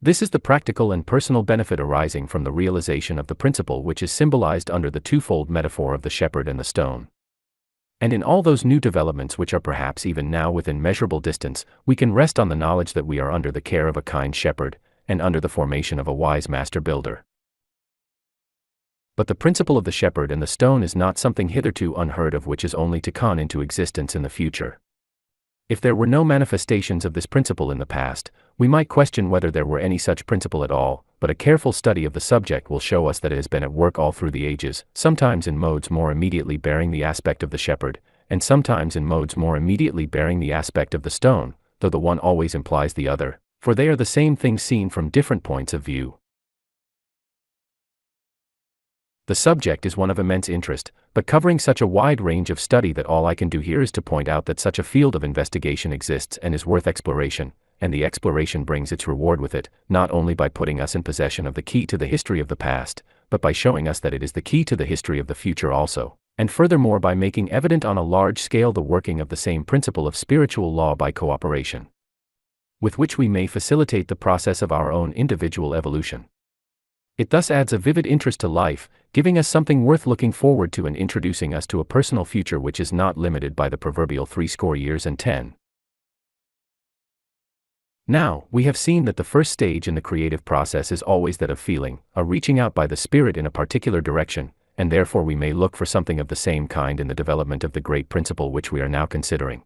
This is the practical and personal benefit arising from the realization of the principle which is symbolized under the twofold metaphor of the shepherd and the stone. And in all those new developments which are perhaps even now within measurable distance, we can rest on the knowledge that we are under the care of a kind shepherd, and under the formation of a wise master builder. But the principle of the shepherd and the stone is not something hitherto unheard of which is only to come into existence in the future. If there were no manifestations of this principle in the past, we might question whether there were any such principle at all, but a careful study of the subject will show us that it has been at work all through the ages, sometimes in modes more immediately bearing the aspect of the shepherd, and sometimes in modes more immediately bearing the aspect of the stone, though the one always implies the other, for they are the same thing seen from different points of view. The subject is one of immense interest, but covering such a wide range of study that all I can do here is to point out that such a field of investigation exists and is worth exploration, and the exploration brings its reward with it, not only by putting us in possession of the key to the history of the past, but by showing us that it is the key to the history of the future also, and furthermore by making evident on a large scale the working of the same principle of spiritual law by cooperation, with which we may facilitate the process of our own individual evolution. It thus adds a vivid interest to life, giving us something worth looking forward to and introducing us to a personal future which is not limited by the proverbial 80 years and 10. Now, we have seen that the first stage in the creative process is always that of feeling, a reaching out by the spirit in a particular direction, and therefore we may look for something of the same kind in the development of the great principle which we are now considering.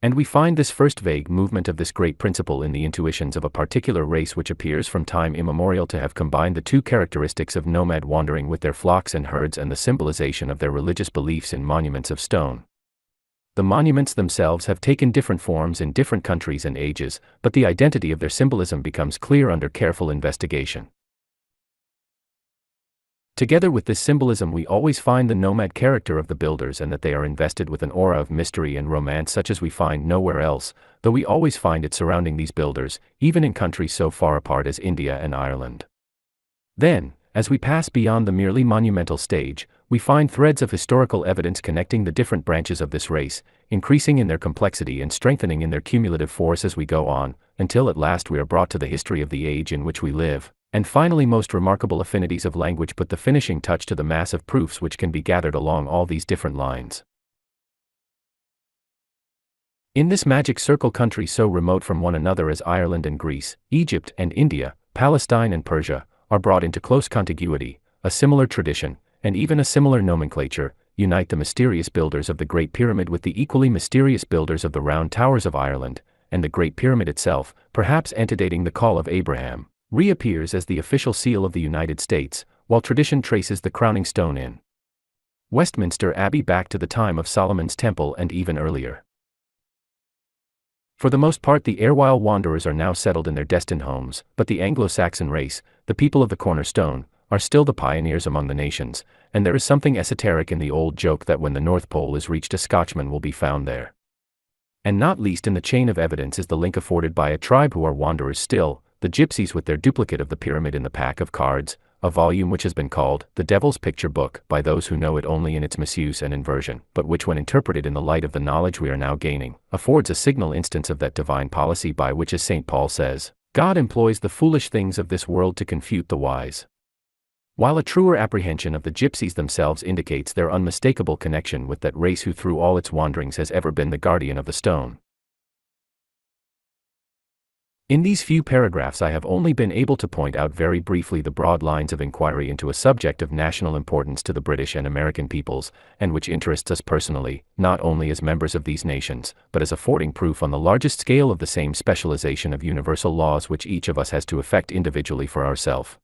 And we find this first vague movement of this great principle in the intuitions of a particular race which appears from time immemorial to have combined the two characteristics of nomad wandering with their flocks and herds and the symbolization of their religious beliefs in monuments of stone. The monuments themselves have taken different forms in different countries and ages, but the identity of their symbolism becomes clear under careful investigation. Together with this symbolism we always find the nomad character of the builders and that they are invested with an aura of mystery and romance such as we find nowhere else, though we always find it surrounding these builders, even in countries so far apart as India and Ireland. Then, as we pass beyond the merely monumental stage, we find threads of historical evidence connecting the different branches of this race, increasing in their complexity and strengthening in their cumulative force as we go on, until at last we are brought to the history of the age in which we live. And finally most remarkable affinities of language put the finishing touch to the mass of proofs which can be gathered along all these different lines. In this magic circle country so remote from one another as Ireland and Greece, Egypt and India, Palestine and Persia, are brought into close contiguity, a similar tradition, and even a similar nomenclature, unite the mysterious builders of the Great Pyramid with the equally mysterious builders of the Round Towers of Ireland, and the Great Pyramid itself, perhaps antedating the call of Abraham, reappears as the official seal of the United States, while tradition traces the crowning stone in Westminster Abbey back to the time of Solomon's Temple and even earlier. For the most part the erewhile wanderers are now settled in their destined homes, but the Anglo-Saxon race, the people of the cornerstone, are still the pioneers among the nations, and there is something esoteric in the old joke that when the North Pole is reached a Scotchman will be found there. And not least in the chain of evidence is the link afforded by a tribe who are wanderers still, the Gypsies with their duplicate of the pyramid in the pack of cards, a volume which has been called the Devil's Picture Book by those who know it only in its misuse and inversion, but which when interpreted in the light of the knowledge we are now gaining, affords a signal instance of that divine policy by which, as St. Paul says, God employs the foolish things of this world to confute the wise. While a truer apprehension of the Gypsies themselves indicates their unmistakable connection with that race who through all its wanderings has ever been the guardian of the stone. In these few paragraphs I have only been able to point out very briefly the broad lines of inquiry into a subject of national importance to the British and American peoples, and which interests us personally, not only as members of these nations, but as affording proof on the largest scale of the same specialization of universal laws which each of us has to effect individually for ourselves.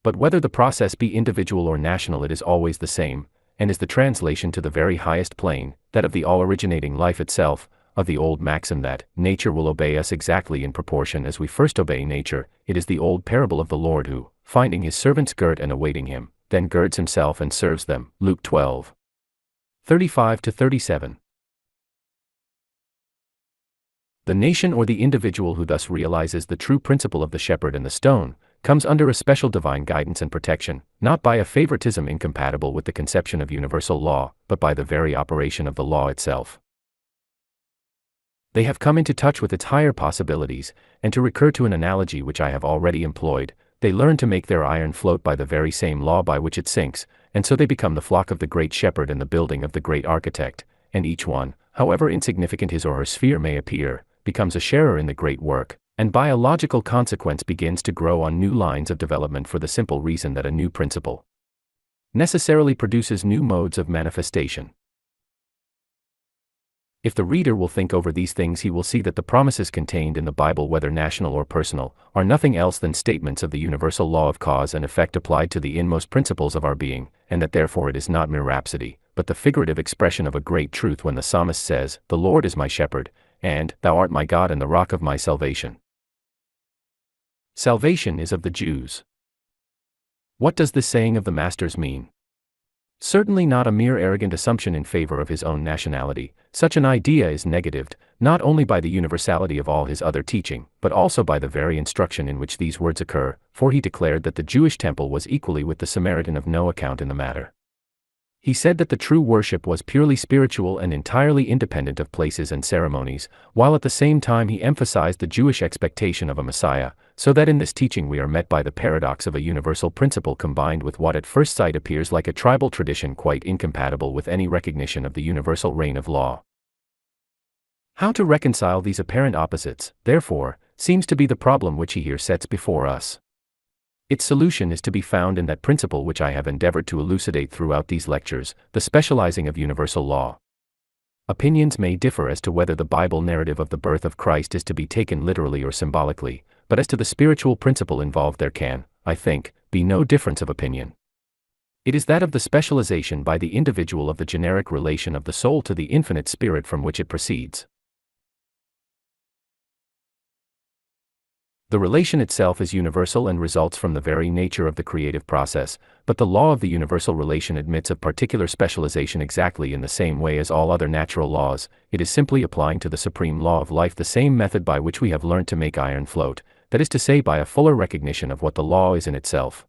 But whether the process be individual or national, it is always the same, and is the translation to the very highest plane, that of the all-originating life itself, of the old maxim that nature will obey us exactly in proportion as we first obey nature. It is the old parable of the Lord who, finding his servants girt and awaiting him, then girds himself and serves them. Luke 12. 35-37. The nation or the individual who thus realizes the true principle of the shepherd and the stone, comes under a special divine guidance and protection, not by a favoritism incompatible with the conception of universal law, but by the very operation of the law itself. They have come into touch with its higher possibilities, and to recur to an analogy which I have already employed, they learn to make their iron float by the very same law by which it sinks, and so they become the flock of the great shepherd and the building of the great architect, and each one, however insignificant his or her sphere may appear, becomes a sharer in the great work, and by a logical consequence begins to grow on new lines of development for the simple reason that a new principle necessarily produces new modes of manifestation. If the reader will think over these things, he will see that the promises contained in the Bible, whether national or personal, are nothing else than statements of the universal law of cause and effect applied to the inmost principles of our being, and that therefore it is not mere rhapsody, but the figurative expression of a great truth when the psalmist says, "The Lord is my shepherd, and Thou art my God and the rock of my salvation." Salvation is of the Jews. What does this saying of the Master's mean? Certainly not a mere arrogant assumption in favor of his own nationality. Such an idea is negatived, not only by the universality of all his other teaching, but also by the very instruction in which these words occur, for he declared that the Jewish temple was equally with the Samaritan of no account in the matter. He said that the true worship was purely spiritual and entirely independent of places and ceremonies, while at the same time he emphasized the Jewish expectation of a Messiah, so that in this teaching we are met by the paradox of a universal principle combined with what at first sight appears like a tribal tradition quite incompatible with any recognition of the universal reign of law. How to reconcile these apparent opposites, therefore, seems to be the problem which he here sets before us. Its solution is to be found in that principle which I have endeavored to elucidate throughout these lectures, the specializing of universal law. Opinions may differ as to whether the Bible narrative of the birth of Christ is to be taken literally or symbolically, but as to the spiritual principle involved there can, I think, be no difference of opinion. It is that of the specialization by the individual of the generic relation of the soul to the infinite spirit from which it proceeds. The relation itself is universal and results from the very nature of the creative process, but the law of the universal relation admits of particular specialization exactly in the same way as all other natural laws. It is simply applying to the supreme law of life the same method by which we have learned to make iron float, that is to say, by a fuller recognition of what the law is in itself.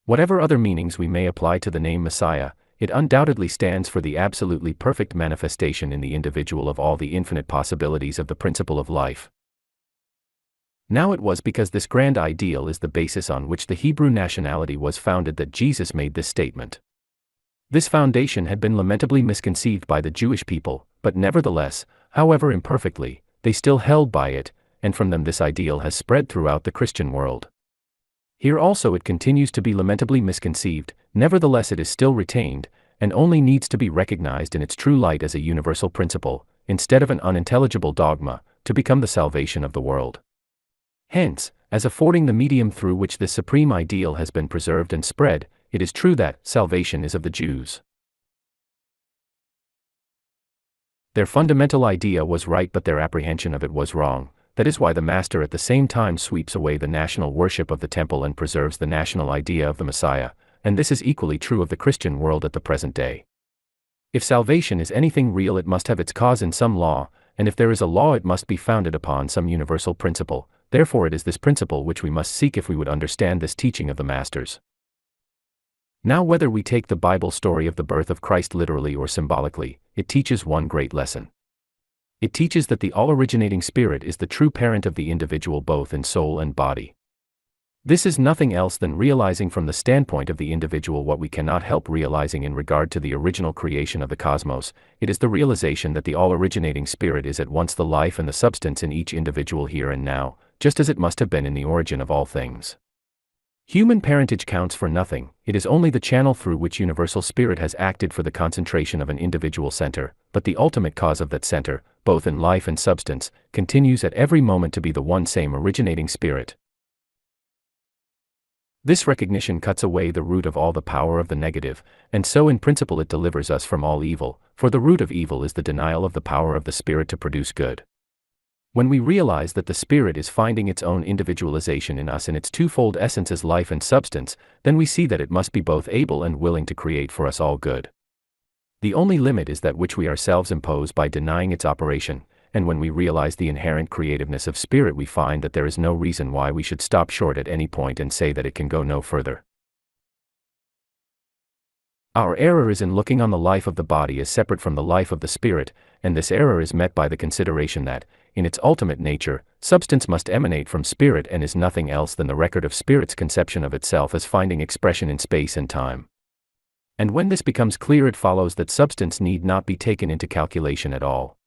Whatever other meanings we may apply to the name Messiah, it undoubtedly stands for the absolutely perfect manifestation in the individual of all the infinite possibilities of the principle of life. Now it was because this grand ideal is the basis on which the Hebrew nationality was founded that Jesus made this statement. This foundation had been lamentably misconceived by the Jewish people, but nevertheless, however imperfectly, they still held by it, and from them this ideal has spread throughout the Christian world. Here also it continues to be lamentably misconceived, nevertheless it is still retained, and only needs to be recognized in its true light as a universal principle, instead of an unintelligible dogma, to become the salvation of the world. Hence, as affording the medium through which this supreme ideal has been preserved and spread, it is true that salvation is of the Jews. Their fundamental idea was right, but their apprehension of it was wrong. That is why the Master at the same time sweeps away the national worship of the temple and preserves the national idea of the Messiah, and this is equally true of the Christian world at the present day. If salvation is anything real, it must have its cause in some law, and if there is a law, it must be founded upon some universal principle. Therefore it is this principle which we must seek if we would understand this teaching of the Masters. Now, whether we take the Bible story of the birth of Christ literally or symbolically, it teaches one great lesson. It teaches that the all-originating Spirit is the true parent of the individual both in soul and body. This is nothing else than realizing from the standpoint of the individual what we cannot help realizing in regard to the original creation of the cosmos. It is the realization that the all-originating Spirit is at once the life and the substance in each individual here and now, just as it must have been in the origin of all things. Human parentage counts for nothing, it is only the channel through which universal Spirit has acted for the concentration of an individual center, but the ultimate cause of that center, both in life and substance, continues at every moment to be the one same originating Spirit. This recognition cuts away the root of all the power of the negative, and so in principle it delivers us from all evil, for the root of evil is the denial of the power of the Spirit to produce good. When we realize that the Spirit is finding its own individualization in us in its twofold essence as life and substance, then we see that it must be both able and willing to create for us all good. The only limit is that which we ourselves impose by denying its operation, and when we realize the inherent creativeness of spirit, we find that there is no reason why we should stop short at any point and say that it can go no further. Our error is in looking on the life of the body as separate from the life of the spirit, and this error is met by the consideration that, in its ultimate nature, substance must emanate from spirit and is nothing else than the record of spirit's conception of itself as finding expression in space and time. And when this becomes clear, it follows that substance need not be taken into calculation at all.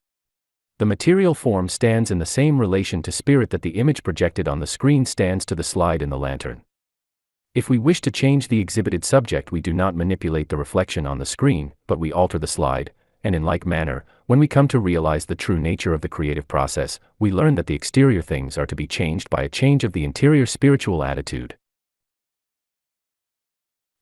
The material form stands in the same relation to spirit that the image projected on the screen stands to the slide in the lantern. If we wish to change the exhibited subject, we do not manipulate the reflection on the screen, but we alter the slide, and in like manner, when we come to realize the true nature of the creative process, we learn that the exterior things are to be changed by a change of the interior spiritual attitude.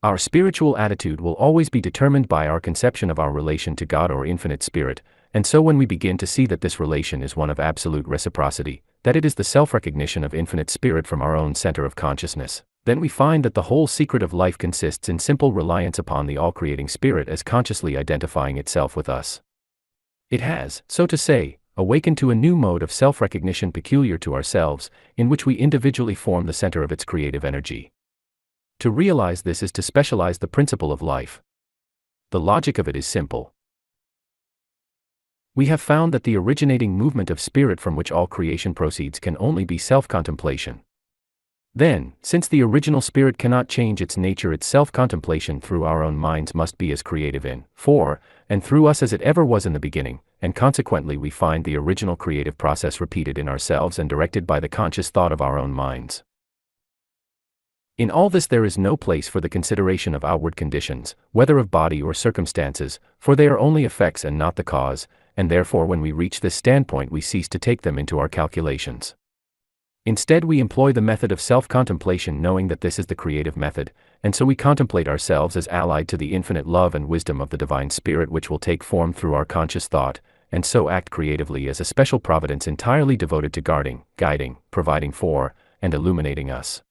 Our spiritual attitude will always be determined by our conception of our relation to God or infinite spirit, and so when we begin to see that this relation is one of absolute reciprocity, that it is the self-recognition of infinite spirit from our own center of consciousness, then we find that the whole secret of life consists in simple reliance upon the all-creating spirit as consciously identifying itself with us. It has, so to say, awakened to a new mode of self-recognition peculiar to ourselves, in which we individually form the center of its creative energy. To realize this is to specialize the principle of life. The logic of it is simple. We have found that the originating movement of spirit from which all creation proceeds can only be self-contemplation. Then, since the original spirit cannot change its nature, its self-contemplation through our own minds must be as creative in, for, and through us as it ever was in the beginning, and consequently we find the original creative process repeated in ourselves and directed by the conscious thought of our own minds. In all this there is no place for the consideration of outward conditions, whether of body or circumstances, for they are only effects and not the cause, and therefore when we reach this standpoint we cease to take them into our calculations. Instead we employ the method of self-contemplation, knowing that this is the creative method, and so we contemplate ourselves as allied to the infinite love and wisdom of the divine spirit which will take form through our conscious thought, and so act creatively as a special providence entirely devoted to guarding, guiding, providing for, and illuminating us.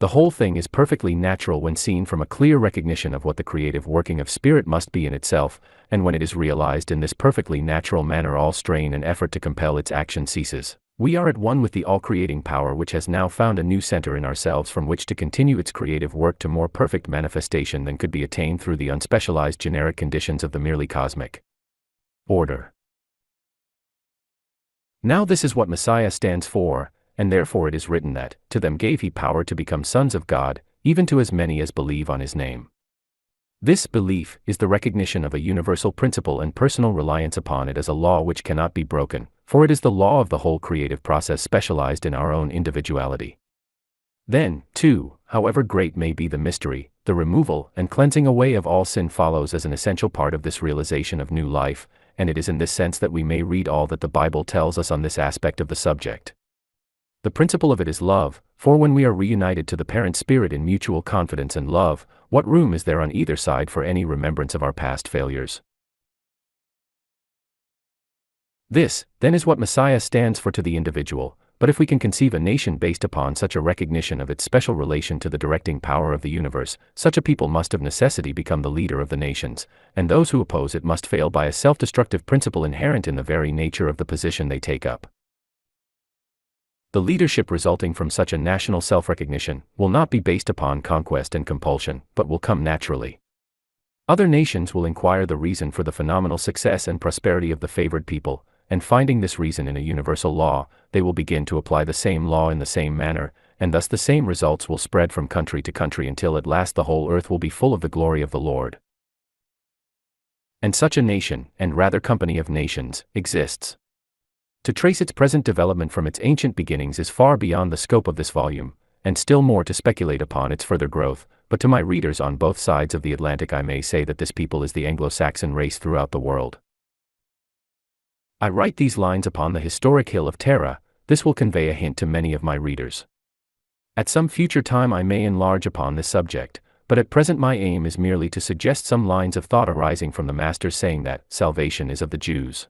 The whole thing is perfectly natural when seen from a clear recognition of what the creative working of spirit must be in itself, and when it is realized in this perfectly natural manner all strain and effort to compel its action ceases. We are at one with the all-creating power which has now found a new center in ourselves from which to continue its creative work to more perfect manifestation than could be attained through the unspecialized generic conditions of the merely cosmic order. Now this is what Messiah stands for, and therefore it is written that, to them gave he power to become sons of God, even to as many as believe on his name. This belief is the recognition of a universal principle and personal reliance upon it as a law which cannot be broken, for it is the law of the whole creative process specialized in our own individuality. Then, too, however great may be the mystery, the removal and cleansing away of all sin follows as an essential part of this realization of new life, and it is in this sense that we may read all that the Bible tells us on this aspect of the subject. The principle of it is love, for when we are reunited to the parent spirit in mutual confidence and love, what room is there on either side for any remembrance of our past failures? This, then, is what Messiah stands for to the individual, but if we can conceive a nation based upon such a recognition of its special relation to the directing power of the universe, such a people must of necessity become the leader of the nations, and those who oppose it must fail by a self-destructive principle inherent in the very nature of the position they take up. The leadership resulting from such a national self-recognition will not be based upon conquest and compulsion, but will come naturally. Other nations will inquire the reason for the phenomenal success and prosperity of the favored people, and finding this reason in a universal law, they will begin to apply the same law in the same manner, and thus the same results will spread from country to country until at last the whole earth will be full of the glory of the Lord. And such a nation, and rather company of nations, exists. To trace its present development from its ancient beginnings is far beyond the scope of this volume, and still more to speculate upon its further growth, but to my readers on both sides of the Atlantic I may say that this people is the Anglo-Saxon race throughout the world. I write these lines upon the historic hill of Tara. This will convey a hint to many of my readers. At some future time I may enlarge upon this subject, but at present my aim is merely to suggest some lines of thought arising from the Master's saying that salvation is of the Jews.